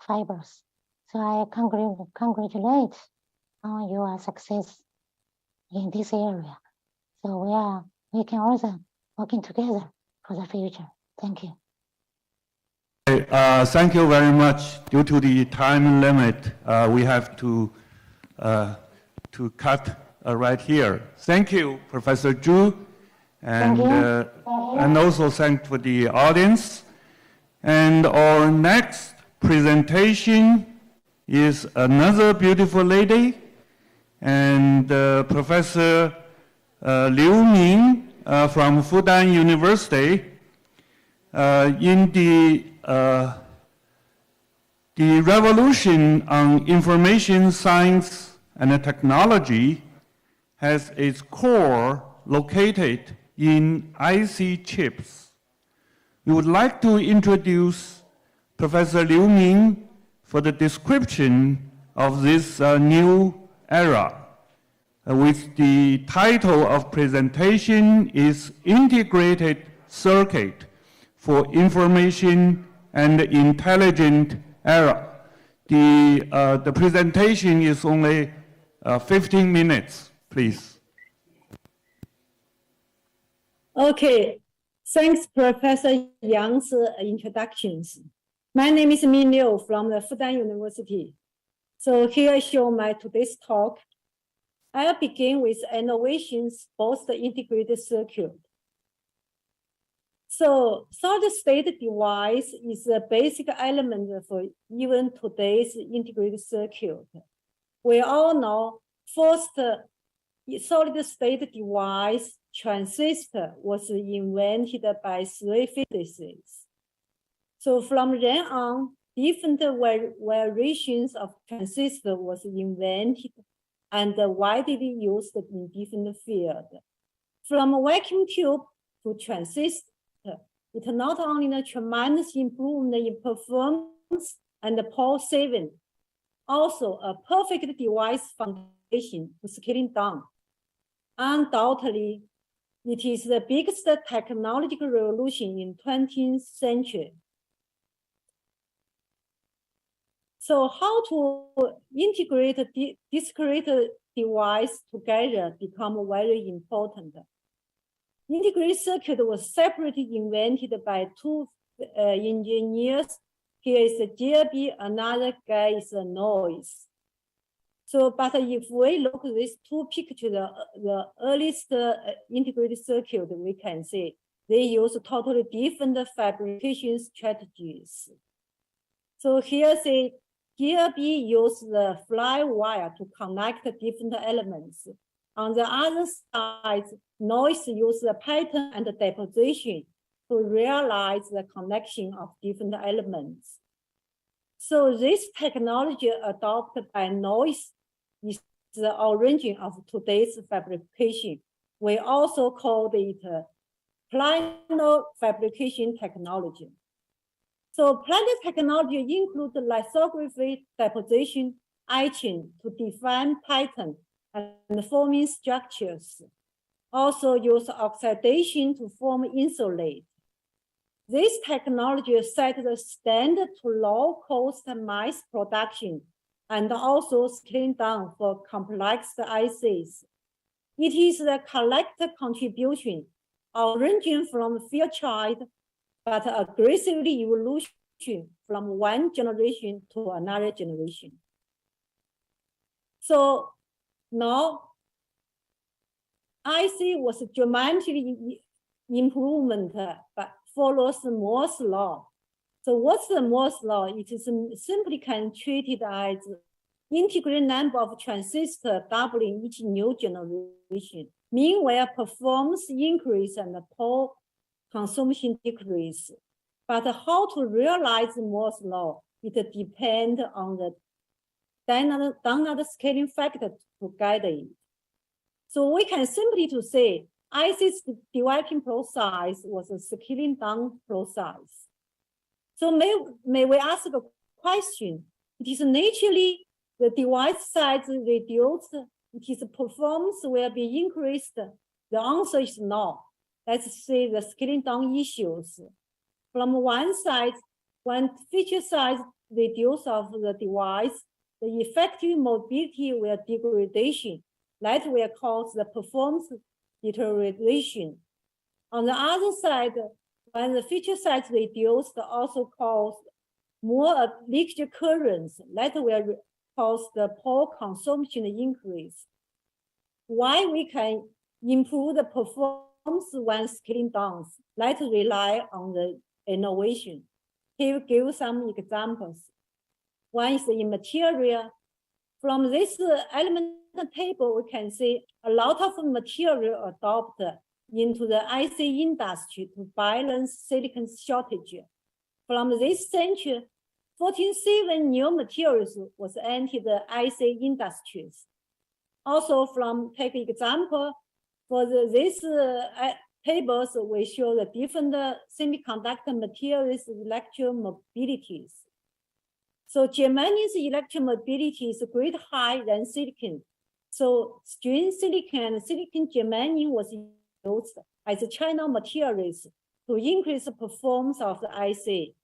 fibers. So I congratulate on your success in this area. So we can also working together for the future. Thank you.
Thank you very much. Due to the time limit, we have to cut right here. Thank you, Professor Zhu, and also thank for the audience. And our next presentation is another beautiful lady, and Professor Liu Ming from Fudan University. In the revolution on information science and technology has its core located in IC chips. We would like to introduce Professor Liu Ming for the description of this new era, which the title of presentation is Integrated Circuit for Information and Intelligent Era. The presentation is only 15 minutes, please.
Okay, thanks Professor Yang's introductions. My name is Min Liu from the Fudan University. So here I show my today's talk. I'll begin with innovations post the integrated circuit. So solid-state device is a basic element for even today's integrated circuit. We all know first solid-state device transistor was invented by three physicists. So from then on, different variations of transistor was invented and widely used in different fields. From vacuum tube to transistor, it not only a tremendous improvement in performance and power saving, also a perfect device foundation for scaling down. Undoubtedly, it is the biggest technological revolution in 20th century. So how to integrate discrete device together become very important. Integrated circuit was separately invented by two engineers. Here is a GLB, another guy is a noise. So, but if we look at these two pictures, the earliest integrated circuit, we can see they use totally different fabrication strategies. So here say GLB use the fly wire to connect different elements. On the other side, noise use the pattern and the deposition to realize the connection of different elements. So this technology adopted by noise is the origin of today's fabrication. We also call it planar fabrication technology. So planar technology includes lithography, deposition, etching to define pattern and forming structures. Also use oxidation to form insulate. This technology set the standard to low-cost mass production and also scaling down for complex ICs. It is the collective contribution originating from Fairchild, but aggressively evolution from one generation to another generation. So now, IC was dramatically improvement, but follows Moore's law. So what's the Moore's law? It is simply can treat it as integrated number of transistors doubling each new generation. Meanwhile, performance increase and power consumption decrease. But how to realize Moore's law? It depends on the downward scaling factor to guide it. So we can simply to say IC's developing process was a scaling down process. So may we ask a question? It is naturally the device size reduced, it is performance will be increased. The answer is no. Let's say the scaling down issues. From one side, when feature size reduce of the device, the effective mobility will degradation. That will cause the performance deterioration. On the other side, when the feature size reduced, also cause more leakage currents. That will cause the power consumption increase. Why we can improve the performance when scaling down? Let's rely on the innovation. Here give some examples. One is in material. From this element table, we can see a lot of material adopted into the IC industry to balance silicon shortage. From this century, 47 new materials was entered the IC industries. Also from take example, for these tables, we show the different semiconductor materials electromobilities. So germanium's electromobility is great higher than silicon. So string silicon and silicon germanium was used as China materials to increase the performance of the IC.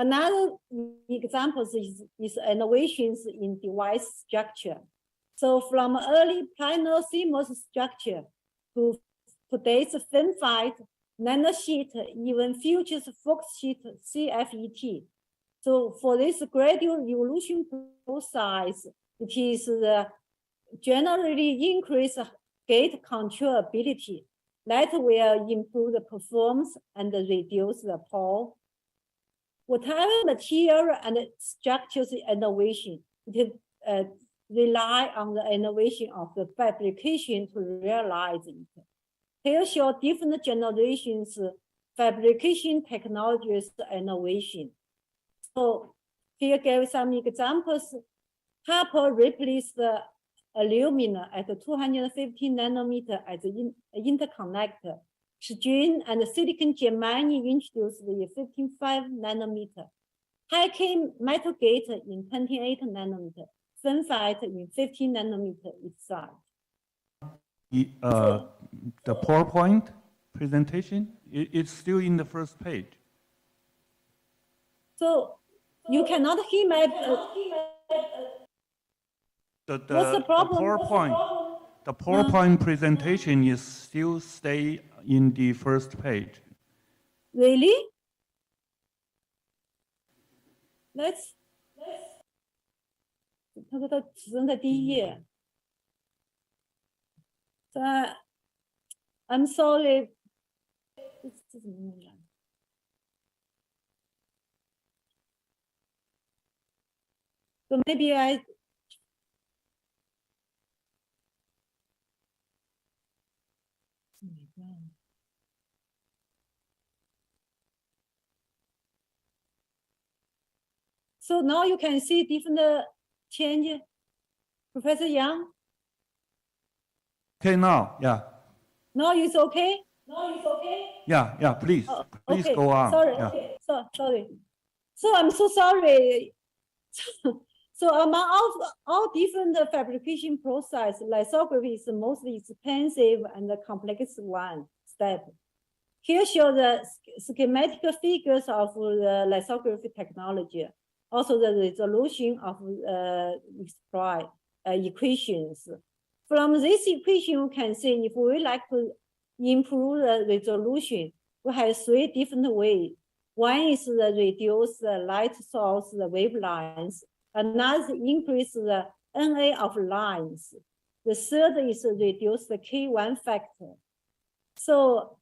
Another example is innovations in device structure. So from early planar CMOS structure to today's FinFET, nanosheet, even futures Fox sheet CFET. So for this gradual evolution process, it is generally increase gate control ability that will improve the performance and reduce the power. Whatever material and structures innovation, it rely on the innovation of the fabrication to realize it. Here show different generations fabrication technologies innovation. So here give some examples. Copper replaced the aluminum at 250 nanometer as an interconnector. String and silicon germanium introduced the 15.5 nanometer. High-K metal gate in 28 nanometer. FinFET in 15 nanometer itself.
The PowerPoint presentation, it's still in the first page.
So you cannot hear my. What's the problem?
The PowerPoint presentation is still stay in the first page.
Really? Let's. 他说他只能在第一页。I'm sorry. So maybe I. So now you can see different change, Professor Yang.
Okay, now, yeah.
Now it's okay?
Yeah, please, please
okay.
go on.
Sorry,
yeah.
okay. Sorry. So I'm so sorry. So among all different fabrication process, lithography is the most expensive and the complex one step. Here show the schematic figures of the lithography technology, also the resolution of equations. From this equation, you can see if we like to improve the resolution, we have three different ways. One is the reduce the light source, the wavelengths. Another increase the NA of lines. The third is reduce the K1 factor. So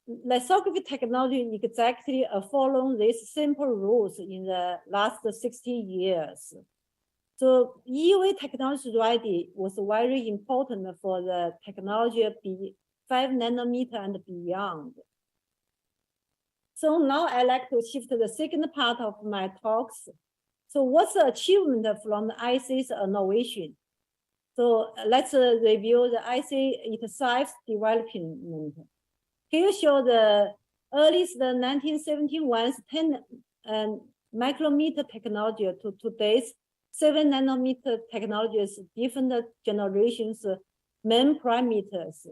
lithography technology exactly following these simple rules in the last 60 years. So EUV technology ready was very important for the technology be 5 nanometer and beyond. So now I'd like to shift to the second part of my talks. So what's the achievement from the IC's innovation? So let's review the IC itself development. Here show the earliest 1971's 10 micrometer technology to today's 7 nanometer technologies, different generations, main parameters.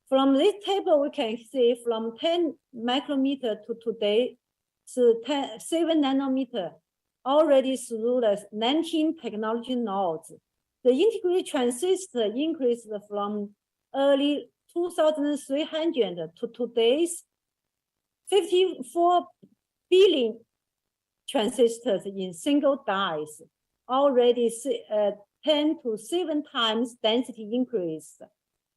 From this table, we can see from 10 micrometer to today, so 7 nanometer, already through the 19 technology nodes. The integrated transistor increased from early 2,300 to today's 54 billion transistors in single dies, already 10 to 7 times density increase.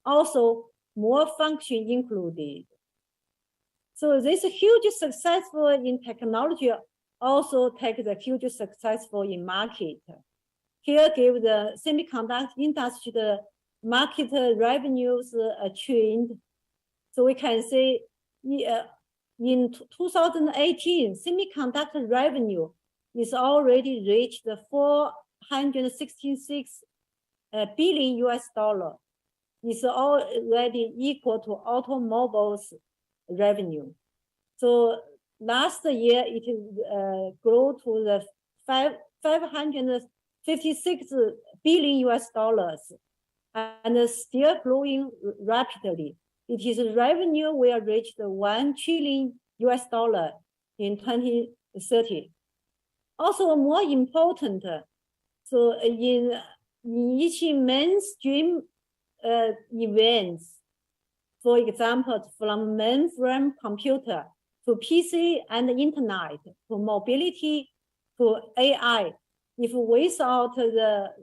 Also, more function included. So this huge successful in technology also take the huge successful in market. Here give the semiconductor industry the market revenues trend. So we can say in 2018, semiconductor revenue is already reached $466 billion US. It's already equal to automobiles revenue. So last year it grew to the $556 billion US, and still growing rapidly. It is revenue will reach the $1 trillion US in 2030. Also more important, so in each mainstream events, for example, from mainframe computer to PC and internet, to mobility, to AI, if without the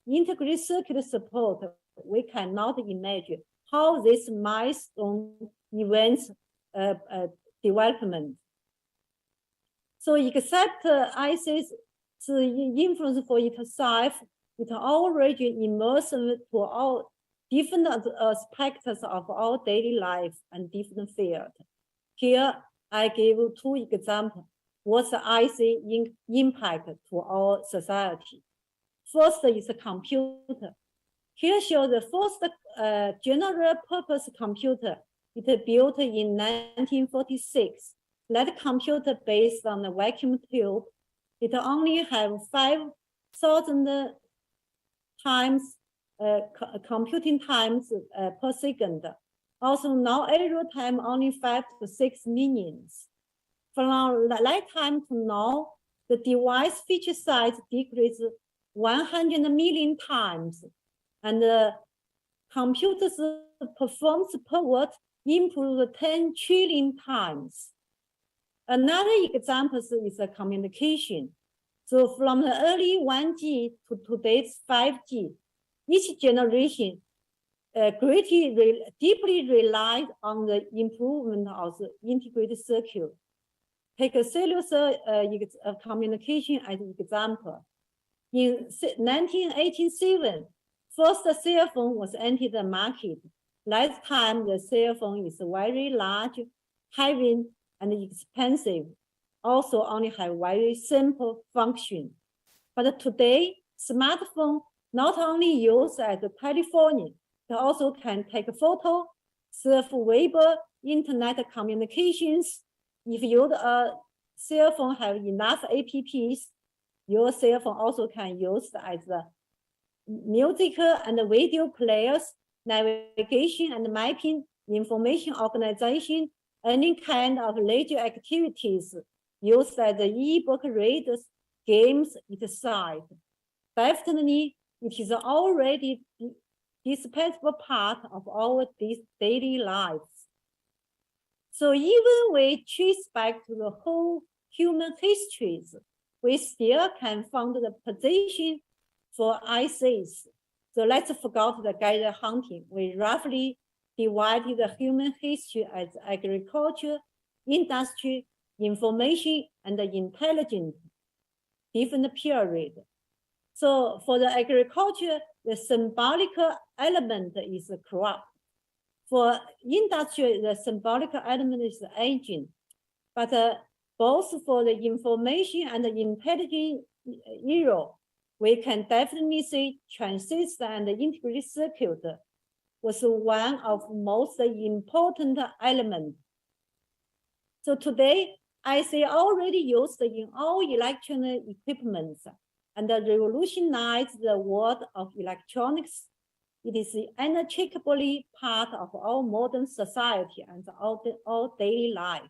integrated circuit support, we cannot imagine how this milestone events development. So except IC's influence for itself, it already immersive to all different aspects of our daily life and different fields. Here, I give two examples. What's the IC impact to our society? First is a computer. Here shows the first general purpose computer. It built in 1946. That computer based on the vacuum tube. It only have 5,000 times computing times per second. Also now error time only 5 to 6 millions. From that time to now, the device feature size decreased 100 million times, and the computer's performance per watt improved 10 trillion times. Another example is a communication. So from the early 1G to today's 5G, each generation deeply relied on the improvement of the integrated circuit. Take a cellular communication as an example. In 1987, first cell phone was entered the market. Last time, the cell phone is very large, heavy, and expensive. Also only have very simple function. But today, smartphone not only used as a telephone, it also can take a photo, surf web, internet communications. If your cell phone have enough apps, your cell phone also can use as a music and video players, navigation and mapping, information organization, any kind of leisure activities used as the e-book readers, games, etc. Definitely, it is already dispensable part of our daily lives. So even we trace back to the whole human histories, we still can find the position for ICs. So let's forget the guided hunting. We roughly divided the human history as agriculture, industry, information, and intelligence, different period. So for the agriculture, the symbolic element is the crop. For industry, the symbolic element is the engine. But both for the information and the intelligence era, we can definitely say transistor and the integrated circuit was one of most important elements. So today, IC already used in all electronic equipment and revolutionized the world of electronics. It is unshakably part of our modern society and our daily life.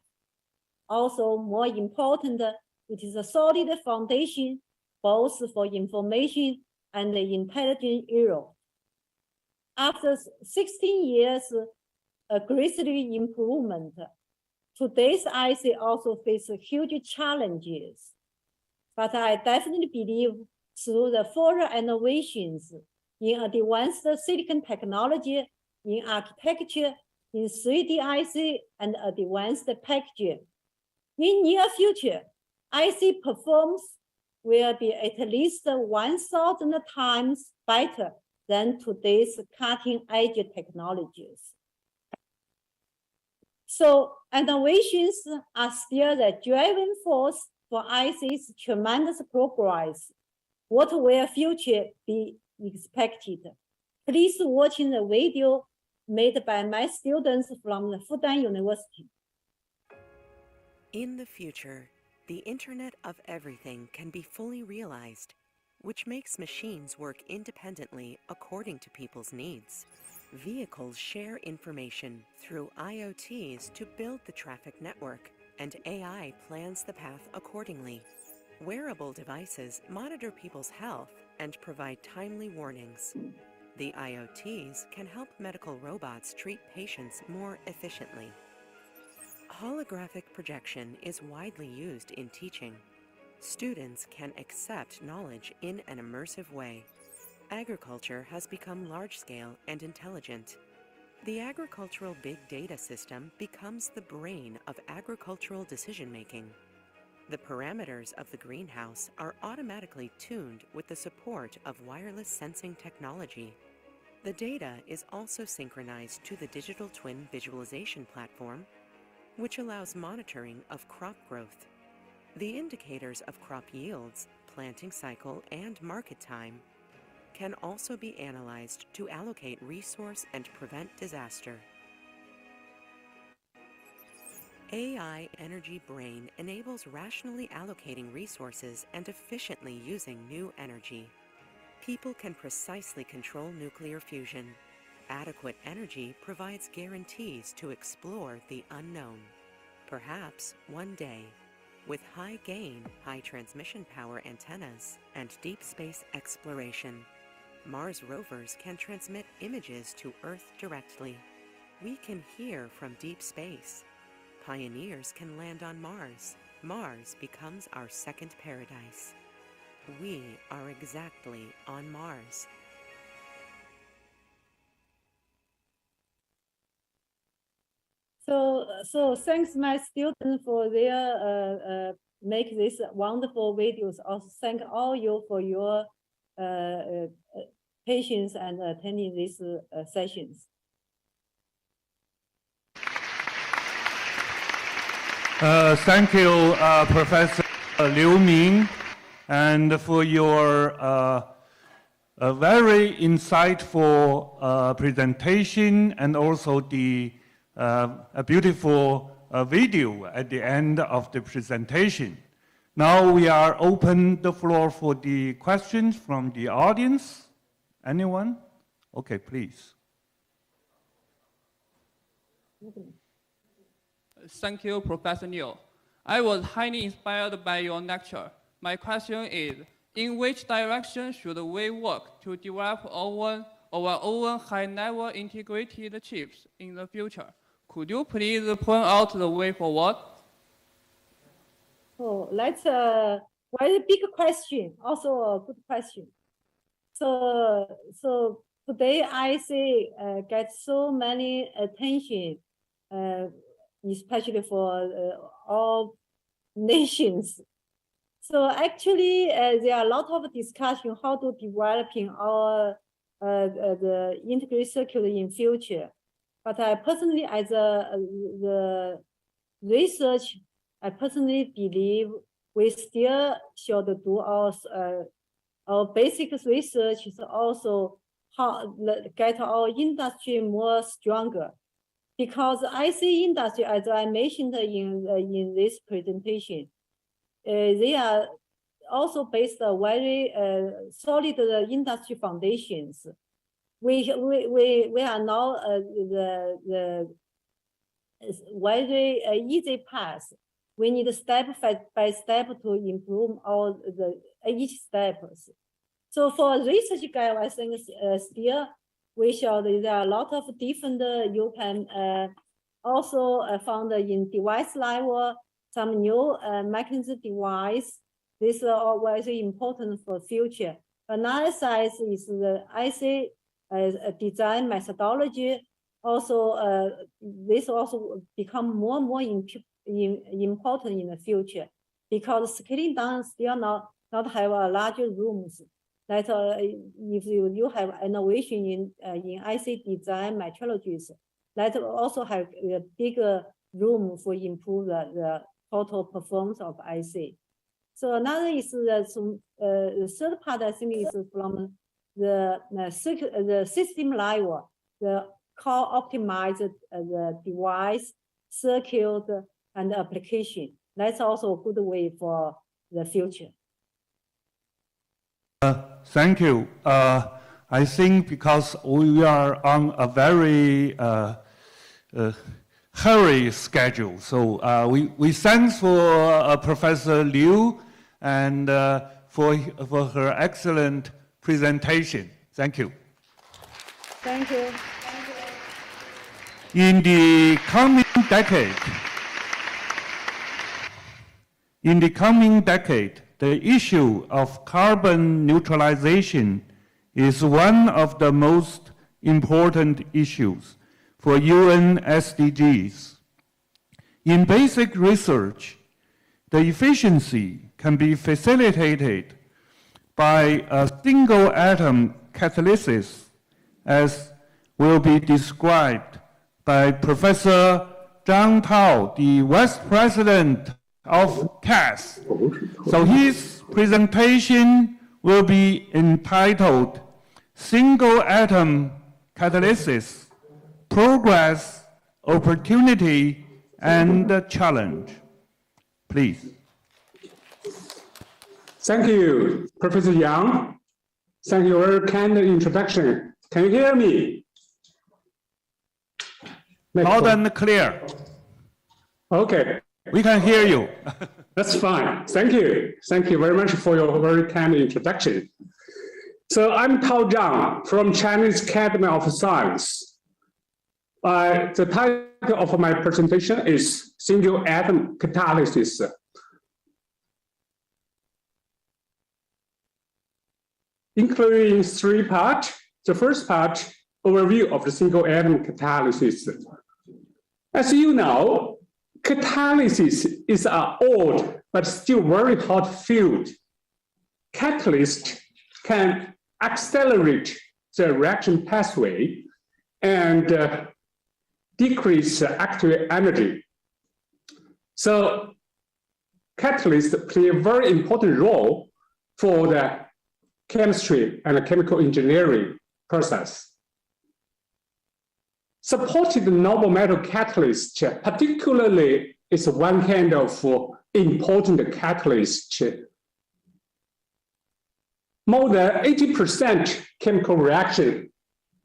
Also, more important, it is a solid foundation both for information and the intelligence era. After 16 years aggressive improvement, today's IC also faces huge challenges. But I definitely believe through the further innovations in advanced silicon technology, in architecture, in 3D IC, and advanced packaging, in near future, IC performance will be at least 1,000 times better than today's cutting-edge technologies. So innovations are still the driving force for IC's tremendous progress. What will future be expected? Please watch the video made by my students from the Fudan University.
In the future, the Internet of Everything can be fully realized, which makes machines work independently according to people's needs. Vehicles share information through IoTs to build the traffic network, and AI plans the path accordingly. Wearable devices monitor people's health and provide timely warnings. The IoTs can help medical robots treat patients more efficiently. Holographic projection is widely used in teaching. Students can accept knowledge in an immersive way. Agriculture has become large-scale and intelligent. The agricultural big data system becomes the brain of agricultural decision-making. The parameters of the greenhouse are automatically tuned with the support of wireless sensing technology. The data is also synchronized to the digital twin visualization platform, which allows monitoring of crop growth. The indicators of crop yields, planting cycle, and market time can also be analyzed to allocate resource and prevent disaster. AI Energy Brain enables rationally allocating resources and efficiently using new energy. People can precisely control nuclear fusion. Adequate energy provides guarantees to explore the unknown. Perhaps one day, with high gain, high transmission power antennas and deep space exploration, Mars rovers can transmit images to Earth directly. We can hear from deep space. Pioneers can land on Mars. Mars becomes our second paradise. We are exactly on Mars.
So thanks my students for their make this wonderful videos. Also thank all you for your patience and attending these sessions.
Thank you, Professor Liu Ming, and for your very insightful presentation, and also the a beautiful video at the end of the presentation. Now we are open the floor for the questions from the audience. Anyone? Okay, please.
Thank you, Professor Liu. I was highly inspired by your lecture. My question is, in which direction should we work to develop our own high-level integrated chips in the future? Could you please point out the way forward?
Oh, that's a very big question, also a good question. So today I see get so many attention, especially for all nations. So actually, there are a lot of discussion how to developing our the integrated circuit in future. But I personally, as the research, I personally believe we still should do our basic research is also how get our industry more stronger. Because IC industry, as I mentioned in this presentation, they are also based on very solid industry foundations. We are now the very easy path. We need step by step to improve all each steps. So for research guide, I think still we should. There are a lot of different. You can also found in device level some new mechanism device. These are all very important for future. Another side is the IC design methodology. Also, this also become more and more important in the future, because scaling down still not have a larger rooms. That if you have innovation in IC design metrologies, that also have a bigger room for improve the total performance of IC. So another is the third part, I think, is from the system level, the core optimized the device, circuit, and application. That's also a good way for the future.
Thank you. I think because we are on a very hurry schedule, so we thanks for Professor Liu and for her excellent presentation. Thank you.
Thank you.
In the coming decade, the issue of carbon neutralization is one of the most important issues for UN SDGs. In basic research, the efficiency can be facilitated by a single atom catalysis, as will be described by Professor Zhang Tao, the Vice President of TWAS. So his presentation will be entitled Single Atom Catalysis, Progress, Opportunity, and Challenge. Please.
Thank you, Professor Yang. Thank you for your kind introduction. Can you hear me?
Loud and clear.
Okay.
We can hear you.
That's fine. Thank you. Thank you very much for your very kind introduction. So I'm Tao Zhang from Chinese Academy of Science. The title of my presentation is Single Atom Catalysis. Including three parts. The first part, overview of the single atom catalysis. As you know, catalysis is an old but still very hot field. Catalyst can accelerate the reaction pathway and decrease active energy. So catalysts play a very important role for the chemistry and chemical engineering process. Supported noble metal catalyst, particularly, is one kind of important catalyst. More than 80% chemical reaction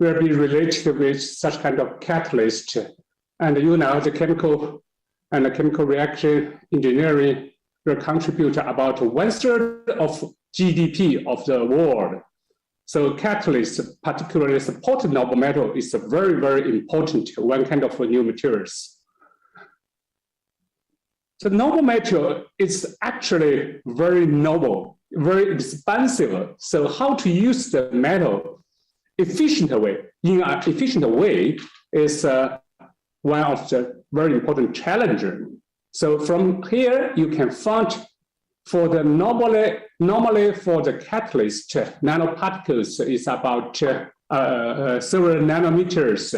will be related with such kind of catalyst. And you know, the chemical and the chemical reaction engineering will contribute about 1/3 of GDP of the world. So catalysts, particularly supported noble metal, is a very, very important one kind of new materials. So noble metal is actually very noble, very expensive. So how to use the metal efficiently, in an efficient way, is one of the very important challenges. So from here, you can find for the normally for the catalyst, nanoparticles is about several nanometers.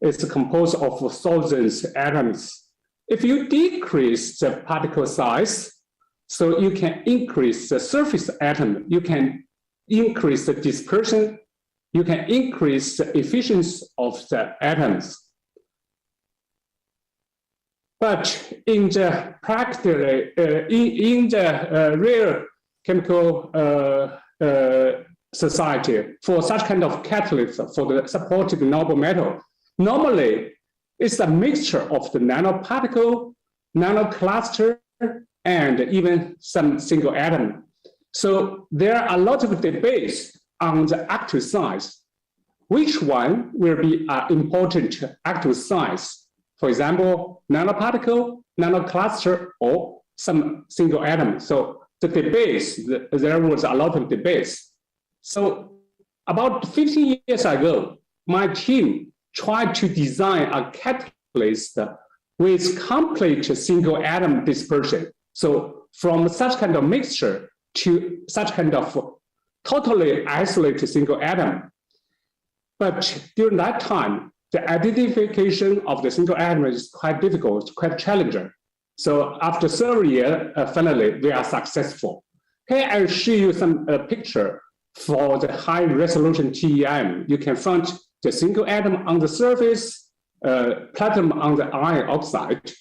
It's composed of thousands of atoms. If you decrease the particle size, so you can increase the surface atom, you can increase the dispersion, you can increase the efficiency of the atoms. But in the practically, in the real chemical society, for such kind of catalyst, for the supported noble metal, normally it's a mixture of the nanoparticle, nanocluster, and even some single atom. So there are a lot of debates on the active size. Which one will be an important active size? For example, nanoparticle, nanocluster, or some single atom. So the debates, there was a lot of debates. So about 15 years ago, my team tried to design a catalyst with complete single atom dispersion. So from such kind of mixture to such kind of totally isolated single atom. But during that time, the identification of the single atom is quite difficult, quite challenging. So after several years, finally, we are successful. Here I'll show you some picture for the high resolution TEM. You can find the single atom on the surface, platinum on the iron oxide.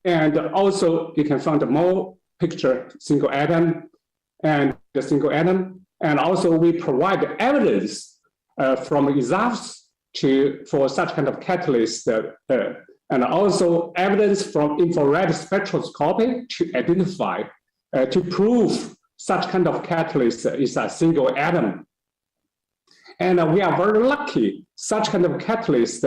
And also you can find a more picture single atom and the single atom. And also we provide evidence from examples for such kind of catalyst, and also evidence from infrared spectroscopy to identify to prove such kind of catalyst is a single atom. And we are very lucky such kind of catalyst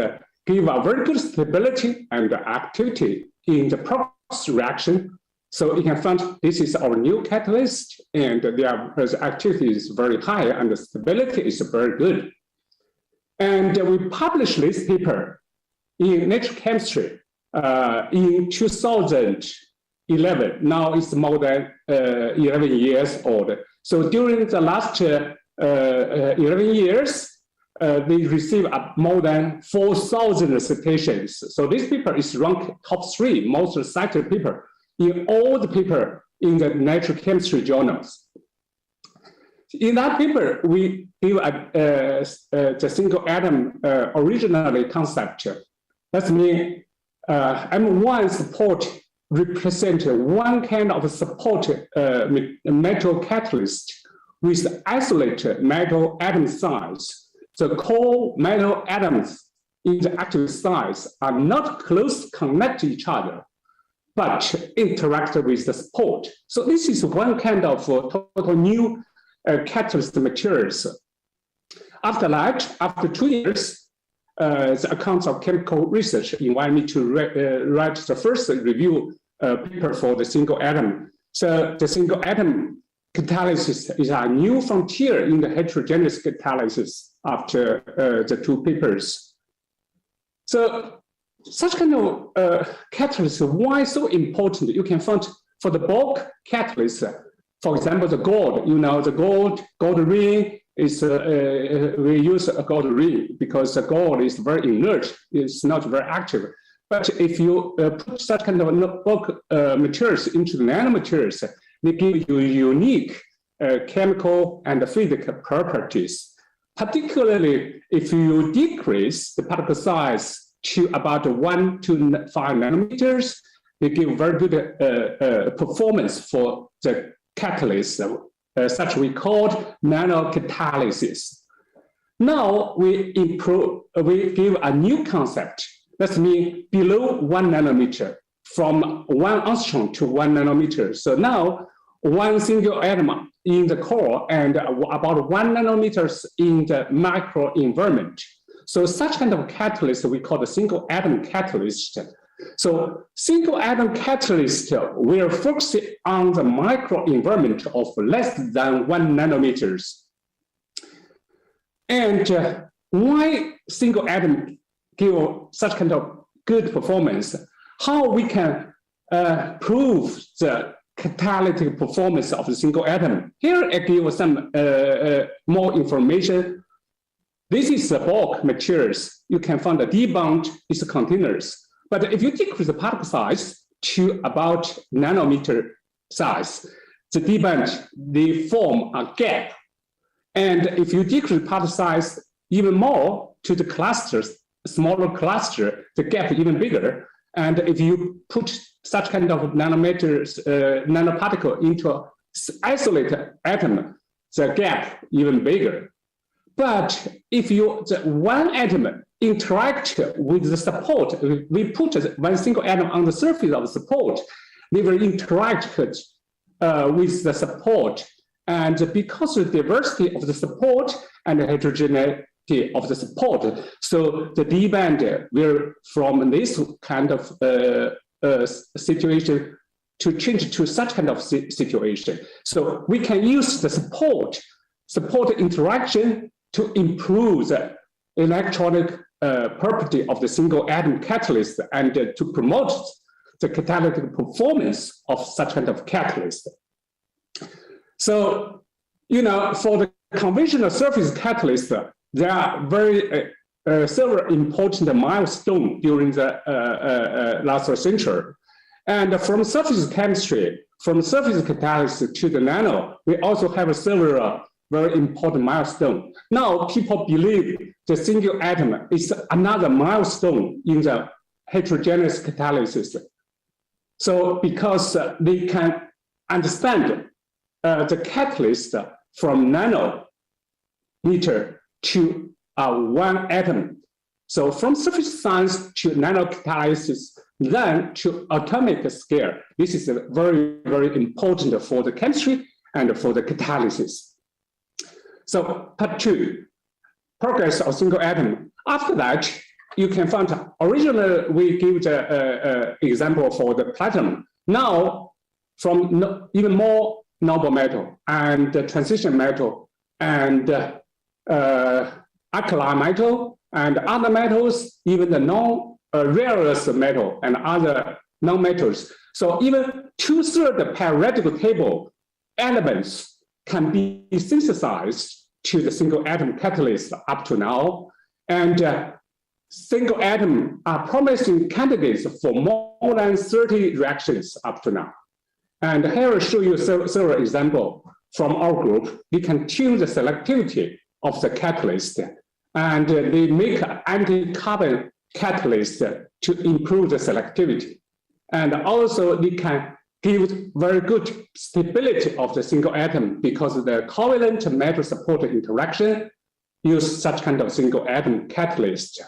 give a very good stability and activity in the process reaction. So you can find this is our new catalyst, and the activity is very high and the stability is very good. And we published this paper in Nature Chemistry in 2011. Now it's more than 11 years old. So during the last 11 years, they received more than 4,000 citations. So this paper is ranked top 3 most cited paper in all the paper in the Nature Chemistry journals. In that paper, we give the single atom originally concept. That means M1 support represent one kind of support metal catalyst with isolated metal atom size. The core metal atoms in the active size are not close connected to each other, but interact with the support. So this is one kind of total new catalyst materials. After that, after 2 years, the Accounts of Chemical Research invited me to write the first review paper for the single atom. So the single atom catalysis is a new frontier in the heterogeneous catalysis after the 2 papers. So such kind of catalyst, why so important? You can find for the bulk catalyst, for example, the gold, the gold ring is, we use a gold ring because the gold is very inert, it's not very active. But if you put such kind of bulk materials into the nanomaterials, they give you unique chemical and physical properties. Particularly if you decrease the particle size to about 1 to 5 nanometers, they give very good performance for the catalyst, such we called nanocatalysis. Now we give a new concept. That means below 1 nanometer, from 1 angstrom to 1 nanometer. So now one single atom in the core and about 1 nanometers in the microenvironment. So such kind of catalyst we call the single atom catalyst. So single atom catalyst will focus on the microenvironment of less than 1 nanometers. And why single atom give such kind of good performance? How we can prove the catalytic performance of the single atom? Here I give some more information. This is the bulk materials. You can find the D bond is the containers. But if you decrease the particle size to about nanometer size, the D bond, they form a gap. And if you decrease the particle size even more to the clusters, smaller cluster, the gap even bigger. And if you put such kind of nanometers, nanoparticle into an isolated atom, the gap even bigger. But if the one atom interact with the support, we put one single atom on the surface of the support, they will interact with the support. And because of the diversity of the support and the heterogeneity of the support, so the D band will, from this kind of situation, to change to such kind of situation. So we can use the support interaction to improve the electronic property of the single atom catalyst and to promote the catalytic performance of such kind of catalyst. So, for the conventional surface catalyst, there are very several important milestones during the last century. And from surface chemistry, from surface catalyst to the nano, we also have several very important milestones. Now people believe the single atom is another milestone in the heterogeneous catalysis. So because they can understand the catalyst from nanometer to 1 atom. So from surface science to nanocatalysis, then to atomic scale. This is very, very important for the chemistry and for the catalysis. So part 2, progress of single atom. After that, you can find originally we give the example for the platinum. Now, from even more noble metal and transition metal and alkali metal and other metals, even the rare earth metal and other non-metals. So even 2/3 periodic table elements can be synthesized to the single atom catalyst up to now. And single atom are promising candidates for more than 30 reactions up to now. And here I show you several examples from our group. We can tune the selectivity of the catalyst, and they make anti-carbon catalyst to improve the selectivity. And also they can give very good stability of the single atom because the covalent metal support interaction use such kind of single atom catalyst.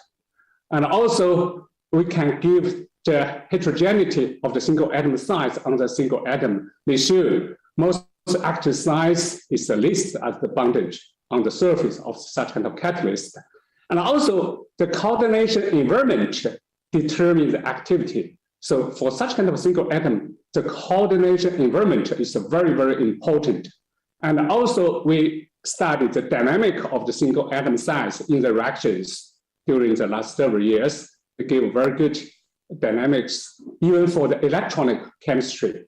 And also we can give the heterogeneity of the single atom size on the single atom. They show most active size is the least at the bondage on the surface of such kind of catalyst. And also the coordination environment determines the activity. So for such kind of single atom, the coordination environment is very, very important. And also we studied the dynamic of the single atom size in the reactions during the last several years. They gave very good dynamics, even for the electronic chemistry.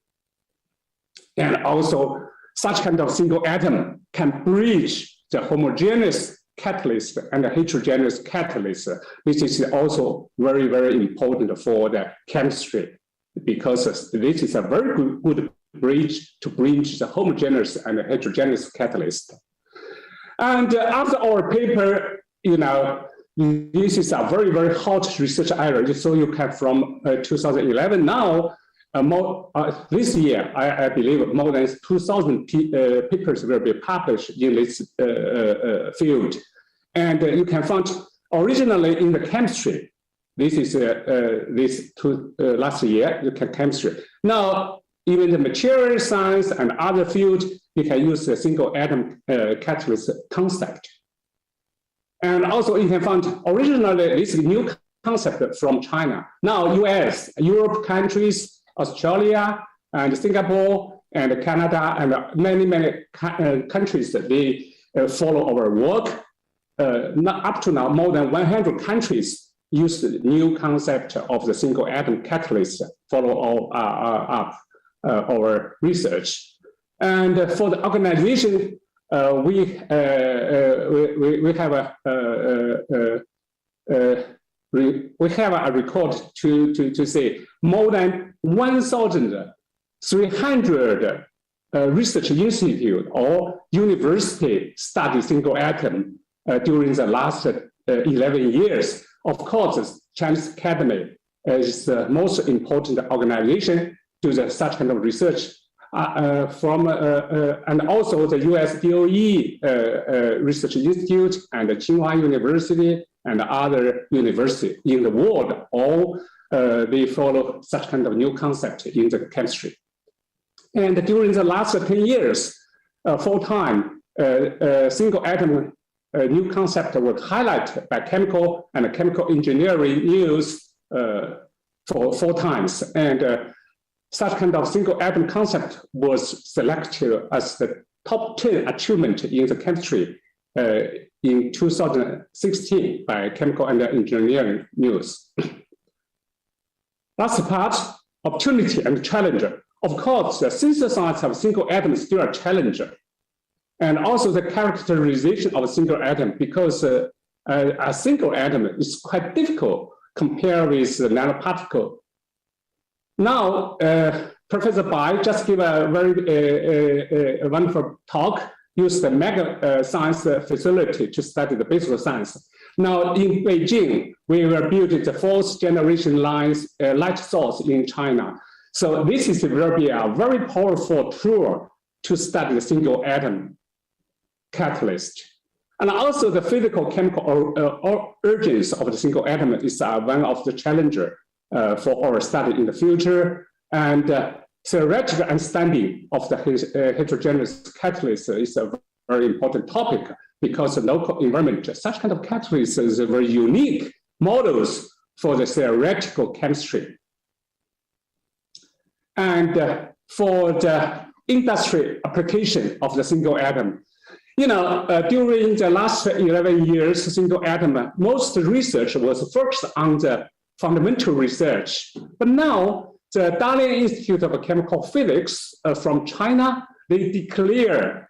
And also such kind of single atom can bridge the homogeneous catalyst and the heterogeneous catalyst. This is also very, very important for the chemistry because this is a very good bridge to bridge the homogeneous and the heterogeneous catalyst. And after our paper, this is a very, very hot research area. So you can from 2011 now, this year, I believe more than 2,000 papers will be published in this field. And you can find originally in the chemistry, this is last year, you can chemistry. Now, even the material science and other fields, you can use the single atom catalyst concept. And also you can find originally this new concept from China. Now US, Europe countries, Australia and Singapore and Canada and many, many countries, they follow our work. Up to now, more than 100 countries use the new concept of the single atom catalyst, follow our research. And for the organization, we have a record to say more than 1,300 research institute or university study single atom during the last 11 years. Of course, Chinese Academy is the most important organization to such kind of research. And also the US DOE Research Institute and the Tsinghua University and other universities in the world, all they follow such kind of new concept in the chemistry. And during the last 10 years, 4 times, single atom new concept was highlighted by chemical and chemical engineering news for 4 times. And such kind of single atom concept was selected as the top 10 achievement in the chemistry in 2016 by Chemical and Engineering News. Last part, opportunity and challenge. Of course, the synthesis of single atom is still a challenge. And also the characterization of a single atom, because a single atom is quite difficult compared with the nanoparticle. Now, Professor Bai just gave a very wonderful talk, used the mega science facility to study the basic science. Now in Beijing, we will build the 4th generation light source in China. So this will be a very powerful tool to study the single atom catalyst. And also the physical chemical origins of the single atom is one of the challenges. for our study in the future. And theoretical understanding of the heterogeneous catalyst is a very important topic, because the local environment, such kind of catalysts is very unique models for the theoretical chemistry. And for the industry application of the single atom, during the last 11 years, single atom, most research was focused on the fundamental research. But now, the Dalian Institute of Chemical Physics from China, they declare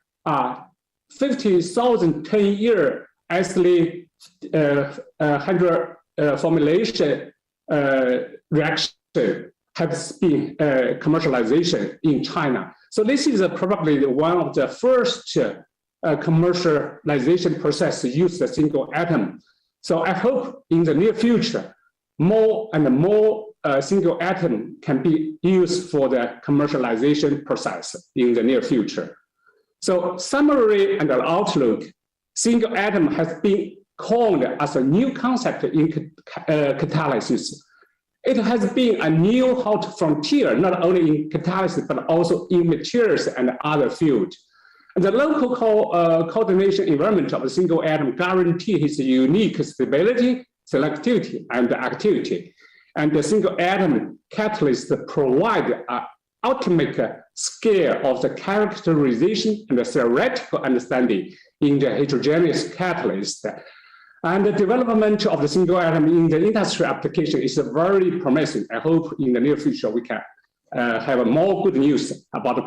50,000 10-year actually 100 formulation reaction has been commercialization in China. So this is probably one of the first commercialization process to use the single atom. So I hope in the near future, more and more single atom can be used for the commercialization process in the near future. So summary and outlook, single atom has been coined as a new concept in catalysis. It has been a new hot frontier, not only in catalysis, but also in materials and other fields. The local coordination environment of a single atom guarantees its unique stability, selectivity, and activity. And the single atom catalyst provide an ultimate scale of the characterization and the theoretical understanding in the heterogeneous catalyst. And the development of the single atom in the industry application is very promising. I hope in the near future we can have more good news about the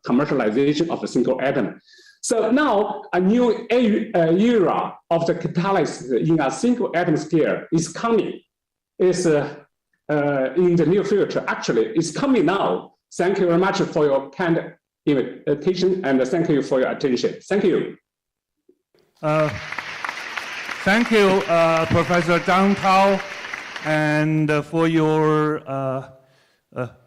commercialization of the single atom. So now a new era of the catalyst in a single atom scale is coming. Is in the near future. Actually, it's coming now. Thank you very much for your kind invitation, and thank you for your attention. Thank you.
Thank you, Professor Zhang Tao, and for your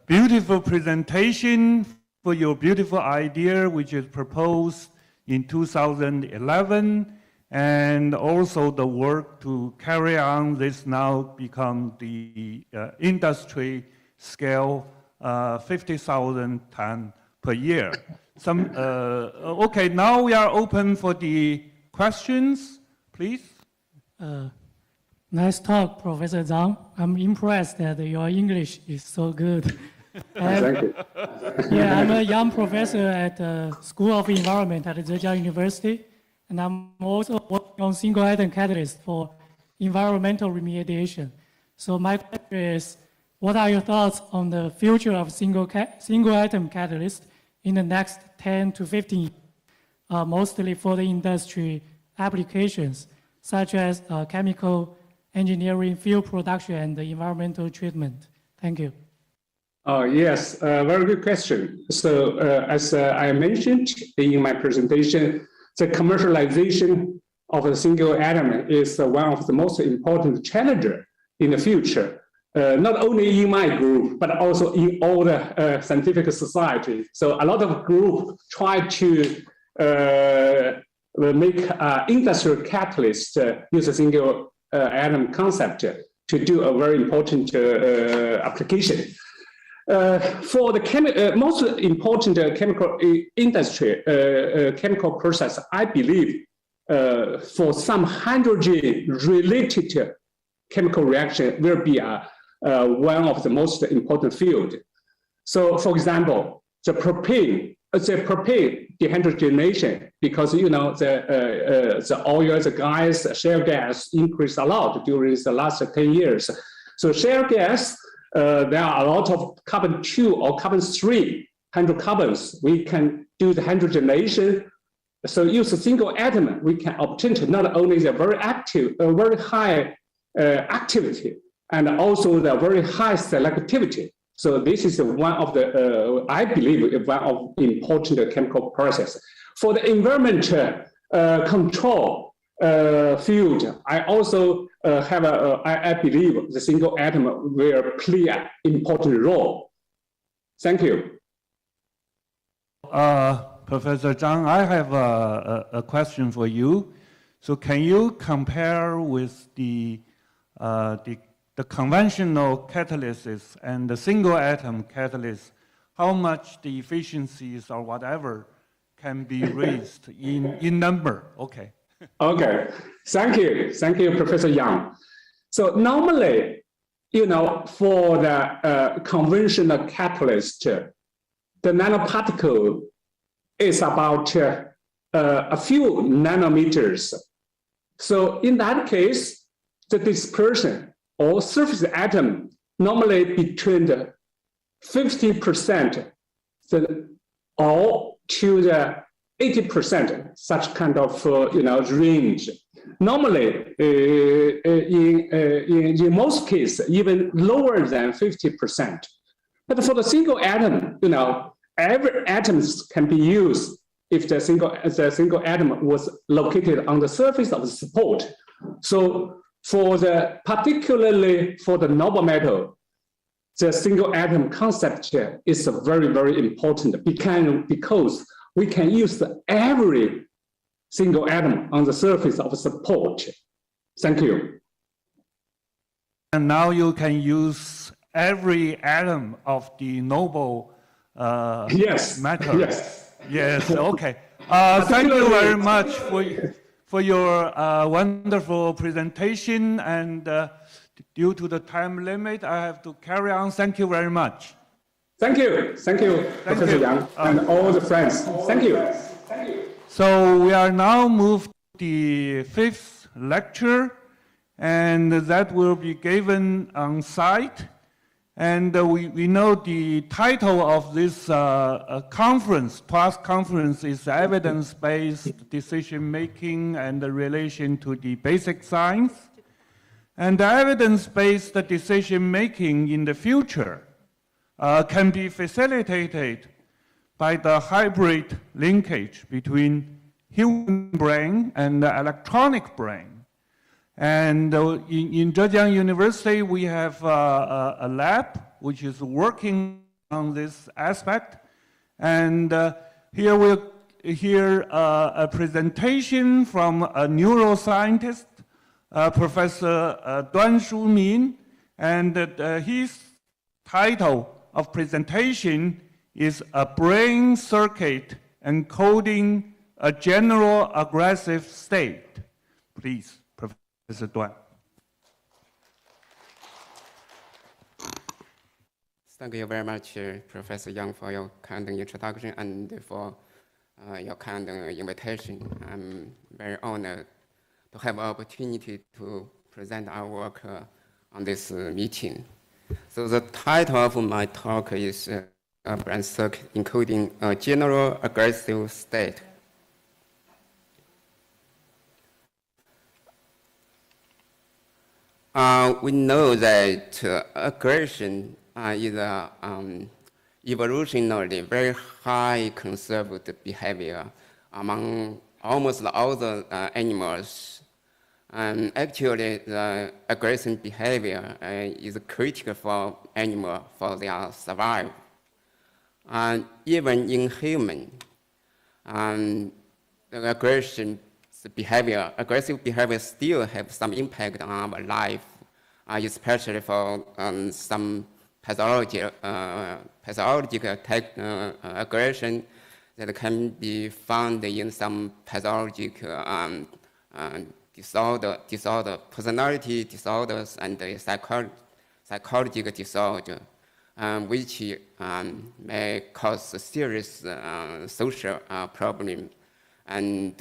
beautiful presentation, for your beautiful idea, which is proposed in 2011, and also the work to carry on this now become the industry scale 50,000 tons per year. Okay, now we are open for the questions, please.
Nice talk, Professor Zhang. I'm impressed that your English is so good.
Thank you.
Yeah, I'm a young professor at the School of Environment at Zhejiang University. And I'm also working on single atom catalyst for environmental remediation. So my question is, what are your thoughts on the future of single atom catalyst in the next 10 to 15 years, mostly for the industry applications, such as chemical engineering, fuel production, and the environmental treatment? Thank you.
Yes, very good question. So as I mentioned in my presentation, the commercialization of a single atom is one of the most important challenges in the future, not only in my group, but also in all the scientific society. So a lot of groups try to make industrial catalyst use a single atom concept to do a very important application. For the most important chemical industry, chemical process, I believe for some hydrogen-related chemical reaction will be one of the most important field. So, for example, the propane dehydrogenation, because the oil, the gas, shale gas increased a lot during the last 10 years. So shale gas. There are a lot of carbon-2 or carbon-3 hydrocarbons. We can do the hydrogenation. So use a single atom, we can obtain not only the very active, very high activity, and also the very high selectivity. So this is one of the, I believe, one of the important chemical process. For the environmental control field, I also I believe the single atom will play an important role. Thank you.
Professor Zhang, I have a question for you. So can you compare with the the conventional catalysis and the single atom catalyst, how much the efficiencies or whatever can be raised in number? Okay.
Okay, thank you, Professor Yang. So normally, for the conventional catalyst, the nanoparticle is about a few nanometers. So in that case, the dispersion or surface atom normally between the 50% or to the 80%, such kind of range. Normally, in most cases, even lower than 50%. But for the single atom, every atoms can be used if the single atom was located on the surface of the support. So particularly for the noble metal, the single atom concept here is very, very important because we can use every single atom on the surface of support. Thank you.
And now you can use every atom of the noble matter. Yes, okay. Thank you very much for your wonderful presentation, and due to the time limit, I have to carry on. Thank you very much.
Thank you, Professor Yang, and all the friends. Thank you.
So we are now moved to the fifth lecture, and that will be given on site. And we know the title of this conference, TWAS conference, is evidence-based decision-making and the relation to the basic science. And the evidence-based decision-making in the future can be facilitated by the hybrid linkage between human brain and the electronic brain. And in Zhejiang University, we have a lab which is working on this aspect. And here we'll hear a presentation from a neuroscientist, Professor Duan Shumin. And his title of presentation is A Brain Circuit Encoding a General Aggressive State. Please, Professor Duan.
Thank you very much, Professor Yang, for your kind introduction and for your kind invitation. I'm very honored to have an opportunity to present our work on this meeting. So the title of my talk is A Brain Circuit Encoding a General Aggressive State. We know that aggression is an evolutionarily very high conserved behavior among almost all the animals. And actually, the aggressive behavior is critical for animals for their survival. And even in human, the aggressive behavior still have some impact on our life, especially for some pathological aggression that can be found in some pathological disorder, personality disorders, and psychological disorder, which may cause serious social problem. And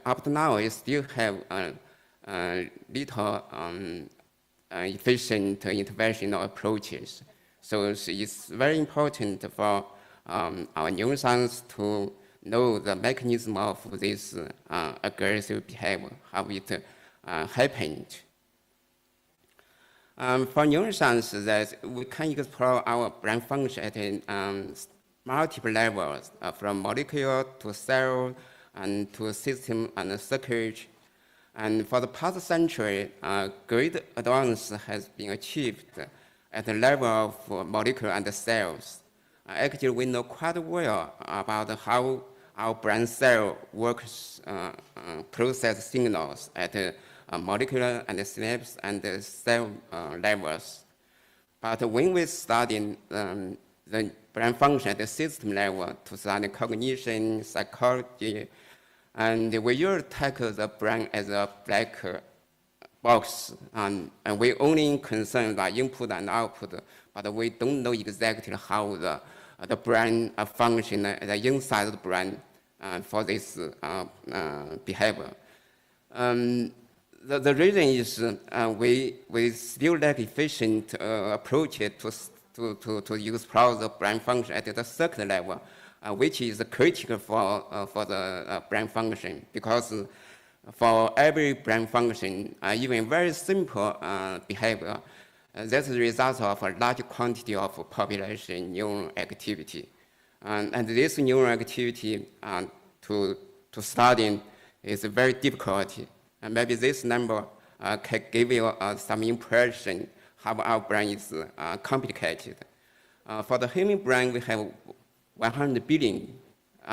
up to now, we still have little efficient interventional approaches. So it's very important for our neuroscience to know the mechanism of this aggressive behavior, how it happened. For neuroscience, that we can explore our brain function at multiple levels, from molecule to cell and to system and circuit. And for the past century, great advance has been achieved at the level of molecule and cells. Actually, we know quite well about how our brain cell works, process signals at molecular and synapse and cell levels. But when we study the brain function at the system level to study cognition, psychology, and we usually tackle the brain as a black box, and we only concern the input and output, but we don't know exactly how the brain function, the inside of the brain for this behavior. The reason is we still lack efficient approach to explore the brain function at the circuit level, which is critical for the brain function, because for every brain function, even very simple behavior, that's the result of a large quantity of population neuron activity. And this neuron activity to study is very difficult. And maybe this number can give you some impression how our brain is complicated. For the human brain, we have 100 billion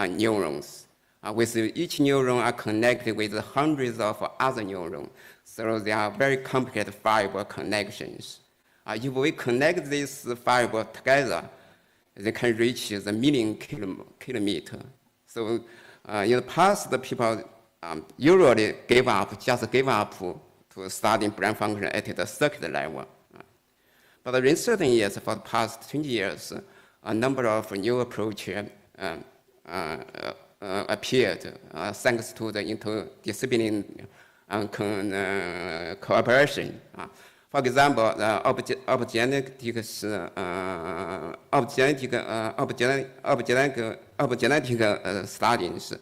neurons. With each neuron are connected with hundreds of other neurons. So they are very complicated fiber connections. If we connect these fibers together, they can reach the million kilometers. So in the past, the people usually just gave up to study brain function at the circuit level. But in certain years, for the past 20 years, a number of new approaches appeared thanks to the interdisciplinary cooperation. For example, the epigenetic studies,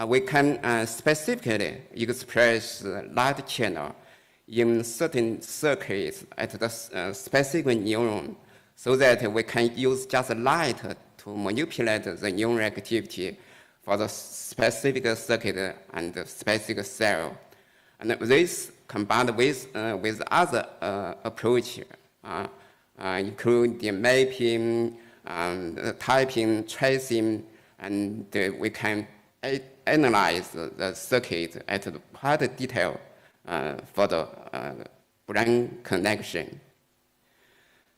we can specifically express light channel in certain circuits at the specific neuron, so that we can use just light to manipulate the neuron activity for the specific circuit and the specific cell. And this combined with other approach, including mapping, typing, tracing, and we can analyze the circuit at quite detail for the brain connection.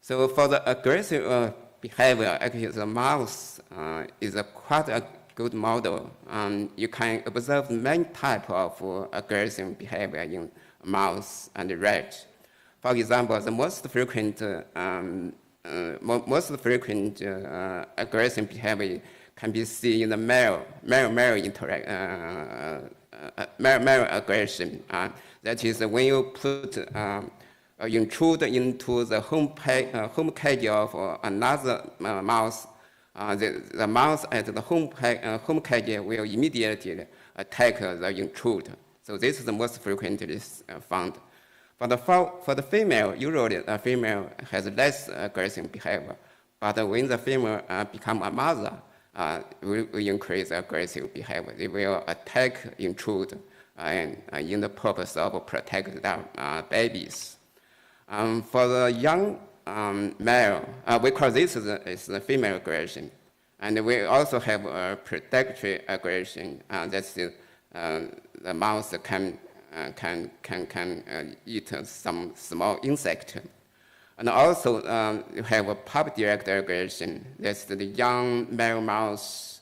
So for the aggressive behavior, actually the mouse is quite a good model. You can observe many types of aggressive behavior in mouse and rat. For example, the most frequent aggressive behavior can be seen in the male aggression. That is when you put intrude into the home cage of another mouse. The mouse at the home cage will immediately attack the intruder. So this is the most frequently found. For the female, usually the female has less aggressive behavior. But when the female become a mother, we increase aggressive behavior. They will attack intrude and in the purpose of protect their babies. For the young male, we call this is the female aggression. And we also have a predatory aggression. That's the mouse can eat some small insect. And also you have a pup-direct aggression. That's the young male mouse.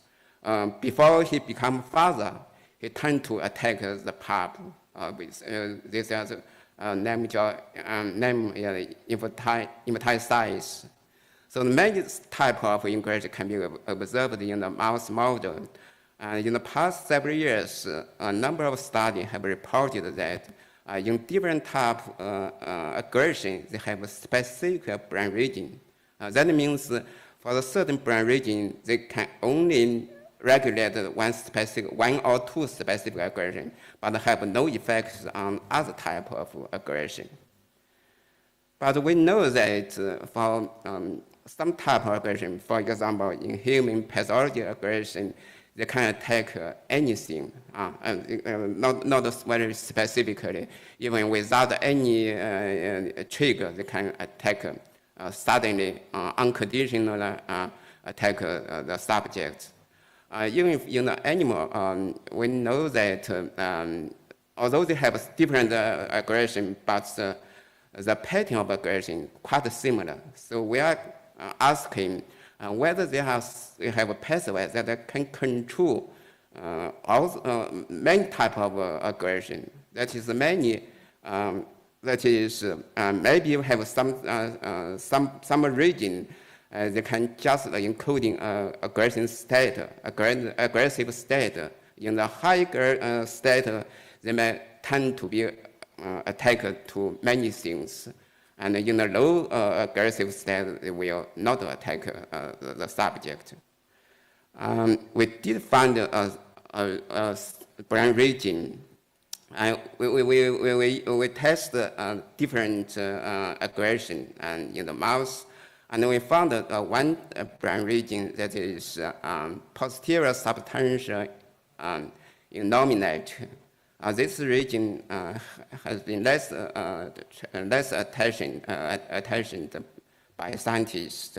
Before he becomes father, he tends to attack the pup. This is infanticide. So many types of aggression can be observed in the mouse model. In the past several years, a number of studies have reported that in different types of aggression, they have a specific brain region. That means for a certain brain region, they can only regulate one or two specific aggression, but have no effects on other type of aggression. But we know that for some type of aggression, for example, in human pathology aggression, they can attack anything, not very specifically. Even without any trigger, they can attack suddenly, unconditionally attack the subject. Even in the animal, we know that although they have different aggression, but the pattern of aggression quite similar. So we are asking whether they have a pathway that can control many type of aggression. That is many. That is maybe you have some region they can just including aggressive state. In the high state, they may tend to be attacked to many things. And in the low aggressive state, they will not attack the subject. We did find a brain region. We test different aggression in the mouse, and we found one brain region that is posterior substantial nominate. This region has been less attention by scientists,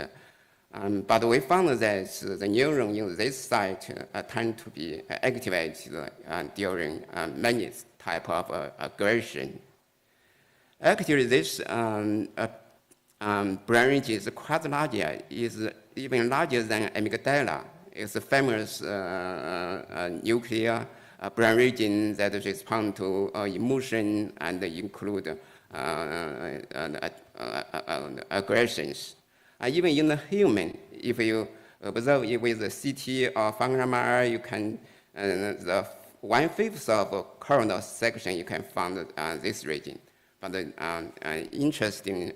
but we found that the neuron in this site tend to be activated during many type of aggression. Actually, this brain region is quite larger, is even larger than amygdala. It's a famous nuclear brain region that responds to emotion and include aggressions. Even in the human, if you observe it with the CT or functional MRI, you can the 1/5 of coronal section you can find this region. But interesting,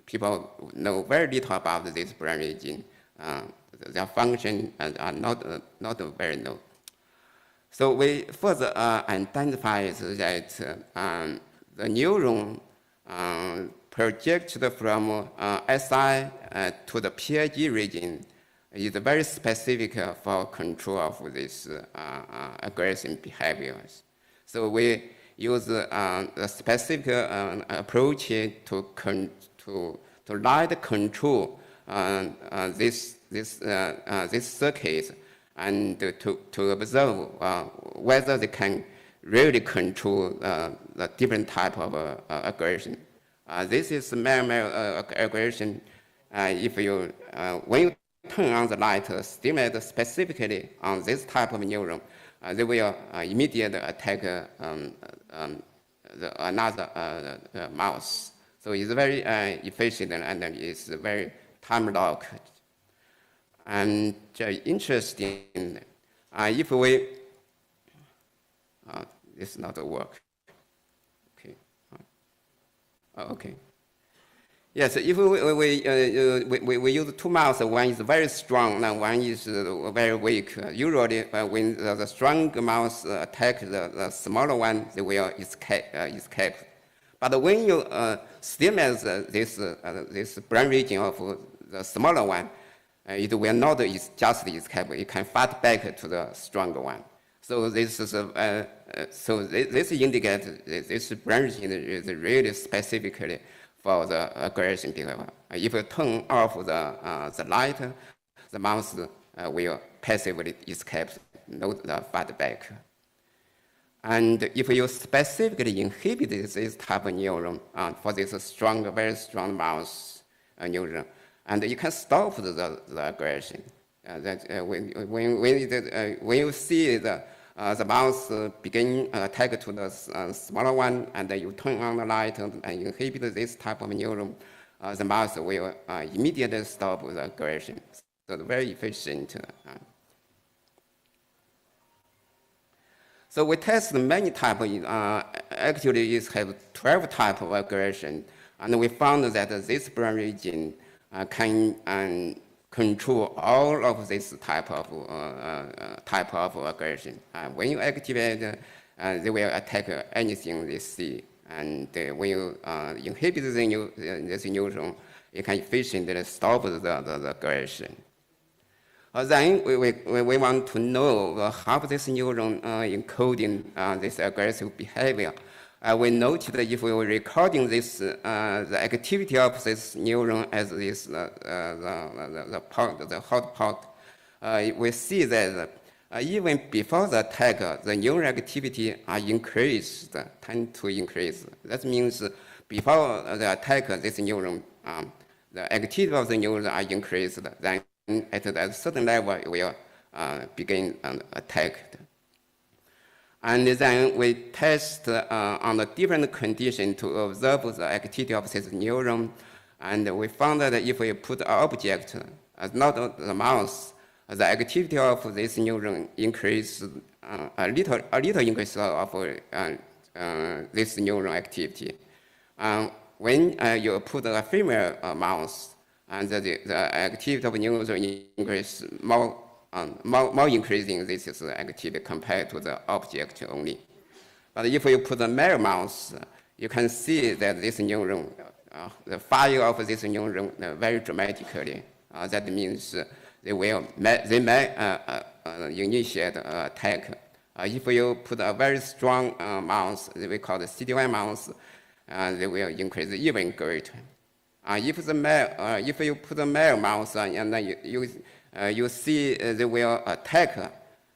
people know very little about this brain region. Their function are not very known. So we further identified that the neuron projected from SI to the PIG region is very specific for control of these aggressive behaviors. So we use a specific approach to light control this circuit and to observe whether they can really control the different type of aggression. This is male aggression. If you when you turn on the light, stimulate specifically on this type of neuron, they will immediately attack another mouse. So it's very efficient and it's very time locked. And interesting, if we, this not work. Okay. Okay. Yes, if we use two mouse, one is very strong and one is very weak. Usually, when the strong mouse attack the smaller one, they will escape. But when you stimulate this brain region of the smaller one, it will not just escape. It can fight back to the stronger one. So this is this indicates this brain region is really specifically for the aggression behavior. If you turn off the light, the mouse will passively escape, not fight back. And if you specifically inhibit this type of neuron for this strong, very strong mouse neuron, and you can stop the aggression. When you see the mouse begin attack to the smaller one, and you turn on the light and inhibit this type of neuron, the mouse will immediately stop the aggression. So very efficient. So we test many types. Actually, it has 12 types of aggression, and we found that this brain region can control all of this type of aggression. When you activate, they will attack anything they see. And when you inhibit this neuron, you can efficiently stop the aggression. Then we want to know how this neuron encoding this aggressive behavior. We noted that if we were recording this, the activity of this neuron as this the hot pot, we see that Even before the attack, the neural activity are increased, tend to increase. That means before the attack, this neuron, the activity of the neuron are increased. Then at a certain level, it will begin attack. And then we test on the different conditions to observe the activity of this neuron. And we found that if we put an object, not the mouse, the activity of this neuron increase a little increase of this neuron activity. When you put a female mouse, and the activity of neuron increase more increasing this is activity compared to the object only. But if you put a male mouse, you can see that this neuron, the fire of this neuron very dramatically. That means they may initiate attack. If you put a very strong mouse, we call the CD1 mouse, they will increase even greater. If you put a male mouse and then you see they will attack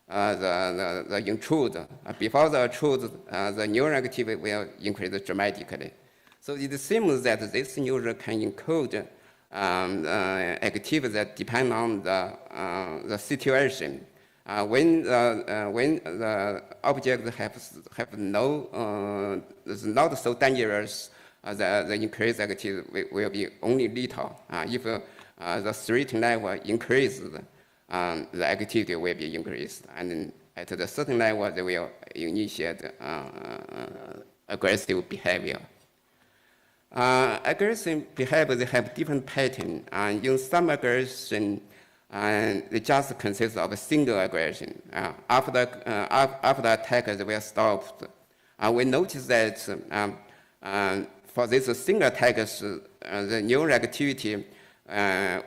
the intruder. Before the intrude, the neural activity will increase dramatically. So it seems that this neuron can encode activity that depend on the situation. When the object have no is not so dangerous, the increased activity will be only little. If the threat level increases, the activity will be increased, and at a certain level, they will initiate aggressive behavior. Aggressive behavior, they have different patterns. In some aggression, it just consists of a single aggression. After the attack, they will stop. We notice that for this single attacks, the neural activity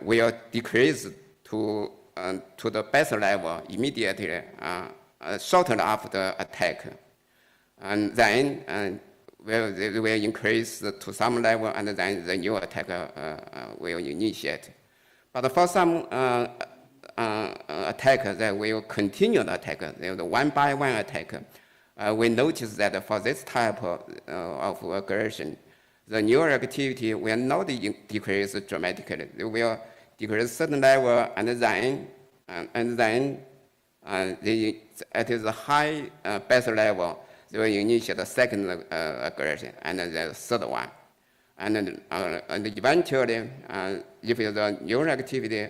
will decrease to the base level immediately, shortly after attack. And then they will increase to some level, and then the new attack will initiate. But for some attack that will continue the attack, the one-by-one attack, we notice that for this type of aggression, the neural activity will not decrease dramatically. It will decrease certain level, and then at the high base level, they will initiate the second aggression and then the third one. And eventually, if the neural activity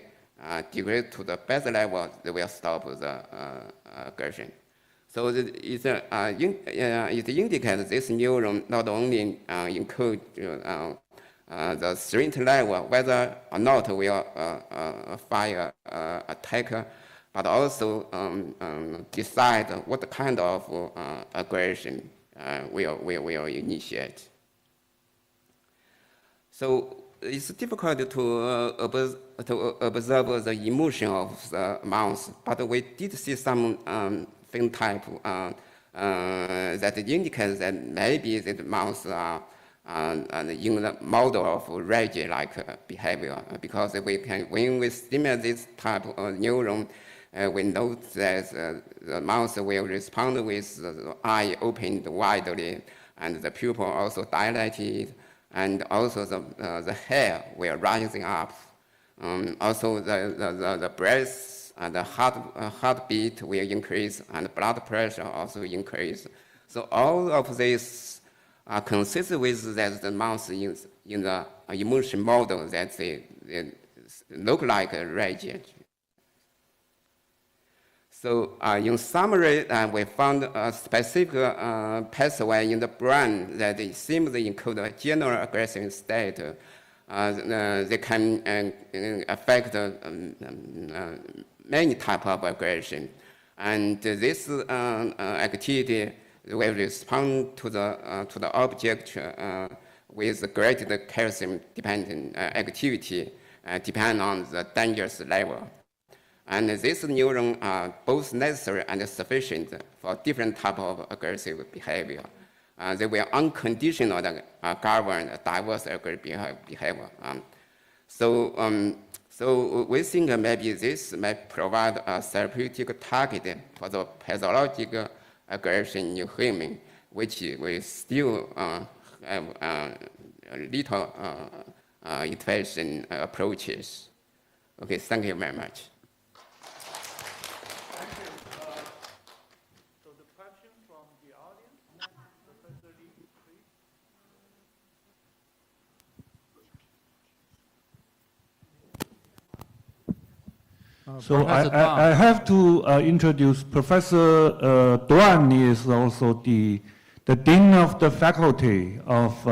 decreases to the base level, they will stop the aggression. So it indicates this neuron not only encode the threat level, whether or not will fire attacker, but also decide what kind of aggression will initiate. So it's difficult to observe the emotion of the mouse, but we did see some phenotype that indicates that maybe the mouse are in the model of rage-like behavior, because when we stimulate this type of neuron, we know that the mouse will respond with the eye opened widely, and the pupil also dilated, and also the hair will rising up. Also the breath and the heartbeat will increase, and blood pressure also increase. So all of this are consistent with that the mouse is in the emotion model that they look like a rage. So in summary, we found a specific pathway in the brain that it seems to encode a general aggressive state. They can affect many types of aggression. And this activity will respond to the object with greater calcium-dependent activity, depending on the dangerous level. And these neurons are both necessary and sufficient for different types of aggressive behavior. They will unconditionally govern diverse aggressive behavior. So we think maybe this might provide a therapeutic target for the pathological aggression in human, which we still have little intervention approaches. Okay, thank you very much.
So the question from the audience, Professor Lee, please. So I have to introduce Professor Duan is also the Dean of the Faculty of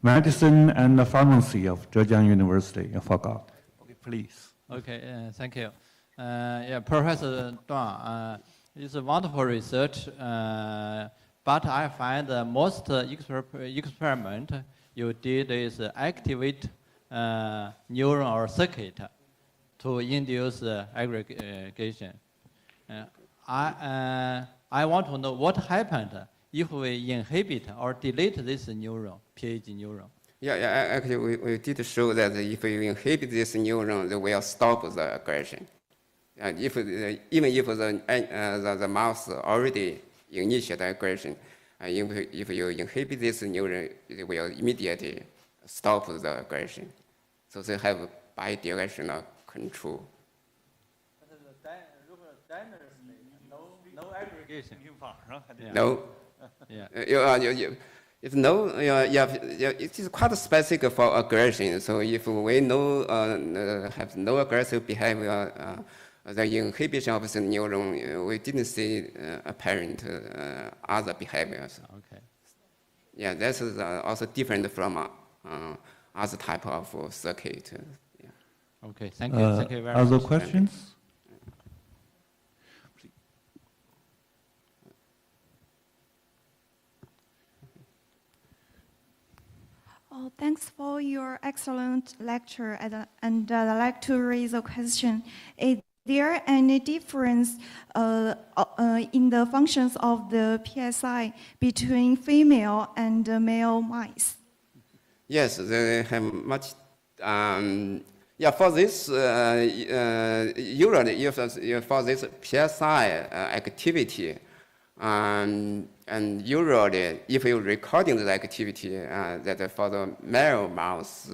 Medicine and Pharmacy of Zhejiang University. I forgot. Okay, please.
Okay, thank you. Yeah, Professor Duan is a wonderful research, but I find the most experiment you did is activate neuron or circuit to induce aggregation. I want to know what happened if we inhibit or delete this neuron, PAG neuron.
Yeah, actually, we did show that if you inhibit this neuron, they will stop the aggression. Even if the mouse already initiate aggression, if you inhibit this neuron, it will immediately stop the aggression. So they have bidirectional control.
No aggregation.
No.
Yeah.
If no, it is quite specific for aggression. So if we know have no aggressive behavior, the inhibition of the neuron, we didn't see apparent other behaviors.
Okay.
Yeah, this is also different from other type of circuit. Yeah.
Okay, thank you. Thank you very much.
Other questions?
Oh, thanks for your excellent lecture. And I'd like to raise a question. Is there any difference in the functions of the PSI between female and male mice?
Yes, they have much. Yeah, for this, usually for this PSI activity, and usually, if you're recording the activity, that for the male mouse,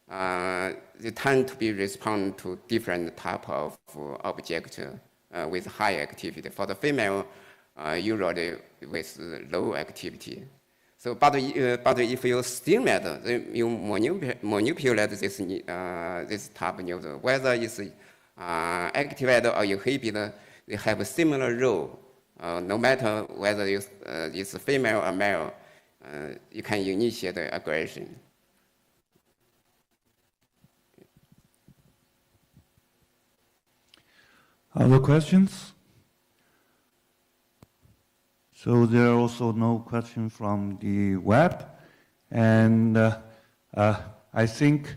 they tend to be respond to different type of object with high activity. For the female, usually with low activity. So, but if you stimulate, you manipulate this type of neuron, whether it's activated or inhibited, they have a similar role. No matter whether it's female or male, you can initiate aggression.
Other questions? So there are also no questions from the web. And I think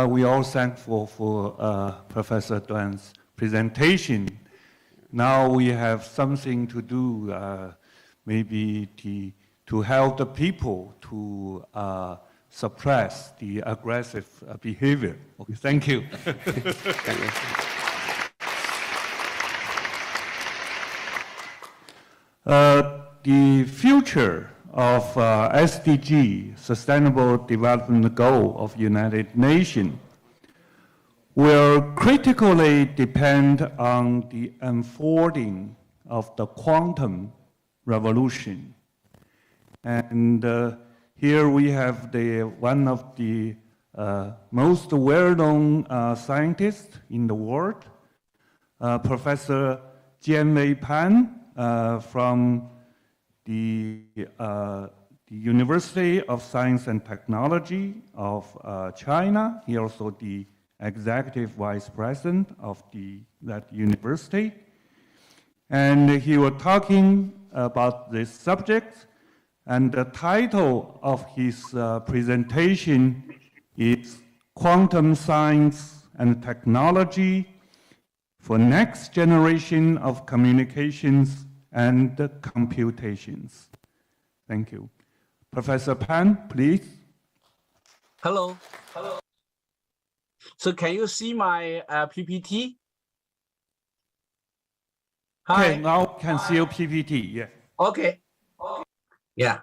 we all thankful for Professor Duan's presentation. Now we have something to do, maybe to help the people to suppress the aggressive behavior. Okay, thank you.
Thank you.
The future of SDG, Sustainable Development Goal of United Nations, will critically depend on the unfolding of the quantum revolution. And here we have one of the most well-known scientists in the world, Professor Jianwei Pan from the University of Science and Technology of China. He also the executive vice president of that university. And he was talking about this subject, and the title of his presentation is Quantum Science and Technology for Next Generation of Communications and Computations. Thank you. Professor Pan, please.
Hello. Hello.
So can you see my PPT?
Okay,
Hi.
now can see your PPT, yeah.
Okay. Yeah.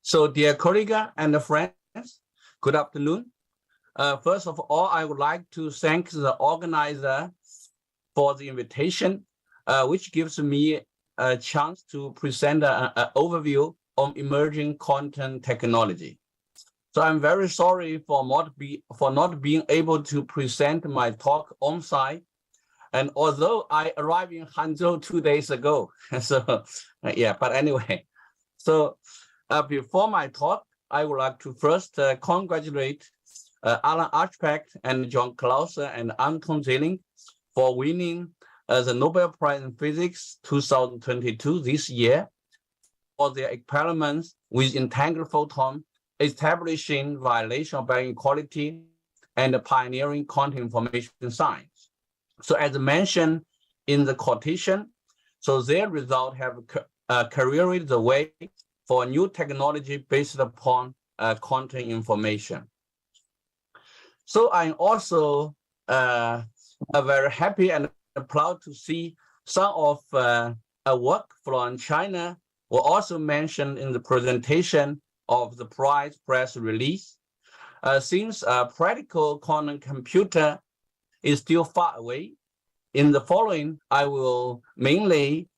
So dear colleague and friends, good afternoon. First of all, I would like to thank the organizer for the invitation, which gives me a chance to present an overview on emerging quantum technology. So I'm very sorry for not being able to present my talk on site. And although I arrived in Hangzhou 2 days ago, so yeah, but anyway, so before my talk, I would like to first congratulate Alan Archpeck and John Clauser and Anton Zilling for winning the Nobel Prize in Physics 2022 this year for their experiments with entangled photon, establishing violation of baryon equality and pioneering quantum information science. So as mentioned in the quotation, so their results have carried the way for a new technology based upon quantum information. So I'm also very happy and proud to see some of a work from China were also mentioned in the presentation of the prize press release. Since a practical quantum computer is still far away, in the following, I will mainly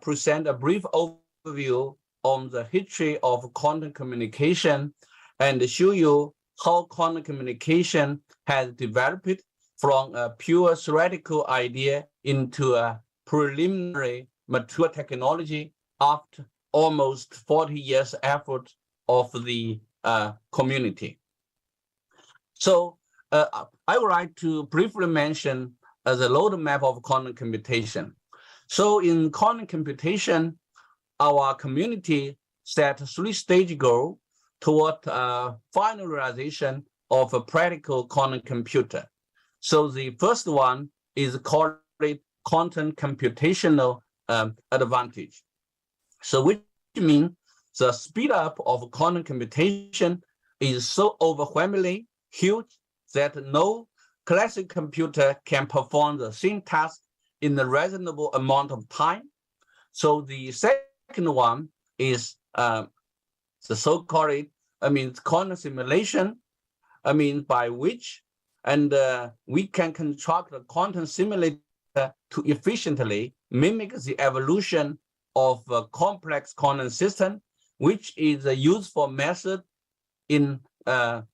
present a brief overview on the history of quantum communication and show you how quantum communication has developed from a pure theoretical idea into a preliminary mature technology after almost 40 years effort of the community. So I would like to briefly mention the roadmap of quantum computation. So in quantum computation, our community set a three-stage goal toward final realization of a practical quantum computer. So the first one is called quantum computational advantage. So which means the speed up of quantum computation is so overwhelmingly huge that no classic computer can perform the same task in a reasonable amount of time. So the second one is the so-called, quantum simulation, by which we can construct a quantum simulator to efficiently mimic the evolution of a complex quantum system, which is a useful method in the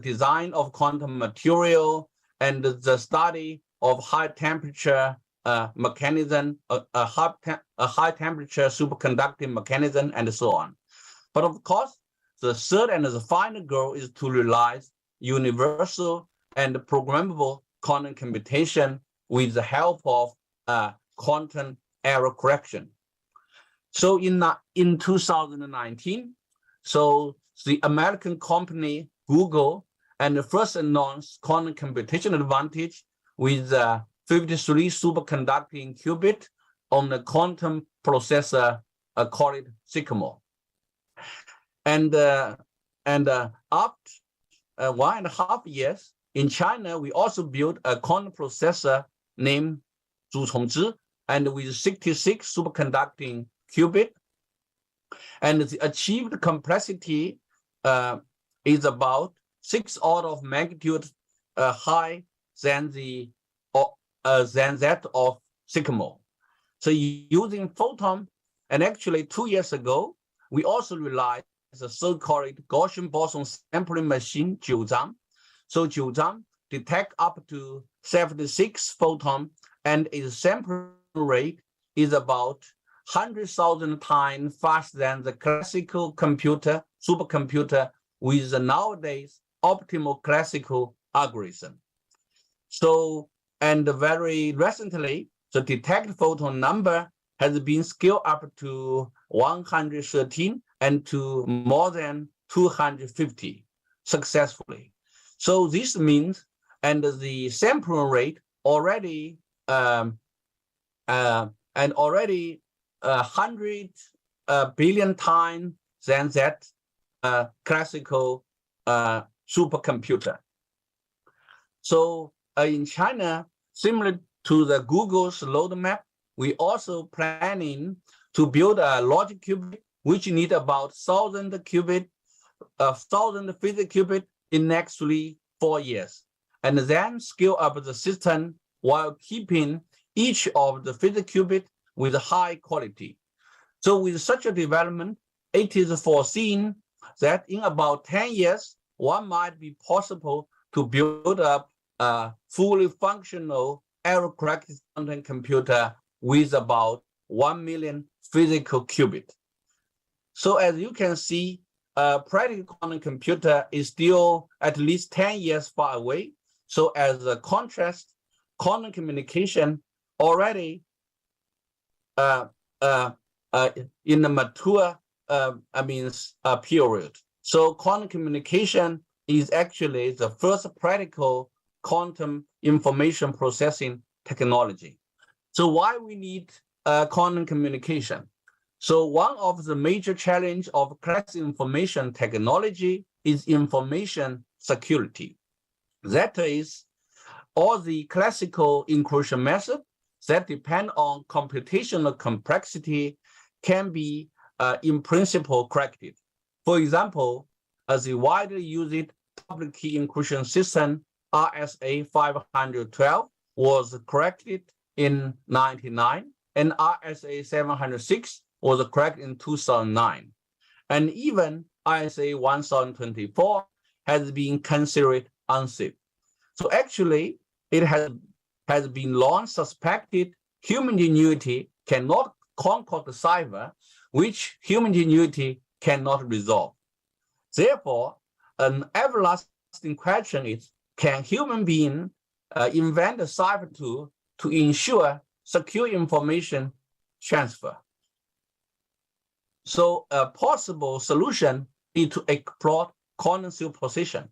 design of quantum material and the study of high temperature mechanism, a high temperature superconducting mechanism, and so on. But of course, the third and the final goal is to realize universal and programmable quantum computation with the help of quantum error correction. So in 2019, so the American company Google and first announced quantum computation advantage with 53 superconducting qubit on the quantum processor called Sycamore. And after 1.5 years, in China, we also built a quantum processor named Zhu and with 66 superconducting qubit. And the achieved complexity is about 6 orders of magnitude high than that of Sycamore. So using photon, and actually 2 years ago, we also realized the so-called Gaussian boson sampling machine, Zhejiang. So Zhejiang detect up to 76 photon, and its sampling rate is about 100,000 times faster than the classical computer, supercomputer with the nowadays optimal classical algorithm. So, and very recently, the detected photon number has been scaled up to 113 and to more than 250 successfully. So this means, and the sampling rate already, 100 billion times than that classical supercomputer. So in China, similar to the Google's roadmap, we also planning to build a logic qubit, which need about 1,000 qubit, 1,000 physical qubit in next 3-4 years, and then scale up the system while keeping each of the physical qubit with high quality. So with such a development, it is foreseen that in about 10 years, one might be possible to build up a fully functional error-corrected quantum computer with about 1 million physical qubit. So as you can see, a practical quantum computer is still at least 10 years far away. So as a contrast, quantum communication already in the mature period. So quantum communication is actually the first practical quantum information processing technology. So why we need quantum communication? So one of the major challenge of classical information technology is information security. That is, all the classical encryption methods that depend on computational complexity can be in principle corrected. For example, as the widely used public key encryption system RSA 512 was corrected in 1999, and RSA 706 was corrected in 2009. And even RSA 1024 has been considered unsafe. So actually, it has been long suspected human ingenuity cannot conquer the cipher, which human ingenuity cannot resolve. Therefore, an everlasting question is, can human beings invent a cipher tool to ensure secure information transfer? So a possible solution is to explore quantum superposition.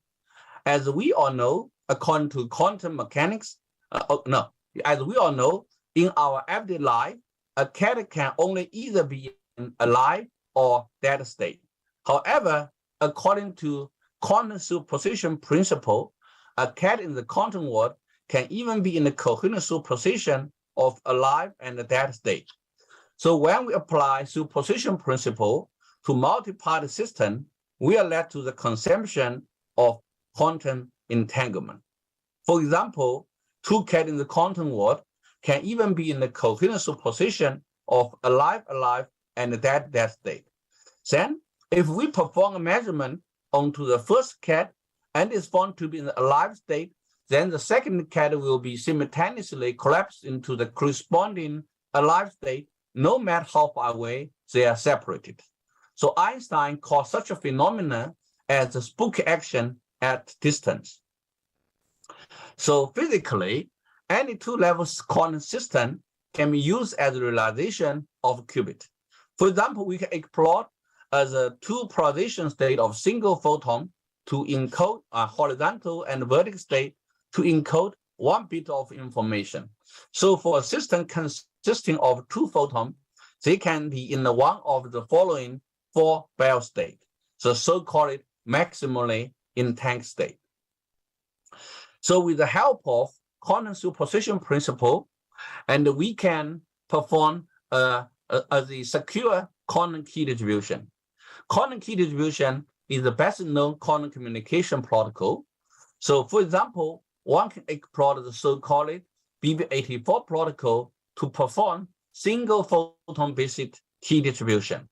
As we all know, according to quantum mechanics, as we all know, in our everyday life, a cat can only either be in a alive or dead state. However, according to quantum superposition principle, a cat in the quantum world can even be in the coherent superposition of alive and a dead state. So when we apply superposition principle to multi-party system, we are led to the conception of quantum entanglement. For example, two cats in the quantum world can even be in the coherent superposition of alive, and dead state. Then, if we perform a measurement onto the first cat and is found to be in the alive state, then the second cat will be simultaneously collapsed into the corresponding alive state, no matter how far away they are separated. So Einstein called such a phenomenon as the spook action at distance. So physically, any two-level quantum system can be used as a realization of a qubit. For example, we can explore as a two-polarization state of single photon to encode a horizontal and vertical state to encode one bit of information. So for a system consisting of two photons, they can be in one of the following 4 Bell states, the so-called maximally entangled state. So with the help of quantum superposition principle, and we can perform the secure quantum key distribution. Quantum key distribution is the best known quantum communication protocol. So for example, one can explore the so-called BB84 protocol to perform single photon-based key distribution.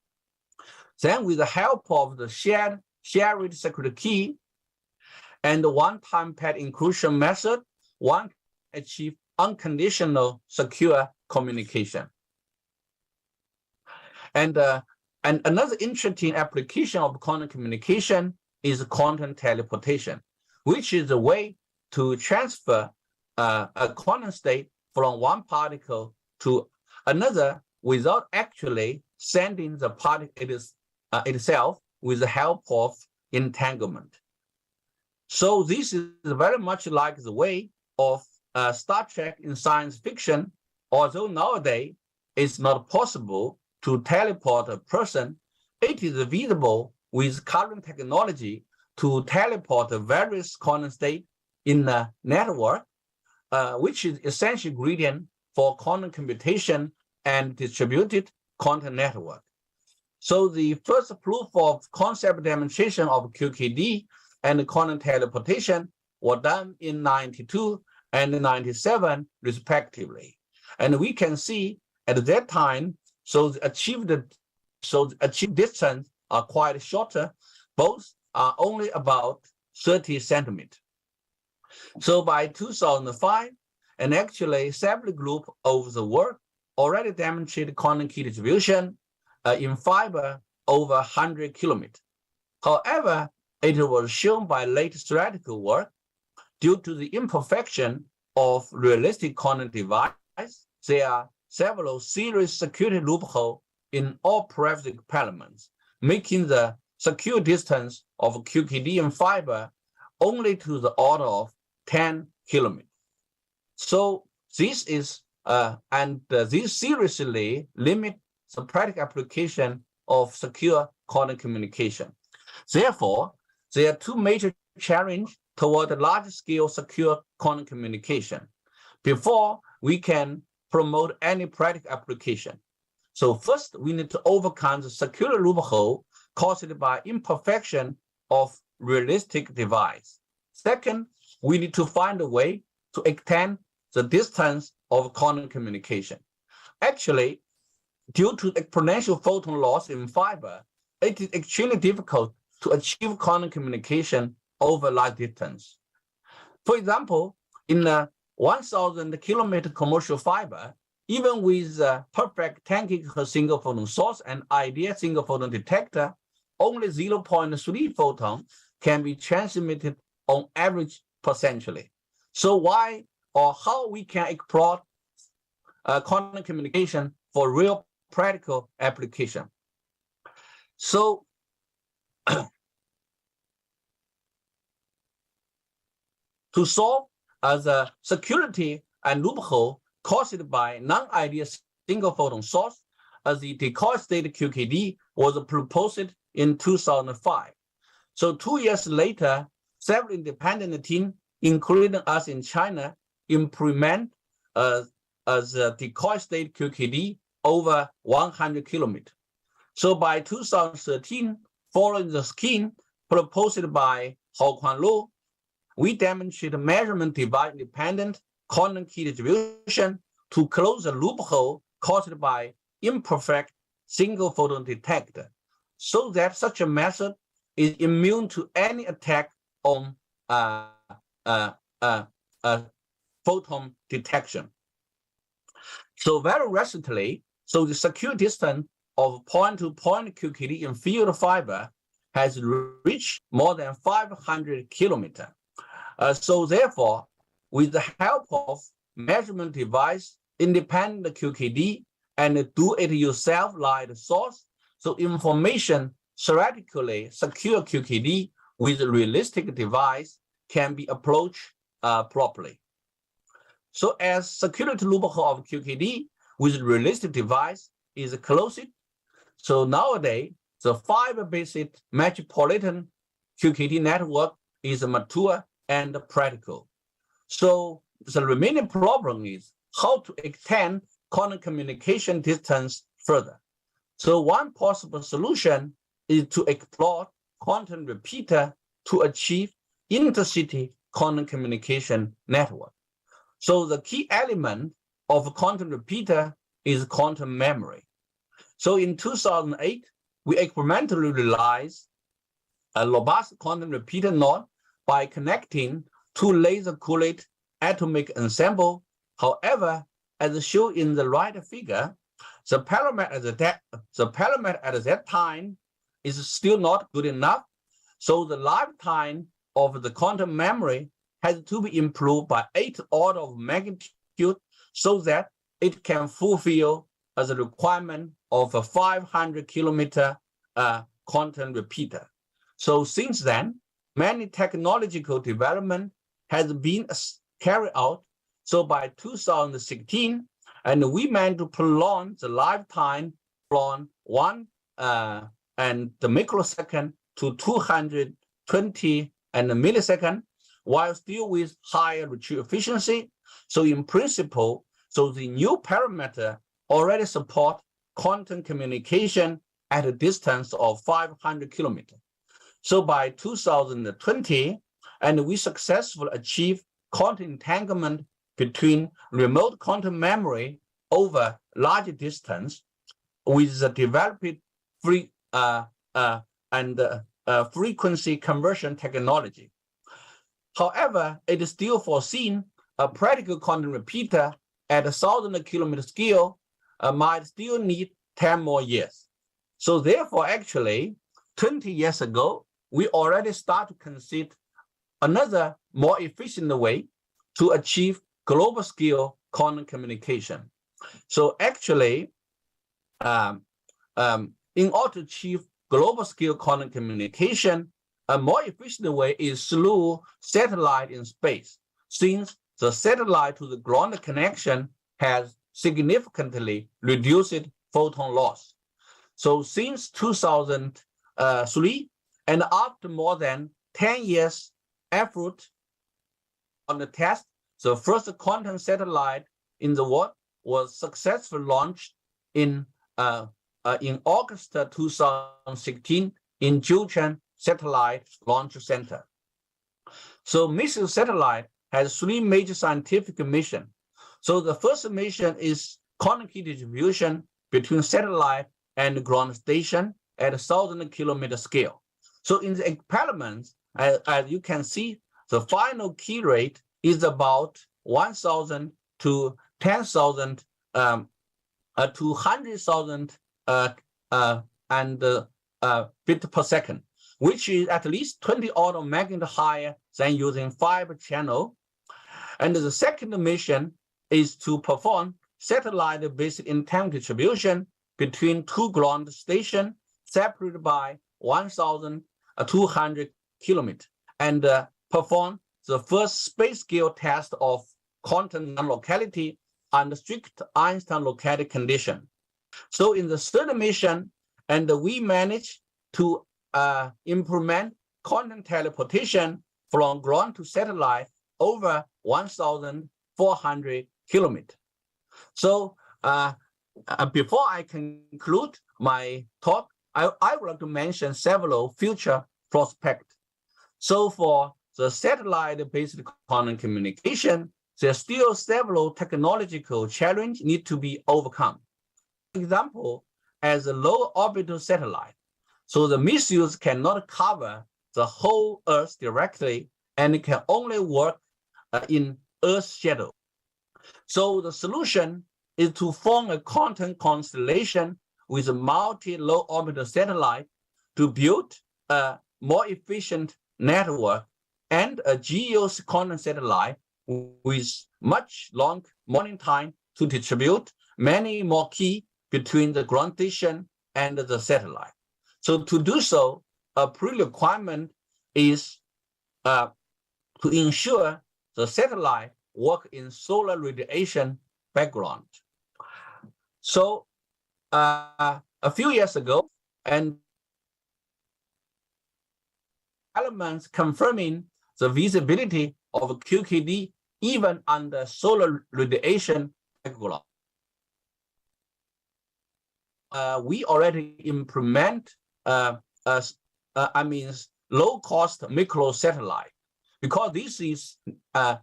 Then with the help of the shared secret key and the one-time pad encryption method, one can achieve unconditional secure communication. And another interesting application of quantum communication is quantum teleportation, which is a way to transfer a quantum state from one particle to another without actually sending the particle itself with the help of entanglement. So this is very much like the way of Star Trek in science fiction, although nowadays it's not possible to teleport a person. It is feasible with current technology to teleport various quantum states in a network, which is essential ingredient for quantum computation and distributed quantum network. So the first proof of concept demonstration of QKD and quantum teleportation were done in 92 and 97 respectively. And we can see at that time, so the achieved distance are quite shorter. Both are only about 30 centimeters. So by 2005, and actually several groups of the world already demonstrated quantum key distribution in fiber over 100 kilometers. However, it was shown by late theoretical work due to the imperfection of realistic quantum device. There are several serious security loopholes in all parametric elements, making the secure distance of QKD in fiber only to the order of 10 kilometers. So this is, this seriously limit the practical application of secure quantum communication. Therefore, there are two major challenges toward large-scale secure quantum communication before we can promote any practical application. So first, we need to overcome the security loophole caused by imperfection of realistic device. Second, we need to find a way to extend the distance of quantum communication. Actually, due to exponential photon loss in fiber, it is extremely difficult to achieve quantum communication over large distance. For example, in a 1,000 kilometer commercial fiber, even with a perfect 10 gigahertz single photon source and ideal single photon detector, only 0.3 photon can be transmitted on average percentually. So why or how we can explore quantum communication for real practical application? So to solve the security and loophole caused by non-ideal single photon source, the decoy state QKD was proposed in 2005. So 2 years later, several independent teams, including us in China, implement the decoy state QKD over 100 kilometers. So by 2013, following the scheme proposed by Hao Kuan Lu, we demonstrate measurement device independent quantum key distribution to close the loophole caused by imperfect single photon detector, so that such a method is immune to any attack on photon detection. So very recently, so the secure distance of point-to-point QKD in field fiber has reached more than 500 kilometers. So therefore, with the help of measurement device, independent QKD, and do-it-yourself light source, so information theoretically secure QKD with realistic device can be approached properly. So as security loophole of QKD with realistic device is closed, so nowadays the fiber-based metropolitan QKD network is mature and practical. So the remaining problem is how to extend quantum communication distance further. So one possible solution is to explore quantum repeater to achieve intercity quantum communication network. So the key element of quantum repeater is quantum memory. So in 2008, we experimentally realized a robust quantum repeater node by connecting two laser-cooled atomic ensemble. However, as shown in the right figure, the parameter at that time is still not good enough. So the lifetime of the quantum memory has to be improved by 8 orders of magnitude so that it can fulfill the requirement of a 500 kilometer quantum repeater. So since then, many technological development has been carried out. So by 2016, and we managed to prolong the lifetime from 1 and the microsecond to 220 and a millisecond, while still with higher retrieve efficiency. So in principle, so the new parameter already support quantum communication at a distance of 500 kilometers. So by 2020, and we successfully achieved quantum entanglement between remote quantum memory over large distance with the developed frequency conversion technology. However, it is still foreseen a practical quantum repeater at a 1,000 kilometer scale might still need 10 more years. So therefore, actually, 20 years ago, we already start to consider another more efficient way to achieve global scale quantum communication. So actually, in order to achieve global scale quantum communication, a more efficient way is through satellite in space, since the satellite to the ground connection has significantly reduced photon loss. So since 2003, and after more than 10 years effort on the test, the first quantum satellite in the world was successfully launched in August 2016 in Zhejiang Satellite Launch Center. So missile satellite has 3 major scientific missions. So the first mission is quantum key distribution between satellite and ground station at a 1,000 kilometer scale. So in the experiments, as you can see, the final key rate is about 1,000 to 10,000 to 100,000 bit per second, which is at least 20 order of magnitude higher than using fiber channel. And the second mission is to perform satellite-based entanglement distribution between 2 ground stations separated by 1,200 kilometers, and perform the first space-scale test of quantum non-locality under strict Einstein locality condition. So in the third mission, and we managed to implement quantum teleportation from ground to satellite over 1,400 kilometers. So before I conclude my talk, I would like to mention several future prospects. So for the satellite-based quantum communication, there are still several technological challenges need to be overcome. For example, as a low orbital satellite, so the missiles cannot cover the whole Earth directly, and it can only work in Earth's shadow. So the solution is to form a quantum constellation with a multi-low orbital satellite to build a more efficient network and a GEO quantum satellite with much long morning time to distribute many more keys between the ground station and the satellite. So to do so, a pre-requirement is to ensure the satellite work in solar radiation background. So a few years ago, and elements confirming the visibility of QKD even under solar radiation background. We already implement low-cost microsatellite, because this is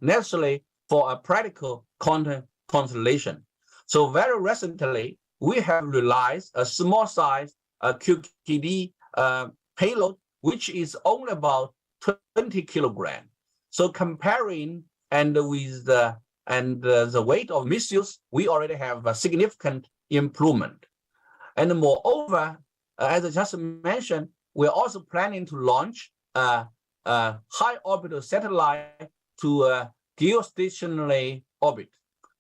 necessary for a practical quantum constellation. So very recently, we have realized a small size QKD payload, which is only about 20 kilograms. So comparing and with the weight of missiles, we already have a significant improvement. And moreover, as I just mentioned, we're also planning to launch a high orbital satellite to a geostationary orbit.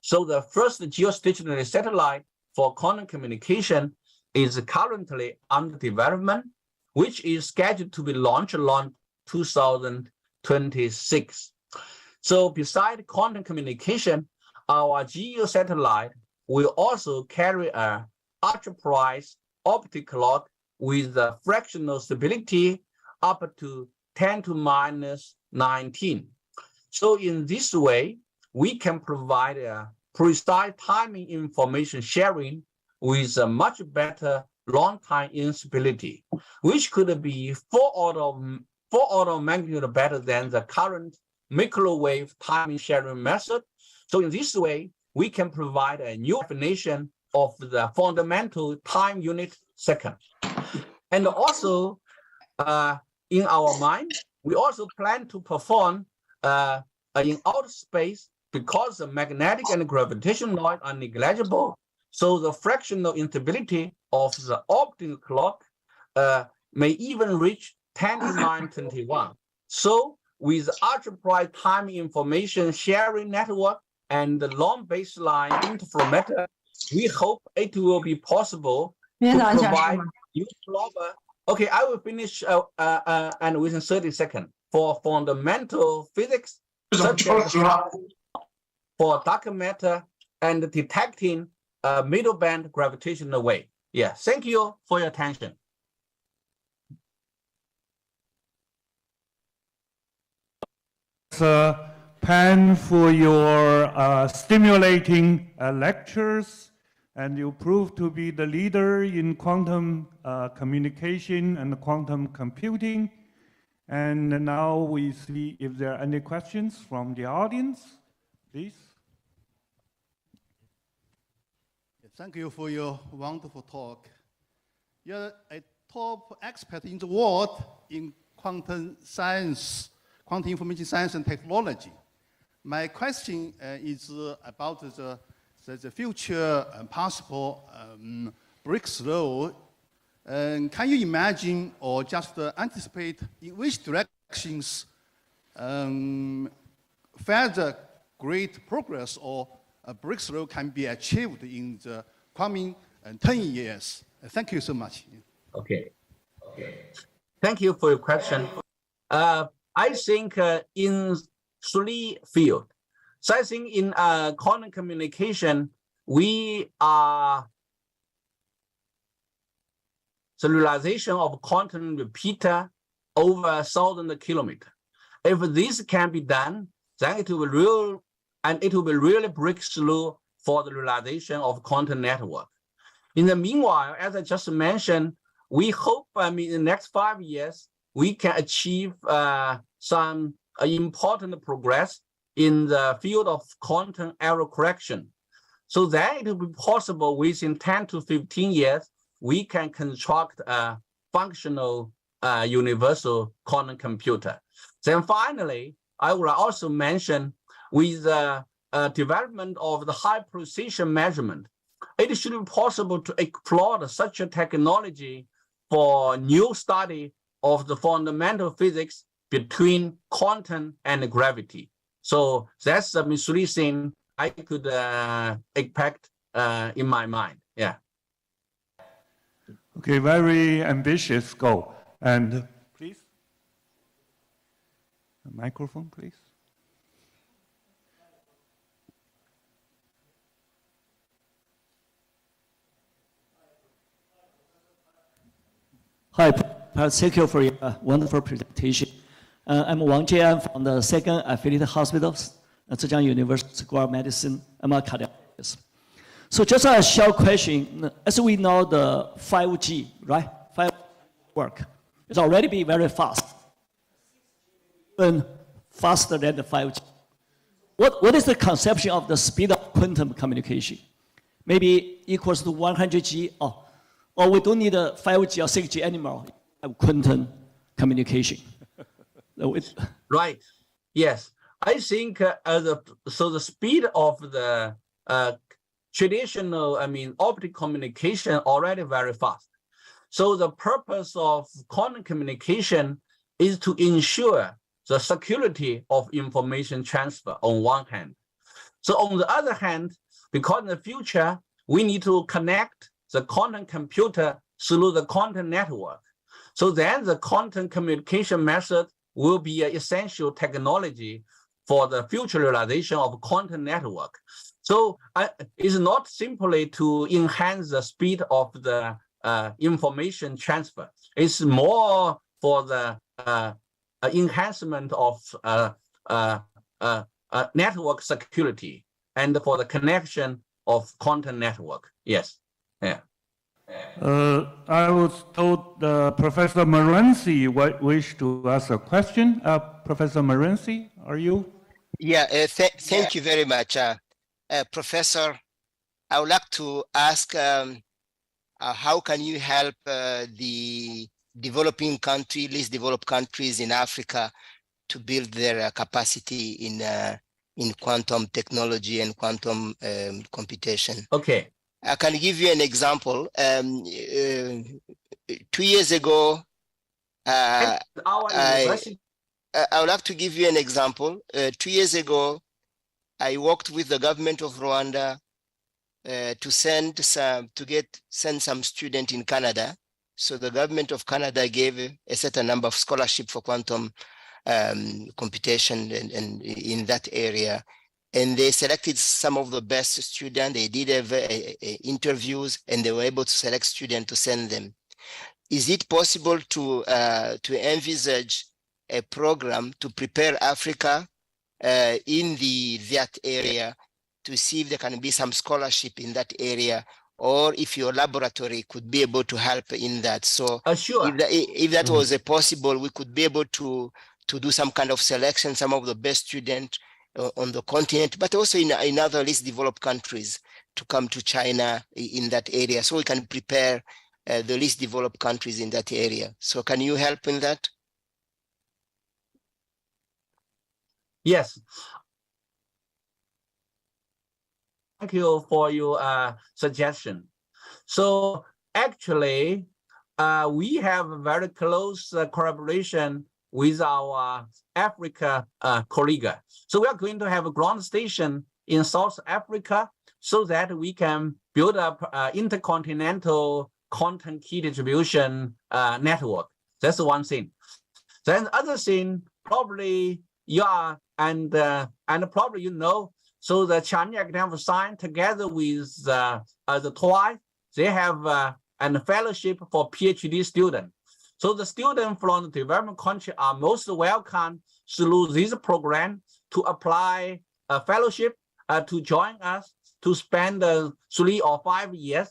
So the first geostationary satellite for quantum communication is currently under development, which is scheduled to be launched around 2026. So besides quantum communication, our GEO satellite will also carry a ultra-precise optic clock with a fractional stability up to 10 to minus 19. So in this way, we can provide a precise timing information sharing with a much better long-time instability, which could be four order of magnitude better than the current microwave timing sharing method. So in this way, we can provide a new definition of the fundamental time unit second. And also, in our mind, we also plan to perform in outer space, because the magnetic and gravitational noise are negligible. So the fractional instability of the optical clock may even reach 10 to the minus 21. So with ultra-bright time information sharing network and the long baseline interferometer, we hope it will be possible to provide new global. Okay, I will finish and within 30 seconds. For fundamental physics, such as for dark matter and detecting middle band gravitational wave. Yeah, thank you for your attention.
Pan for your stimulating lectures, and you proved to be the leader in quantum communication and quantum computing. And now we see if there are any questions from the audience, please.
Thank you for your wonderful talk. You're a top expert in the world in quantum science, quantum information science and technology. My question is about the future possible breakthrough. Can you imagine or just anticipate in which directions further great progress or a breakthrough can be achieved in the coming 10 years? Thank you so much.
Okay. Thank you for your question. I think in three fields. So I think in quantum communication, we are the realization of quantum repeater over 1,000 kilometers. If this can be done, then it will be really breakthrough for the realization of quantum network. In the meanwhile, as I just mentioned, we hope, in the next 5 years, we can achieve some important progress in the field of quantum error correction. So that it will be possible within 10 to 15 years, we can construct a functional universal quantum computer. Then finally, I will also mention with the development of the high precision measurement, it should be possible to explore such a technology for new study of the fundamental physics between quantum and gravity. So that's the three things I could expect in my mind. Yeah.
Okay, very ambitious goal. And please, a microphone, please.
Hi, thank you for your wonderful presentation. I'm Wang Jian from the 2nd Affiliated Hospitals, Zhejiang University School of Medicine. I'm a cardiologist. So just a short question. As we know, the 5G, right? 5G work. It's already been very fast, even faster than the 5G. What is the conception of the speed of quantum communication? Maybe equals to 100G, or we don't need a 5G or 6G anymore, quantum communication.
Right. Yes. I think the speed of the traditional, optical communication already very fast. So the purpose of quantum communication is to ensure the security of information transfer on one hand. So on the other hand, because in the future, we need to connect the quantum computer through the quantum network. So then the quantum communication method will be an essential technology for the future realization of quantum network. So it's not simply to enhance the speed of the information transfer. It's more for the enhancement of network security and for the connection of quantum network. Yes. Yeah.
I was told Professor Morency wished to ask a question. Professor Morency, are you?
Yeah, thank you very much. Professor, I would like to ask how can you help the developing countries, least developed countries in Africa to build their capacity in quantum technology and quantum computation?
Okay.
I can give you an example. 2 years ago, I would like to give you an example. 2 years ago, I worked with the government of Rwanda to send some student in Canada. So the government of Canada gave a certain number of scholarship for quantum computation and in that area. And they selected some of the best students. They did have interviews, and they were able to select students to send them. Is it possible to envisage a program to prepare Africa in that area to see if there can be some scholarship in that area, or if your laboratory could be able to help in that? So
sure.
if that was possible, we could be able to do some kind of selection, some of the best students on the continent, but also in other least developed countries to come to China in that area, so we can prepare the least developed countries in that area. So can you help in that?
Yes. Thank you for your suggestion. So actually, we have a very close collaboration with our Africa colleague. So we are going to have a ground station in South Africa so that we can build up intercontinental quantum key distribution network. That's one thing. Then the other thing, probably you are, and probably you know, so the Chinese Academy of Science together with the TWAS, they have a fellowship for PhD students. So the students from the development country are most welcome through this program to apply a fellowship to join us to spend 3 or 5 years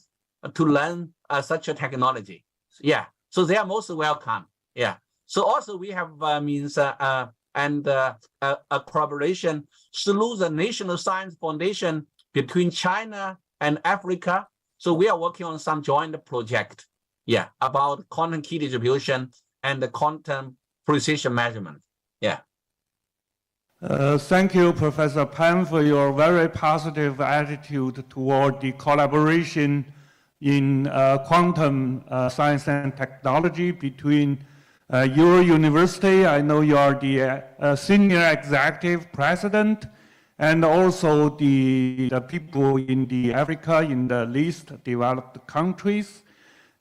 to learn such a technology. Yeah, so they are most welcome. Yeah. So also we have a collaboration through the National Science Foundation between China and Africa. So we are working on some joint project. Yeah, about quantum key distribution and the quantum precision measurement. Yeah.
Thank you, Professor Pan, for your very positive attitude toward the collaboration in quantum science and technology between your university. I know you are the senior executive president, and also the people in the Africa, in the least developed countries.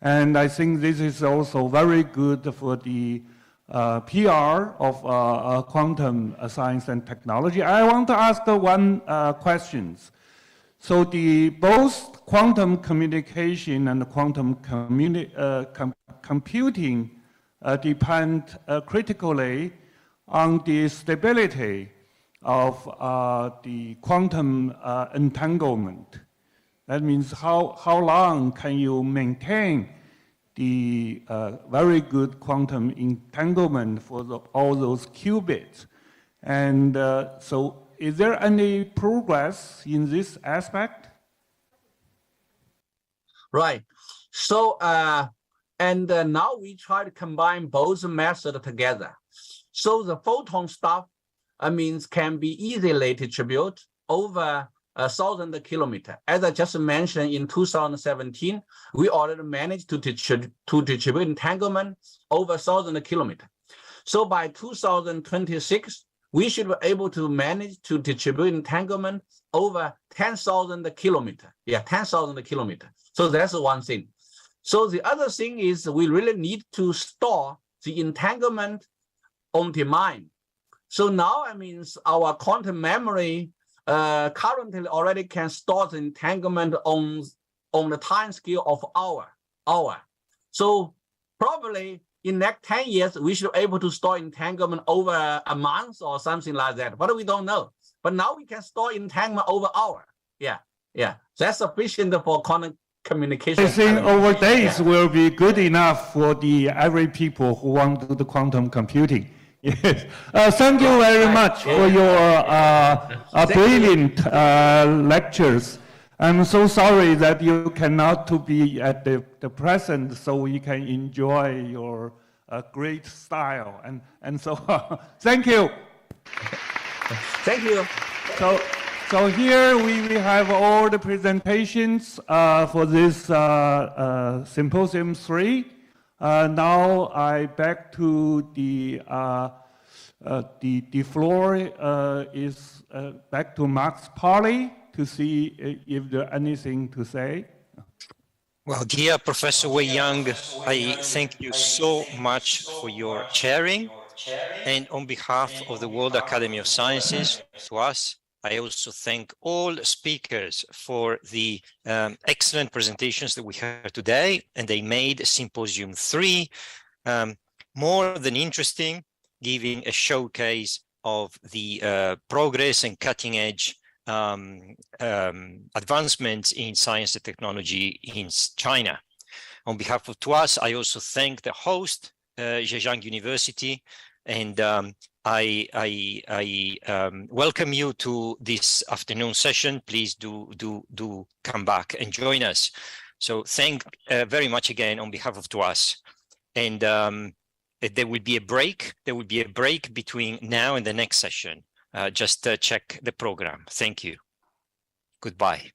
And I think this is also very good for the PR of quantum science and technology. I want to ask one question. So both quantum communication and quantum computing depend critically on the stability of the quantum entanglement. That means how long can you maintain the very good quantum entanglement for all those qubits? And so is there any progress in this aspect?
Right. So, now we try to combine both methods together. So the photon stuff, can be easily distributed over 1,000 kilometers. As I just mentioned, in 2017, we already managed to distribute entanglement over 1,000 kilometers. So by 2026, we should be able to manage to distribute entanglement over 10,000 kilometers. Yeah, 10,000 kilometers. So that's one thing. So the other thing is we really need to store the entanglement on demand. So now, our quantum memory currently already can store the entanglement on the time scale of hour. So probably in next 10 years, we should be able to store entanglement over a month or something like that, but we don't know. But now we can store entanglement over hour. Yeah, yeah, that's sufficient for quantum communication.
I think over days will be good enough for the every people who want to do the quantum computing. Yes. Thank you very much for your brilliant lectures. I'm so sorry that you cannot to be at the present, so we can enjoy your great style and so on. Thank you.
Thank you.
So here we have all the presentations for this Symposium 3. Now I back to the floor is back to Max Parley to see if there's anything to say.
Well, dear Professor Wei Yang, I thank you so much for your sharing. And on behalf of the World Academy of Sciences, TWAS, I also thank all speakers for the excellent presentations that we heard today, and they made Symposium 3 more than interesting, giving a showcase of the progress and cutting edge advancements in science and technology in China. On behalf of TWAS, I also thank the host, Zhejiang University, and I welcome you to this afternoon session. Please do come back and join us. So thank very much again on behalf of TWAS. And there will be a break. There will be a break between now and the next session. Just check the program. Thank you. Goodbye.